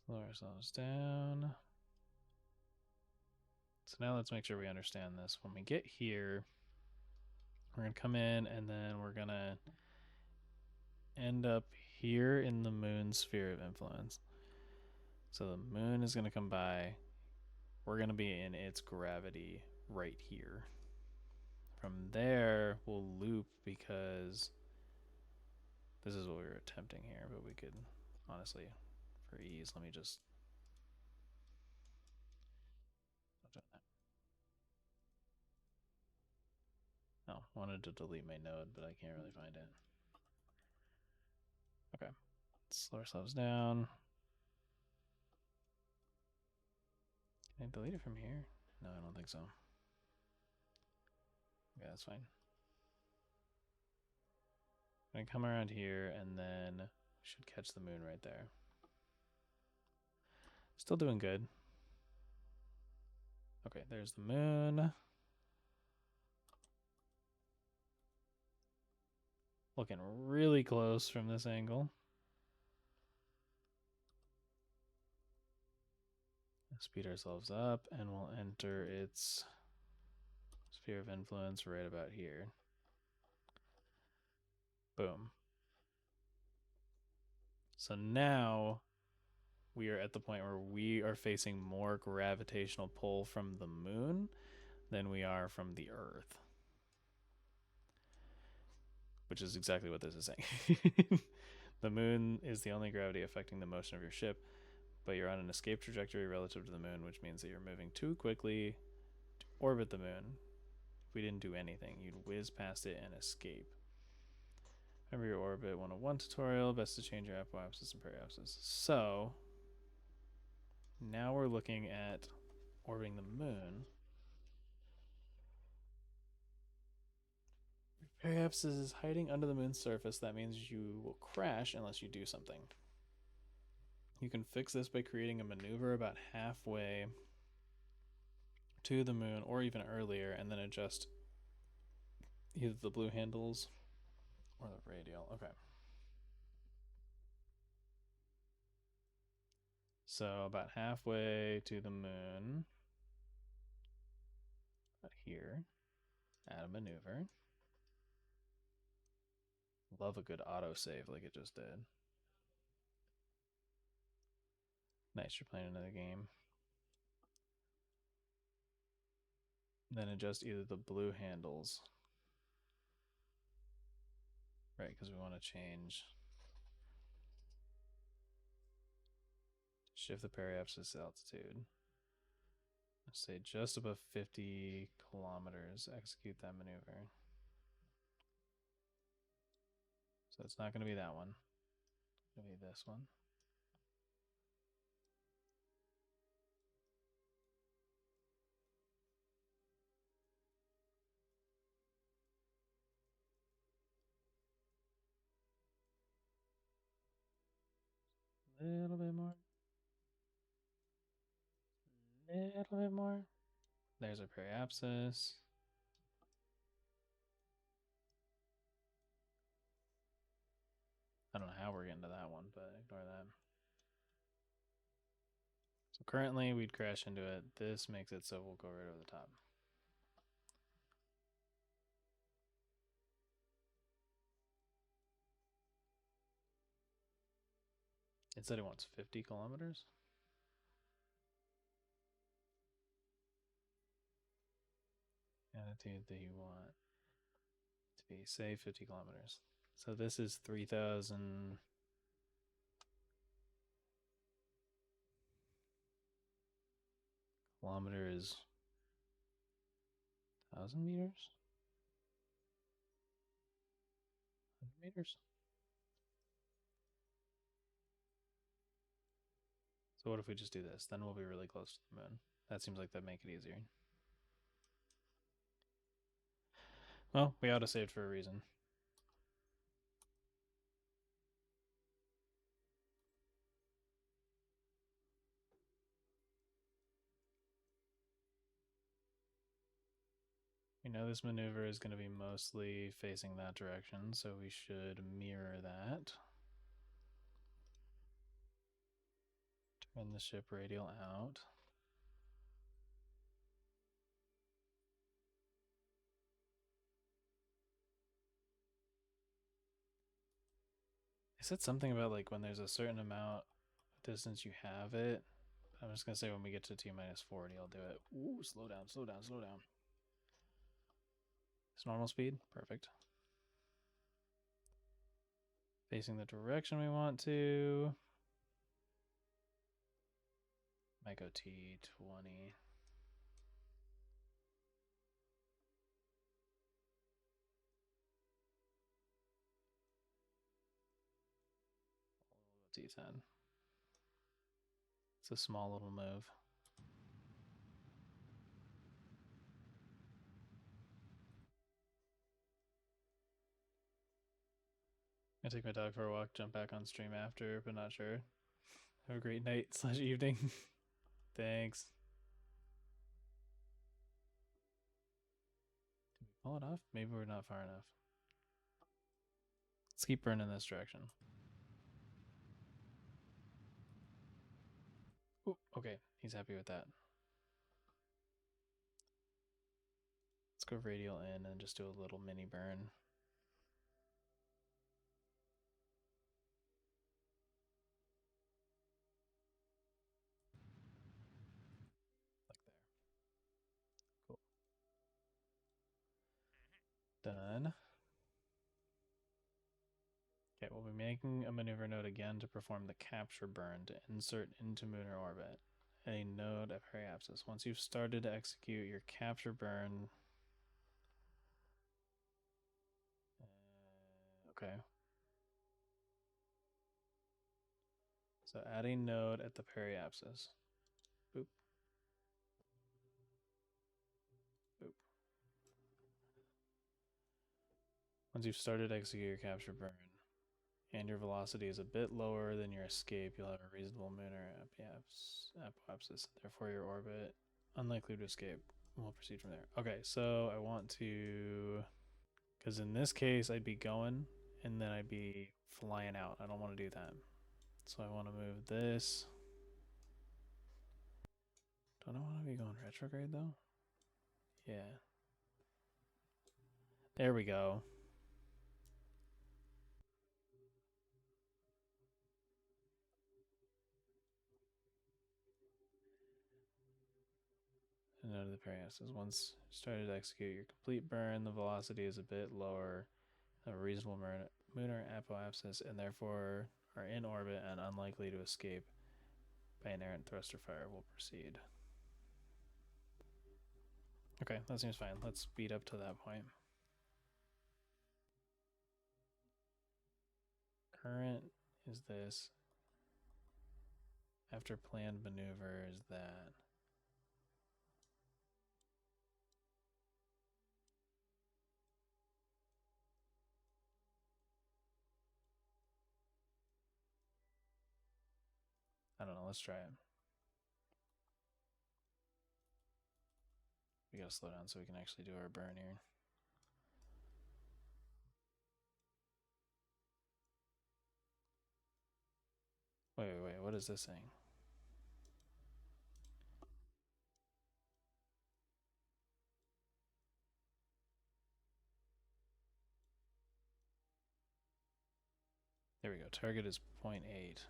Slow ourselves down. So now let's make sure we understand this. When we get here, we're going to come in and then we're going to end up here in the moon's sphere of influence. So the moon is going to come by. We're going to be in its gravity right here. From there, we'll loop because this is what we were attempting here, but we could honestly, for ease, let me just Oh, wanted to delete my node, but I can't really find it. Okay, let's slow ourselves down. Can I delete it from here? No, I don't think so. Yeah, that's fine. I'm gonna come around here and then we should catch the moon right there. Still doing good. Okay, there's the moon. Looking really close from this angle. Speed ourselves up and we'll enter its sphere of influence right about here. Boom. So now we are at the point where we are facing more gravitational pull from the moon than we are from the Earth, which is exactly what this is saying. The moon is the only gravity affecting the motion of your ship, but you're on an escape trajectory relative to the moon, which means that you're moving too quickly to orbit the moon. If we didn't do anything, you'd whiz past it and escape. Remember your orbit 101 tutorial, best to change your apoapsis and periapsis. So now we're looking at orbiting the moon. Periapsis is hiding under the moon's surface. That means you will crash unless you do something. You can fix this by creating a maneuver about halfway to the moon or even earlier, and then adjust either the blue handles or the radial. Okay. So about halfway to the moon, about here, add a maneuver. Love a good autosave like it just did. Nice, you're playing another game. Then adjust either the blue handles. Right, because we want to change. Shift the periapsis altitude. Let's say just above 50 kilometers. Execute that maneuver. So it's not going to be that one. It's going to be this one. A little bit more. A little bit more. There's our periapsis. I don't know how we're getting to that one, but ignore that. So currently we'd crash into it. This makes it so we'll go right over the top. It said it wants 50 kilometers. Attitude that you want to be, say, 50 kilometers. So this is 3,000. Kilometer is 1,000 meters? 100 meters? So what if we just do this? Then we'll be really close to the moon. That seems like that'd make it easier. Well, we auto-saved for a reason. We know this maneuver is going to be mostly facing that direction, so we should mirror that. Turn the ship radial out. I said something about like when there's a certain amount of distance you have it. I'm just going to say when we get to T minus 40, I'll do it. Ooh, slow down, slow down, slow down. It's normal speed. Perfect. Facing the direction we want to. Might go T20. T10. It's a small little move. I take my dog for a walk, jump back on stream after, but not sure. Have a great night / evening. Thanks. Did we pull it off? Maybe we're not far enough. Let's keep burning this direction. Ooh, okay, he's happy with that. Let's go radial in and just do a little mini burn. Like there. Cool. Done. Okay, we'll be making a maneuver node again to perform the capture burn to insert into lunar orbit a node at periapsis. Once you've started to execute your capture burn, okay. So add a node at the periapsis. Boop. Boop. Once you've started to execute your capture burn, and your velocity is a bit lower than your escape, you'll have a reasonable lunar apoapsis. Therefore, your orbit unlikely to escape. We'll proceed from there. Okay, so I want to, because in this case, I'd be going, and then I'd be flying out. I don't want to do that. So I want to move this. Don't I want to be going retrograde, though? Yeah. There we go. And note of the periapsis. Once started to execute your complete burn, the velocity is a bit lower than a reasonable lunar apoapsis, and therefore are in orbit and unlikely to escape by an errant thruster fire. Will proceed. Okay, that seems fine. Let's speed up to that point. Current is this. After planned maneuver is that. I don't know. Let's try it. We gotta slow down so we can actually do our burn here. Wait. What is this saying? There we go. Target is 0.8.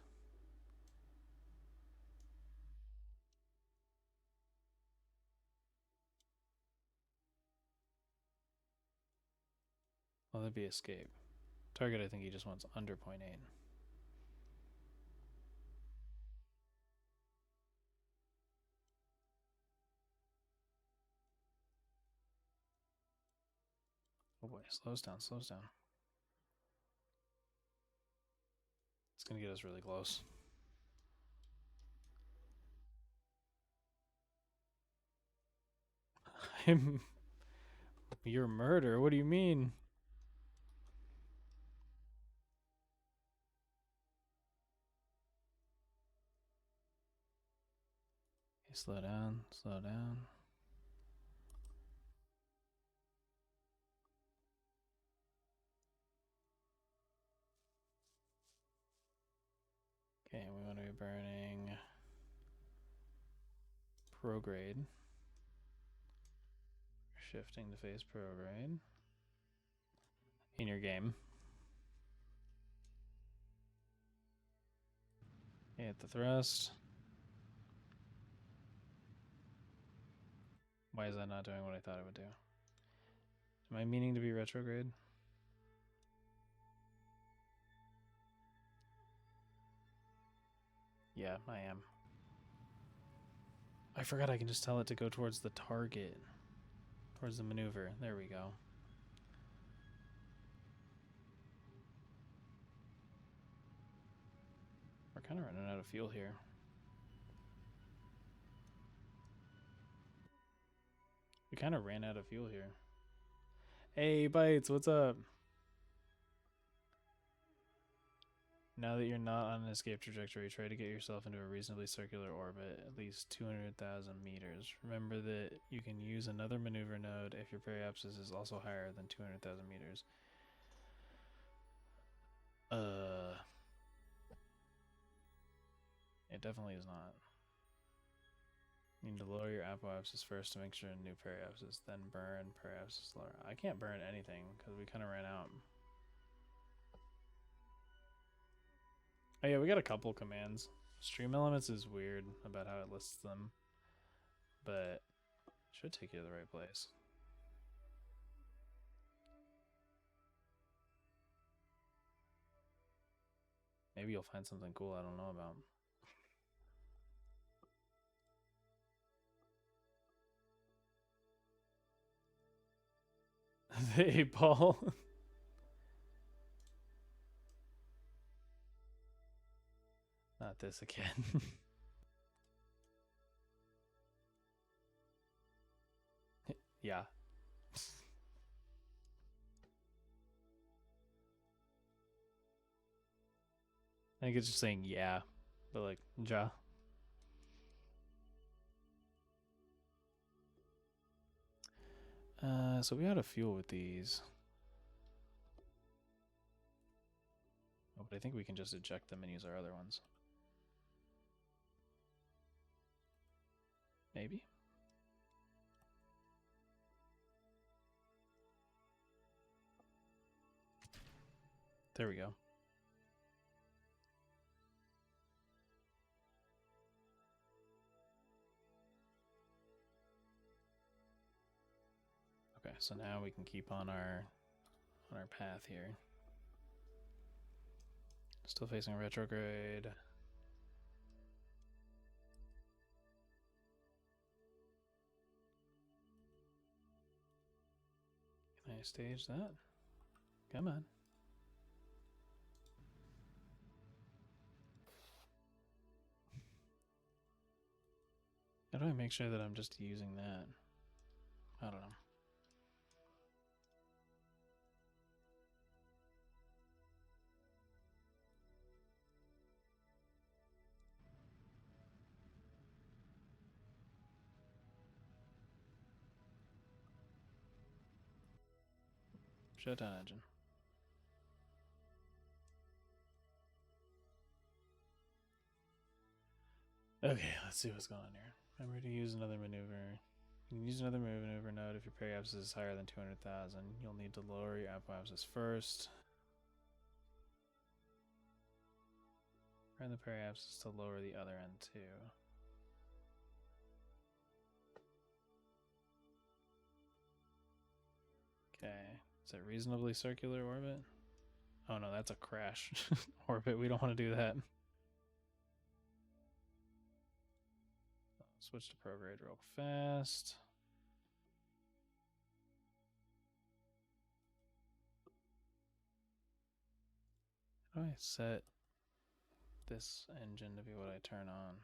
Well, that'd be escape. Target, I think he just wants under 0.8. Oh boy, slows down. It's gonna get us really close. You're murder? What do you mean? Okay, slow down. Okay, we want to be burning prograde. Shifting to face prograde. In your game. Okay, hit the thrust. Why is that not doing what I thought it would do? Am I meaning to be retrograde? Yeah, I am. I forgot I can just tell it to go towards the target. Towards the maneuver. There we go. We're kind of running out of fuel here. We kind of ran out of fuel here. Hey, Bites, what's up? Now that you're not on an escape trajectory, try to get yourself into a reasonably circular orbit, at least 200,000 meters. Remember that you can use another maneuver node if your periapsis is also higher than 200,000 meters. It definitely is not. You need to lower your apoapsis first to make sure new periapsis, then burn periapsis lower. I can't burn anything because we kind of ran out. Oh yeah, we got a couple commands. Stream elements is weird about how it lists them, but it should take you to the right place. Maybe you'll find something cool I don't know about. The 8-ball. Not this again. Yeah. I think it's just saying yeah, but like ja. So we had a fuel with these. Oh, but I think we can just eject them and use our other ones. Maybe? There we go. Okay, so now we can keep on our path here. Still facing retrograde. Can I stage that? Come on. How do I make sure that I'm just using that? I don't know. Shut down engine. Okay, let's see what's going on here. Remember to use another maneuver. You can use another maneuver node if your periapsis is higher than 200,000. You'll need to lower your apoapsis first. Turn the periapsis to lower the other end too. Okay, is it reasonably circular orbit? Oh no, that's a crash orbit. We don't want to do that. Switch to prograde real fast. How do I set this engine to be what I turn on?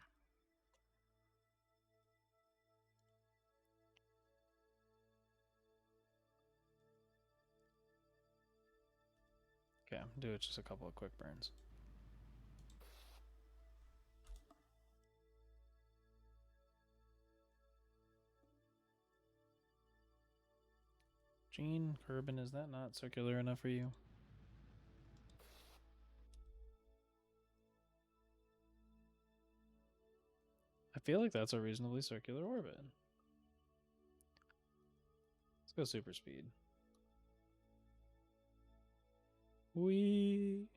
Okay, do it just a couple of quick burns. Gene, Kerbal, is that not circular enough for you? I feel like that's a reasonably circular orbit. Let's go super speed. Whee!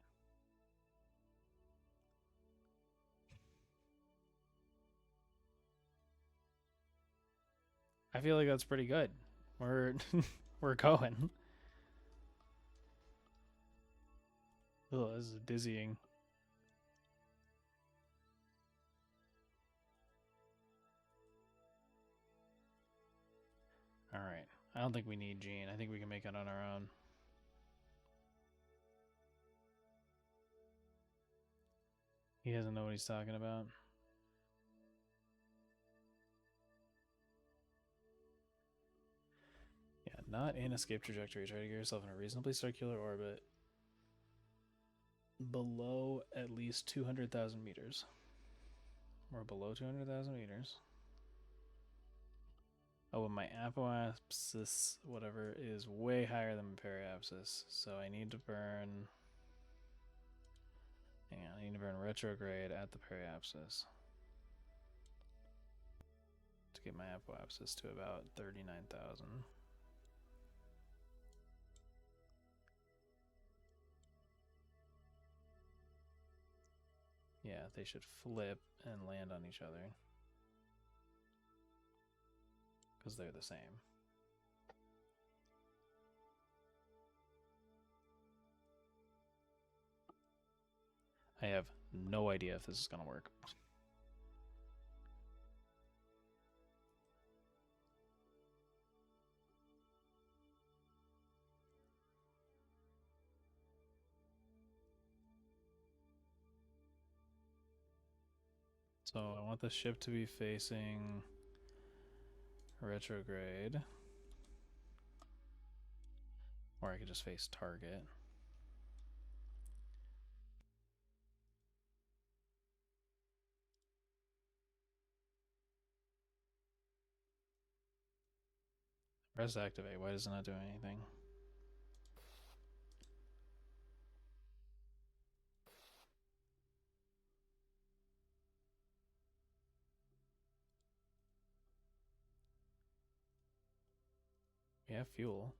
I feel like that's pretty good. We're we're going. Oh, this is dizzying. All right. I don't think we need Gene. I think we can make it on our own. He doesn't know what he's talking about. Yeah, not in escape trajectory. Try to get yourself in a reasonably circular orbit below at least 200,000 meters. We're below 200,000 meters. Oh, and my apoapsis, whatever, is way higher than my periapsis. So I need to burn... Hang on, I need to burn retrograde at the periapsis. get my apoapsis to about 39,000. Yeah, they should flip and land on each other. Because they're the same. I have no idea if this is going to work. So I want the ship to be facing retrograde. Or I could just face target. Press activate. Why does it not do anything? We have fuel.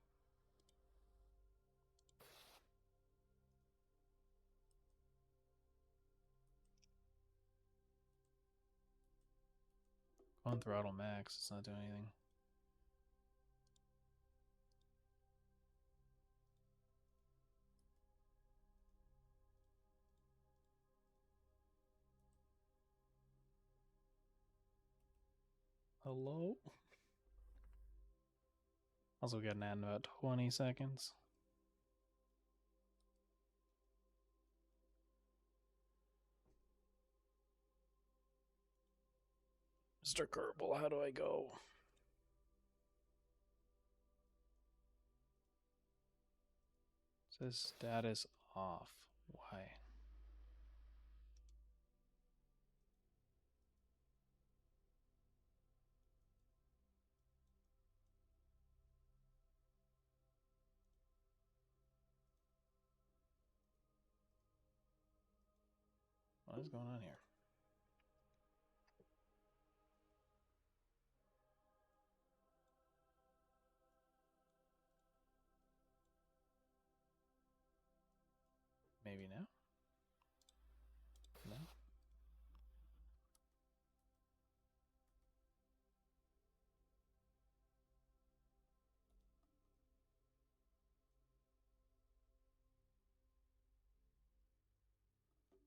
On throttle max. It's not doing anything. Hello? Also got an ad in about 20 seconds. Mr. Kerbal, how do I go? It says status off. Why? What is going on here? Maybe now? No?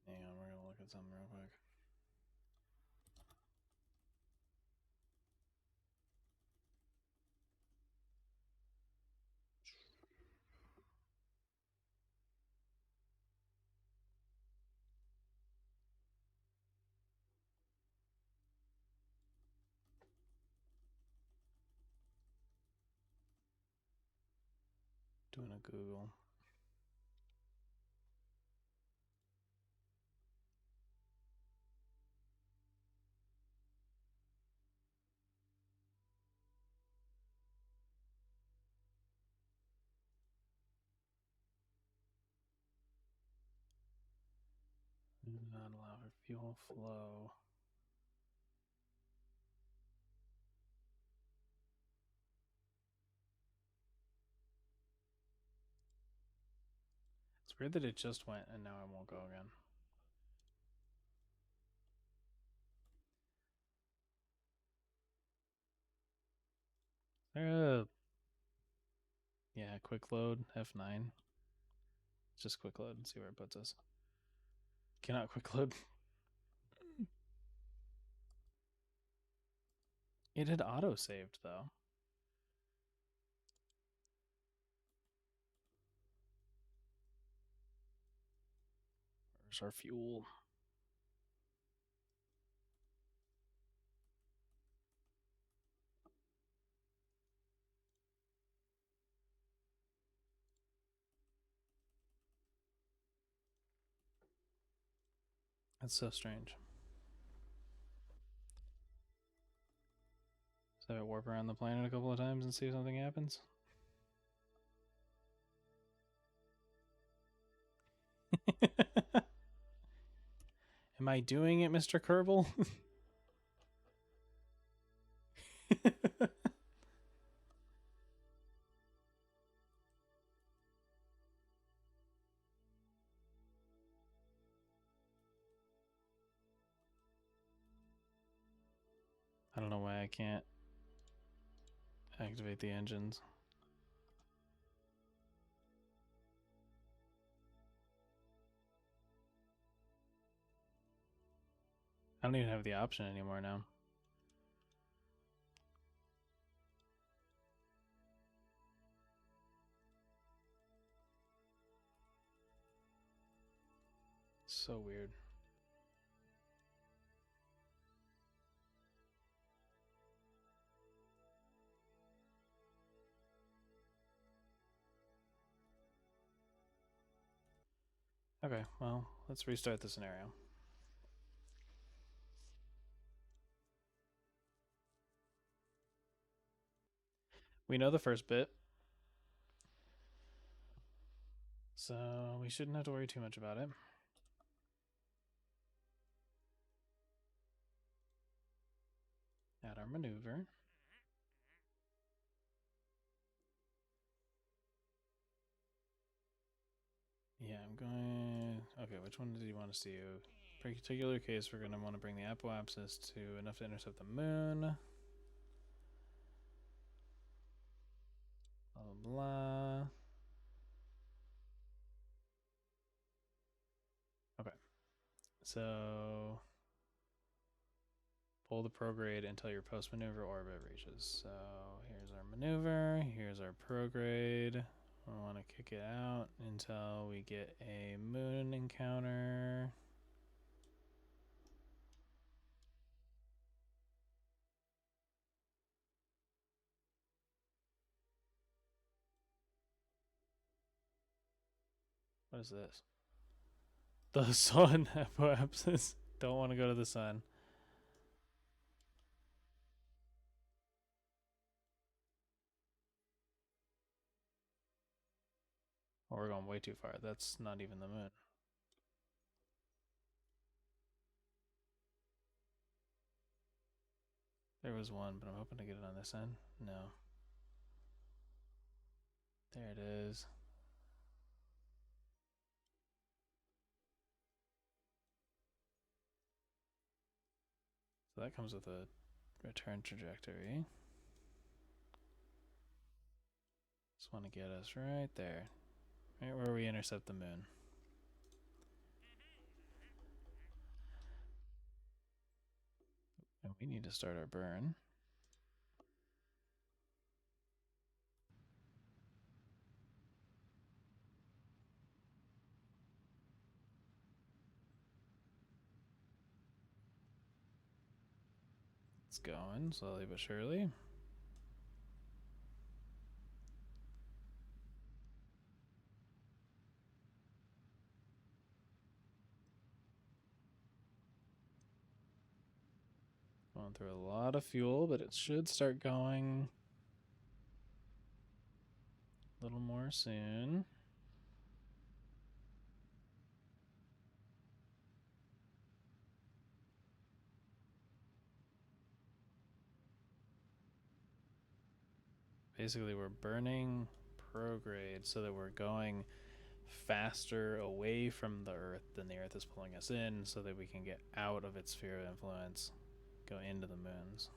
Hang on, we're gonna look at something real quick. Doing a Google. Not allow for fuel flow. It's weird that it just went and now it won't go again. Yeah, quick load, F9. Just quick load and see where it puts us. Cannot quick load. It had auto saved though. Where's our fuel? That's so strange. So I warp around the planet a couple of times and see if something happens. Am I doing it, Mr. Kerbal? I don't know why I can't activate the engines. I don't even have the option anymore now. So weird. Okay, well, let's restart the scenario. We know the first bit, so we shouldn't have to worry too much about it. Add our maneuver. Yeah, I'm going... Okay, which one did you want to see? Particular case, we're going to want to bring the apoapsis to enough to intercept the moon. Blah, blah, blah. Okay, so pull the prograde until your post-maneuver orbit reaches. So here's our maneuver, here's our prograde. We want to kick it out until we get a moon encounter. What is this? The sun apoapsis. Don't want to go to the sun. Oh, we're going way too far. That's not even the moon. There was one, but I'm hoping to get it on this end. No. There it is. So that comes with a return trajectory. Just want to get us right there. Right where we intercept the moon. And we need to start our burn. It's going slowly but surely. Going through a lot of fuel, but it should start going a little more soon. Basically, we're burning prograde so that we're going faster away from the Earth than the Earth is pulling us in so that we can get out of its sphere of influence, go into the moons.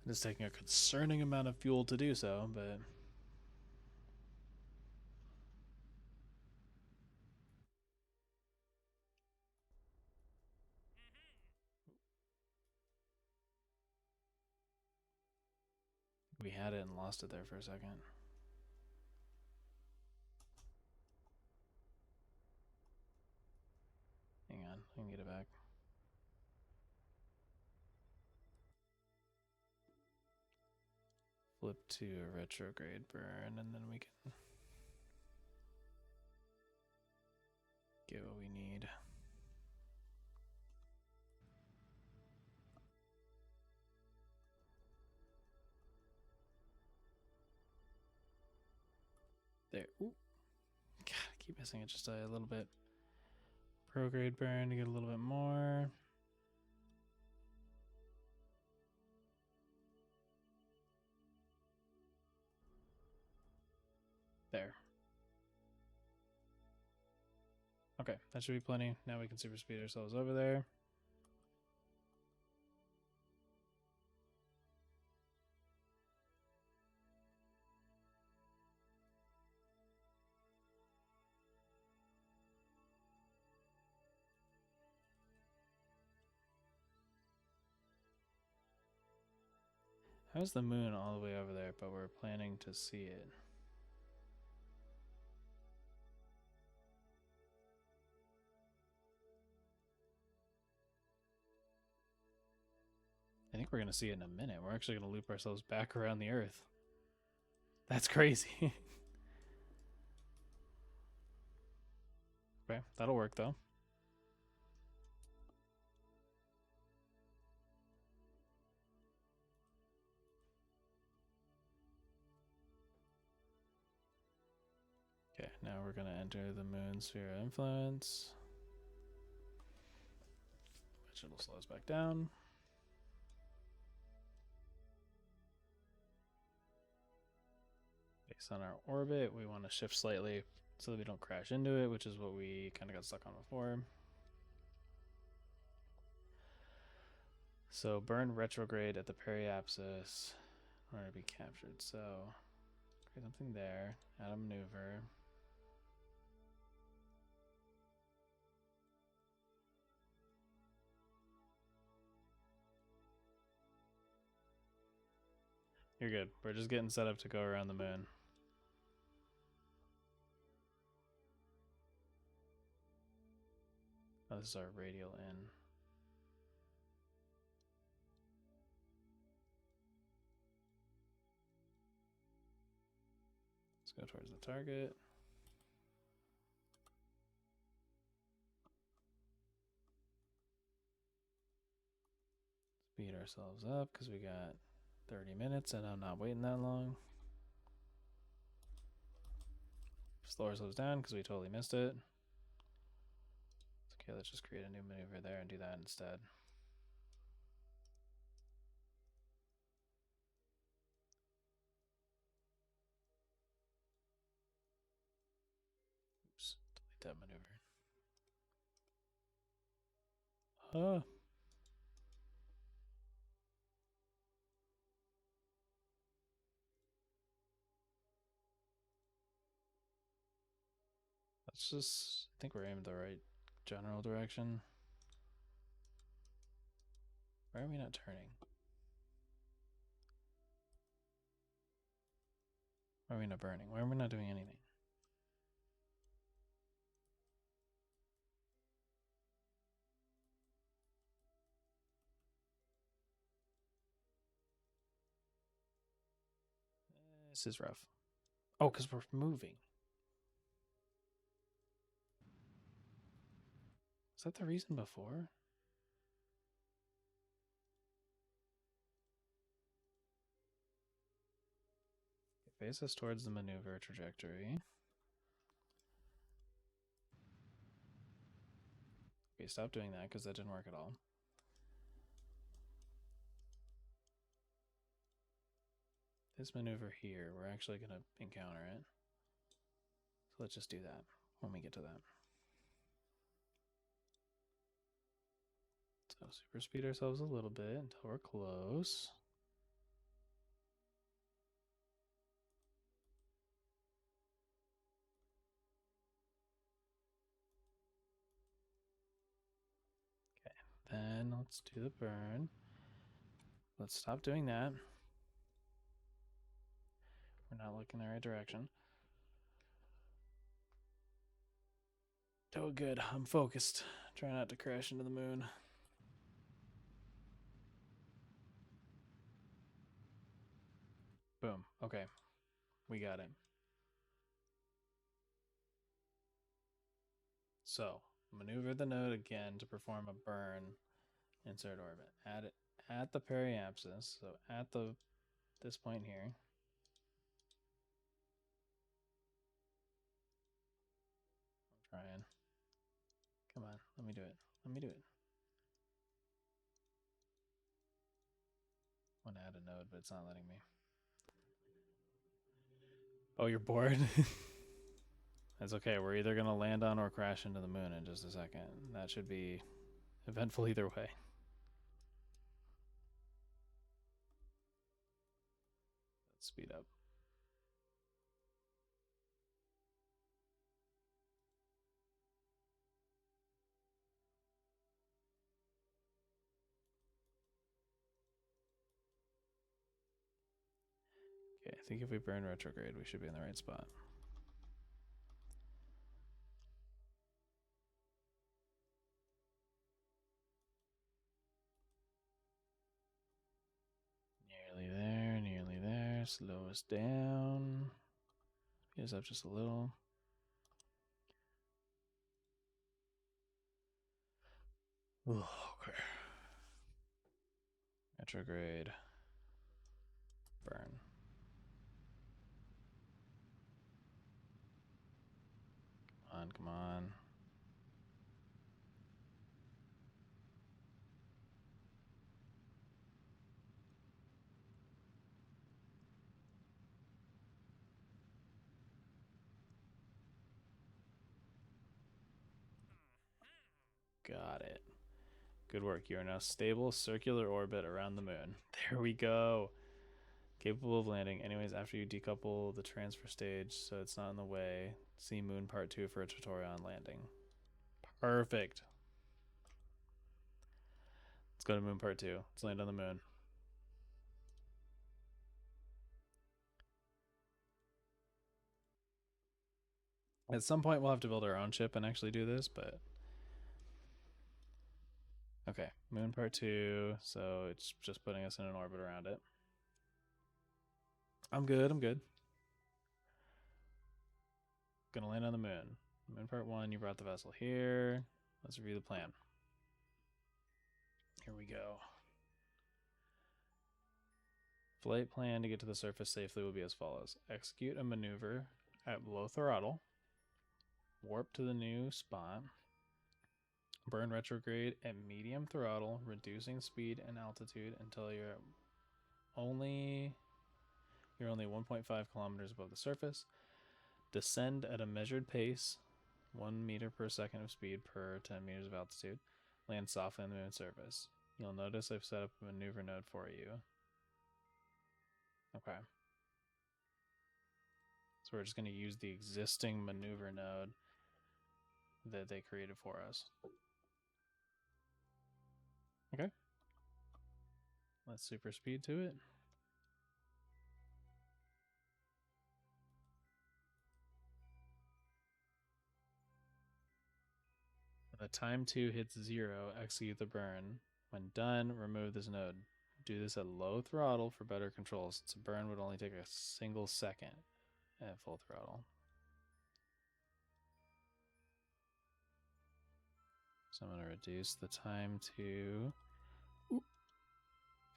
It's taking a concerning amount of fuel to do so, but we had it and lost it there for a second. Hang on, I can get it back. Flip to a retrograde burn, and then we can get what we need. There. Ooh. God, I keep missing it just a little bit. Prograde burn to get a little bit more. There. Okay, that should be plenty. Now we can super speed ourselves over there. How's the moon all the way over there, but we're planning to see it? I think we're going to see it in a minute. We're actually going to loop ourselves back around the Earth. That's crazy. Okay, that'll work though. Okay, now we're going to enter the moon sphere of influence, which it'll slow us back down. Based on our orbit, we want to shift slightly so that we don't crash into it, which is what we kind of got stuck on before. So burn retrograde at the periapsis in order to be captured. So create something there, add a maneuver. You're good. We're just getting set up to go around the moon. Oh, this is our radial in. Let's go towards the target. Speed ourselves up because we got 30 minutes and I'm not waiting that long. Slow ourselves down because we totally missed it. Okay, let's just create a new maneuver there and do that instead. Oops, delete that maneuver. Let's just, I think we're aiming the right general direction. Why are we not turning? Why are we not burning? Why are we not doing anything? This is rough. Oh, because we're moving. Is that the reason before? Face us towards the maneuver trajectory. Okay, stop doing that because that didn't work at all. This maneuver here, we're actually going to encounter it. So let's just do that when we get to that. So super speed ourselves a little bit until we're close. Okay, then let's do the burn. Let's stop doing that. We're not looking in the right direction. Oh, good. I'm focused. Try not to crash into the moon. Boom. Okay. We got it. So, maneuver the node again to perform a burn. Insert orbit. Add it at the periapsis. So at this point here. I'm trying. Come on. Let me do it. Let me do it. I want to add a node, but it's not letting me. Oh, you're bored? It's okay. We're either going to land on or crash into the moon in just a second. That should be eventful either way. Let's speed up. Okay, I think if we burn retrograde, we should be in the right spot. Nearly there, nearly there. Slow us down. Speed us up just a little. Ooh, okay. Retrograde. Burn. Come on, come on. Got it. Good work. You are now stable circular orbit around the moon. There we go. Capable of landing. Anyways, after you decouple the transfer stage so it's not in the way, see Moon Part 2 for a tutorial on landing. Perfect. Let's go to Moon Part 2. Let's land on the moon. At some point, we'll have to build our own ship and actually do this, but... Okay, Moon Part 2, so it's just putting us in an orbit around it. I'm good, I'm good. Gonna land on the moon. Moon Part 1, you brought the vessel here. Let's review the plan. Here we go. Flight plan to get to the surface safely will be as follows. Execute a maneuver at low throttle. Warp to the new spot. Burn retrograde at medium throttle, reducing speed and altitude until you're only 1.5 kilometers above the surface. Descend at a measured pace, 1 meter per second of speed per 10 meters of altitude. Land softly on the moon's surface. You'll notice I've set up a maneuver node for you. Okay. So we're just going to use the existing maneuver node that they created for us. Okay. Let's super speed to it. When the time 2 hits 0, execute the burn. When done, remove this node. Do this at low throttle for better controls, since a burn would only take a single second at full throttle. So I'm going to reduce the time to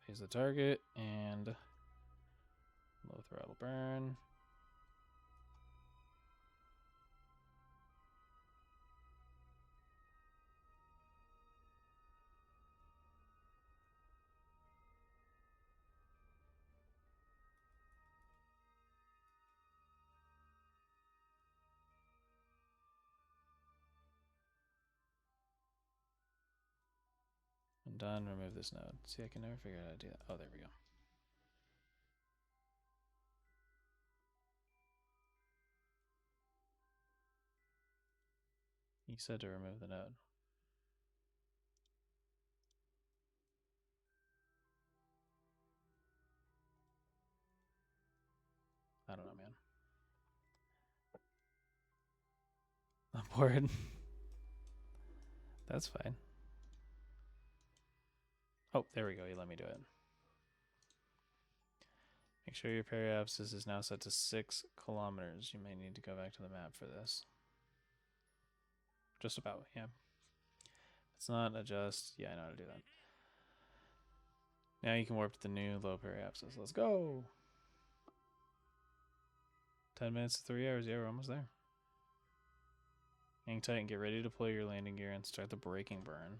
phase the target and low throttle burn. When done, remove this node. See, I can never figure out how to do that. Oh, there we go. You said to remove the node. I don't know, man. I'm bored. That's fine. Oh, there we go. You let me do it. Make sure your periapsis is now set to 6 kilometers. You may need to go back to the map for this. Just about, yeah. It's not adjust. Yeah, I know how to do that. Now you can warp to the new low periapsis. Let's go. 10 minutes to 3 hours. Yeah, we're almost there. Hang tight and get ready to deploy your landing gear and start the braking burn.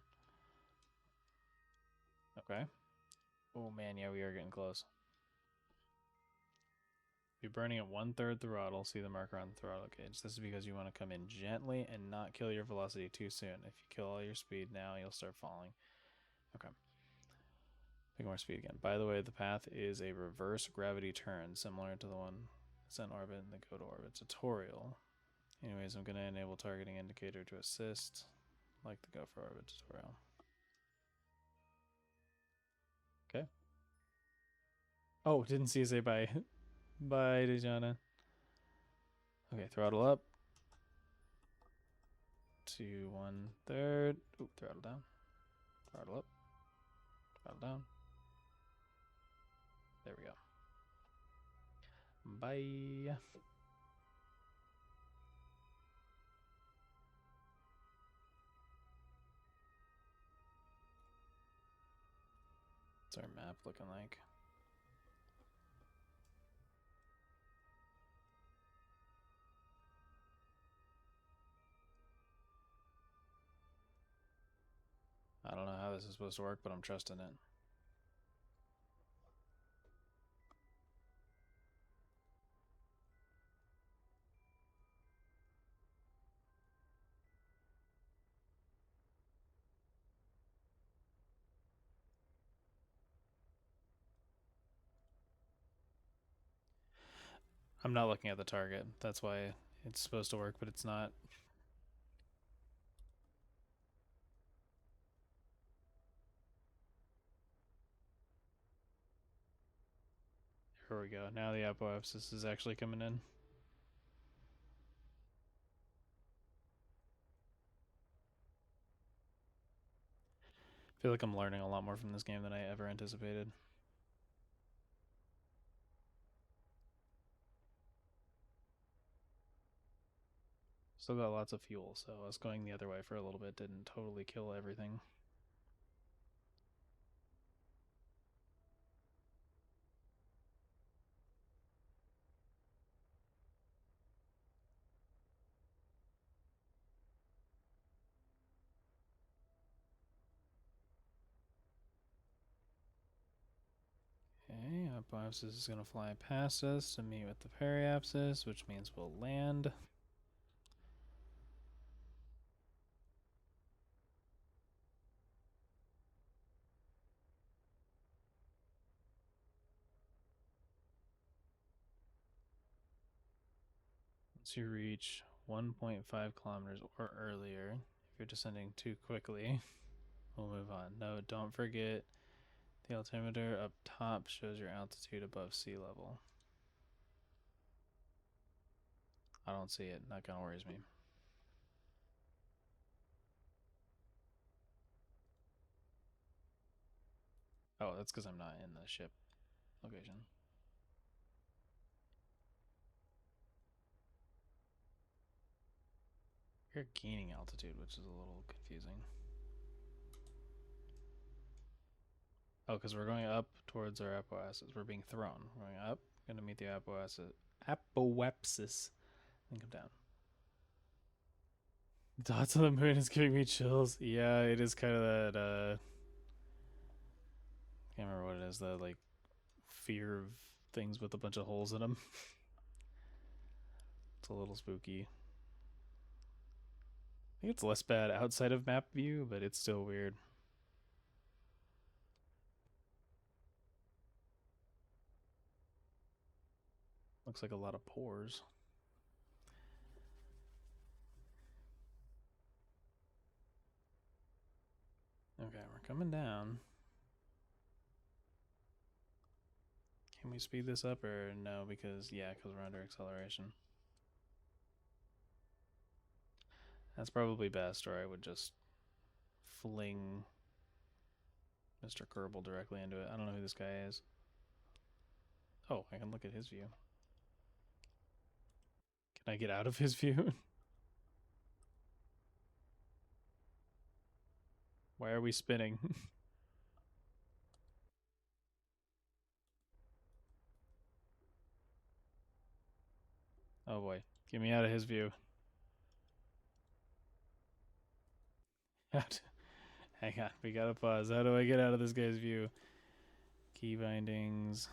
Okay. Oh man, yeah, we are getting close. You're burning at 1/3 throttle. See the marker on the throttle gauge. This is because you want to come in gently and not kill your velocity too soon. If you kill all your speed now, you'll start falling. Okay. Pick more speed again. By the way, the path is a reverse gravity turn, similar to the one that's in orbit in the go to orbit tutorial. Anyways, I'm going to enable targeting indicator to assist, like the go for orbit tutorial. Okay. Oh, didn't see you say bye. Bye, Dejana. Okay, throttle up to 1/3. Oop, throttle down. Throttle up. Throttle down. There we go. Bye. What's our map looking like? I don't know how this is supposed to work, but I'm trusting it. I'm not looking at the target. That's why it's supposed to work, but it's not. Here we go. Now the apoapsis is actually coming in. I feel like I'm learning a lot more from this game than I ever anticipated. Still got lots of fuel, so us going the other way for a little bit didn't totally kill everything. Okay, apoapsis is going to fly past us to meet with the periapsis, which means we'll land. Once you reach 1.5 kilometers or earlier, if you're descending too quickly, we'll move on. No, don't forget the altimeter up top shows your altitude above sea level. I don't see it. That kind of worries me. Oh, that's because I'm not in the ship location. You're gaining altitude, which is a little confusing. Oh, because we're going up towards our apoapsis. We're being thrown. We're going up, going to meet the apoapsis, and come down. Dots on the moon is giving me chills. Yeah, it is kind of that. Can't remember what it is. The like fear of things with a bunch of holes in them. It's a little spooky. I think it's less bad outside of map view, but it's still weird. Looks like a lot of pores. Okay, we're coming down. Can we speed this up or no? Because we're under acceleration. That's probably best, or I would just fling Mr. Kerbal directly into it. I don't know who this guy is. Oh, I can look at his view. Can I get out of his view? Why are we spinning? Oh boy. Get me out of his view. Hang on, we gotta pause. How do I get out of this guy's view? Key bindings.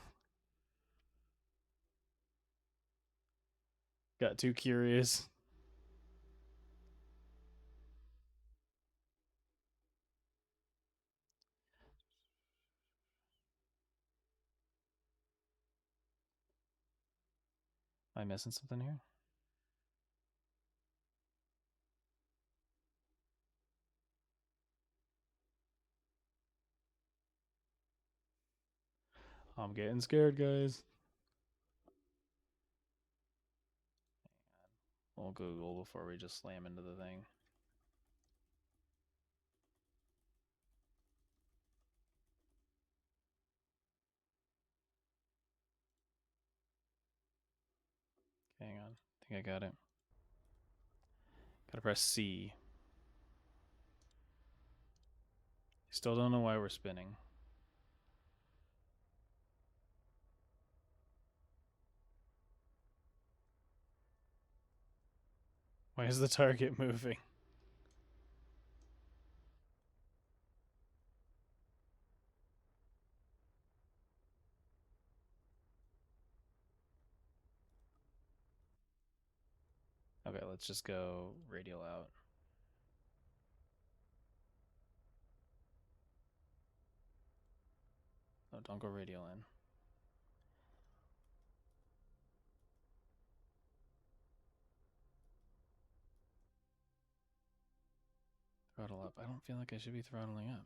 Got too curious. Am I missing something here? I'm getting scared, guys. We'll Google before we just slam into the thing. Hang on. I think I got it. Gotta press C. Still don't know why we're spinning. Why is the target moving? Okay, let's just go radial out. No, don't go radial in. Throttle up. I don't feel like I should be throttling up.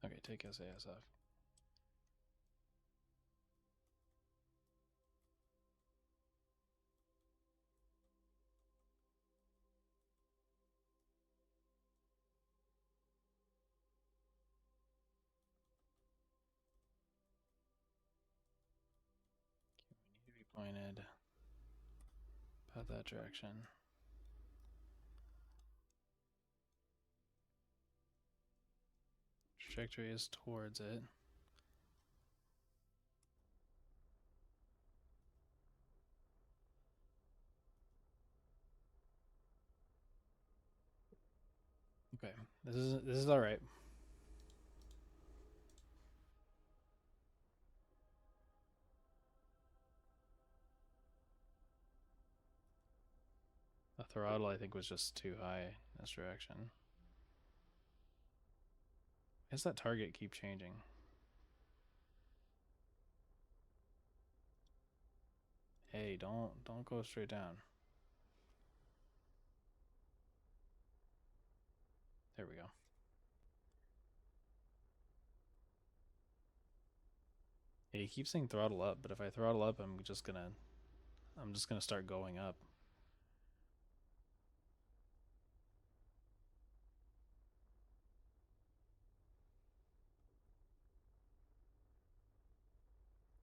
Okay, take SAS off. We need to be pointed about that direction. Trajectory is towards it. Okay, this is all right. The throttle, I think, was just too high in this direction. Why does that target keep changing? Hey, don't go straight down. There we go. Yeah, he keeps saying throttle up, but if I throttle up, I'm just gonna start going up.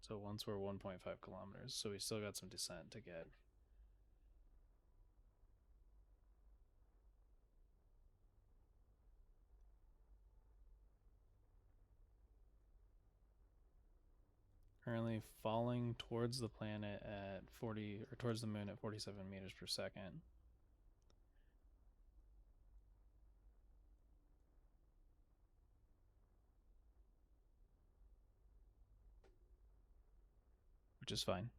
So once we're 1.5 kilometers, so we still got some descent to get. Currently falling towards the planet at 40, or towards the moon at 47 meters per second. Which is fine.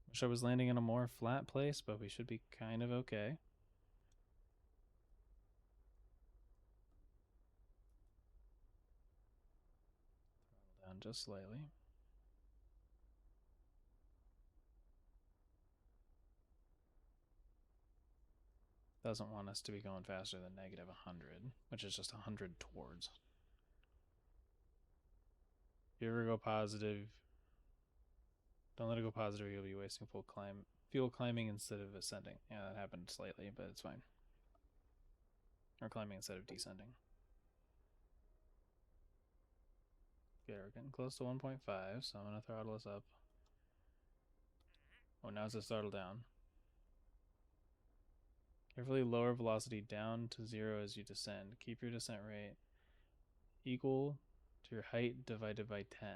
Wish I was landing in a more flat place, but we should be kind of okay. Throttle down just slightly. Doesn't want us to be going faster than negative 100, which is just 100 towards. If you ever go positive, don't let it go positive, you'll be wasting fuel climbing instead of ascending. Yeah, that happened slightly, but it's fine. Or climbing instead of descending. Okay, we're getting close to 1.5, so I'm going to throttle us up. Oh, now it's a throttle down. Carefully lower velocity down to 0 as you descend. Keep your descent rate equal to your height divided by 10.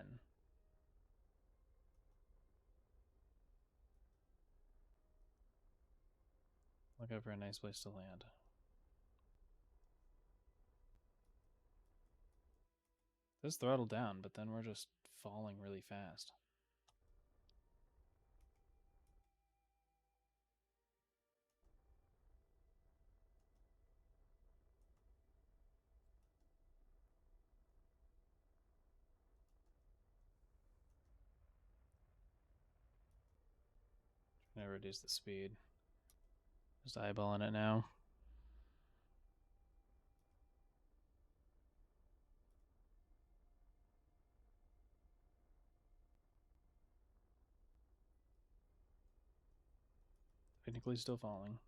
Look out for a nice place to land. This throttle down, but then we're just falling really fast. Trying to reduce the speed. Just eyeballing it now. Technically still falling.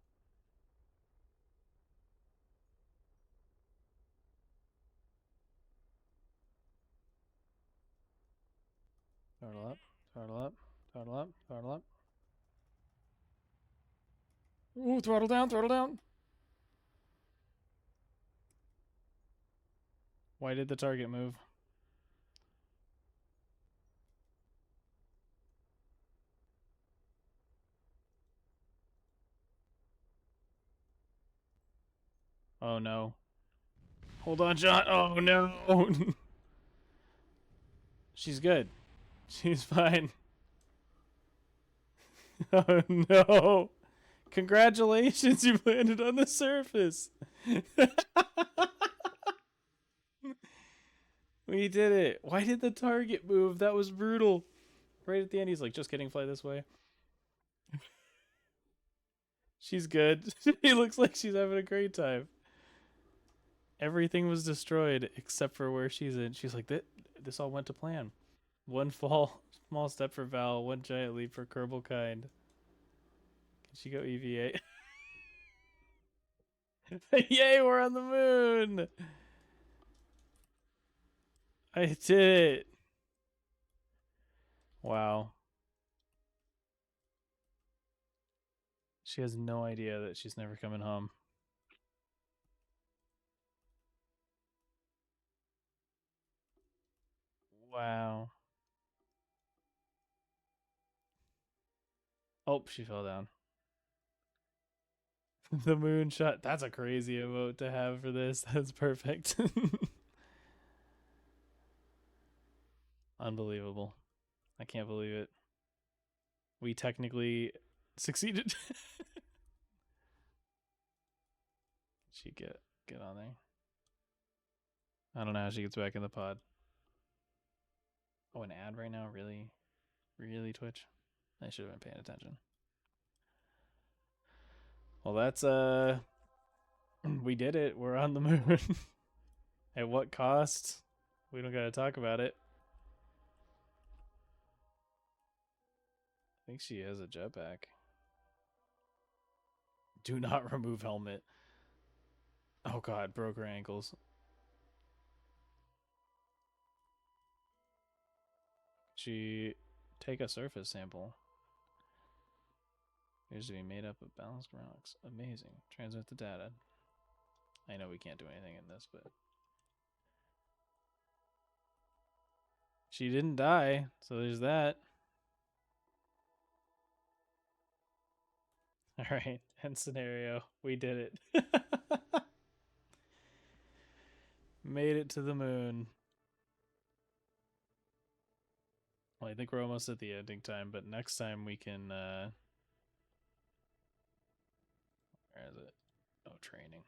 Throttle up, throttle up, throttle up, throttle up. Ooh, throttle down, throttle down. Why did the target move? Oh no. Hold on, John. Oh no. She's good. She's fine. Oh no. Congratulations, you landed on the surface. We did it. Why did the target move? That was brutal. Right at the end, he's like, just kidding, fly this way. She's good. She looks like she's having a great time. Everything was destroyed except for where she's in. She's like, this all went to plan. One small step for Val, one giant leap for Kerbal kind. Can she go EVA? Yay, we're on the moon! I did it. Wow. She has no idea that she's never coming home. Wow. Oh, she fell down. The moonshot. That's a crazy emote to have for this. That's perfect. Unbelievable. I can't believe it. We technically succeeded. She get on there. I don't know how she gets back in the pod. Oh, an ad right now? Really? Really, Twitch? I should have been paying attention. Well, that's we did it. We're on the moon. At what cost? We don't gotta talk about it. I think she has a jetpack. Do not remove helmet. Oh god, broke her ankles. She take a surface sample. Appears to be made up of balanced rocks. Amazing. Transmit the data. I know we can't do anything in this, but she didn't die, so there's that. Alright, end scenario. We did it. Made it to the moon. Well, I think we're almost at the ending time, but next time we can where is it? Oh, training.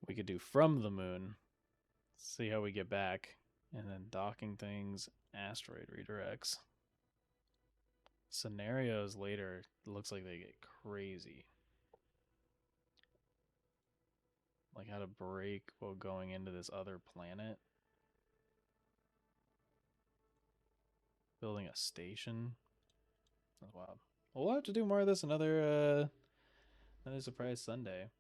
We could do from the moon. See how we get back. And then docking things, asteroid redirects. Scenarios later looks like they get crazy. Like how to brake while going into this other planet. Building a station. That's wild. Well, we'll have to do more of this another surprise Sunday.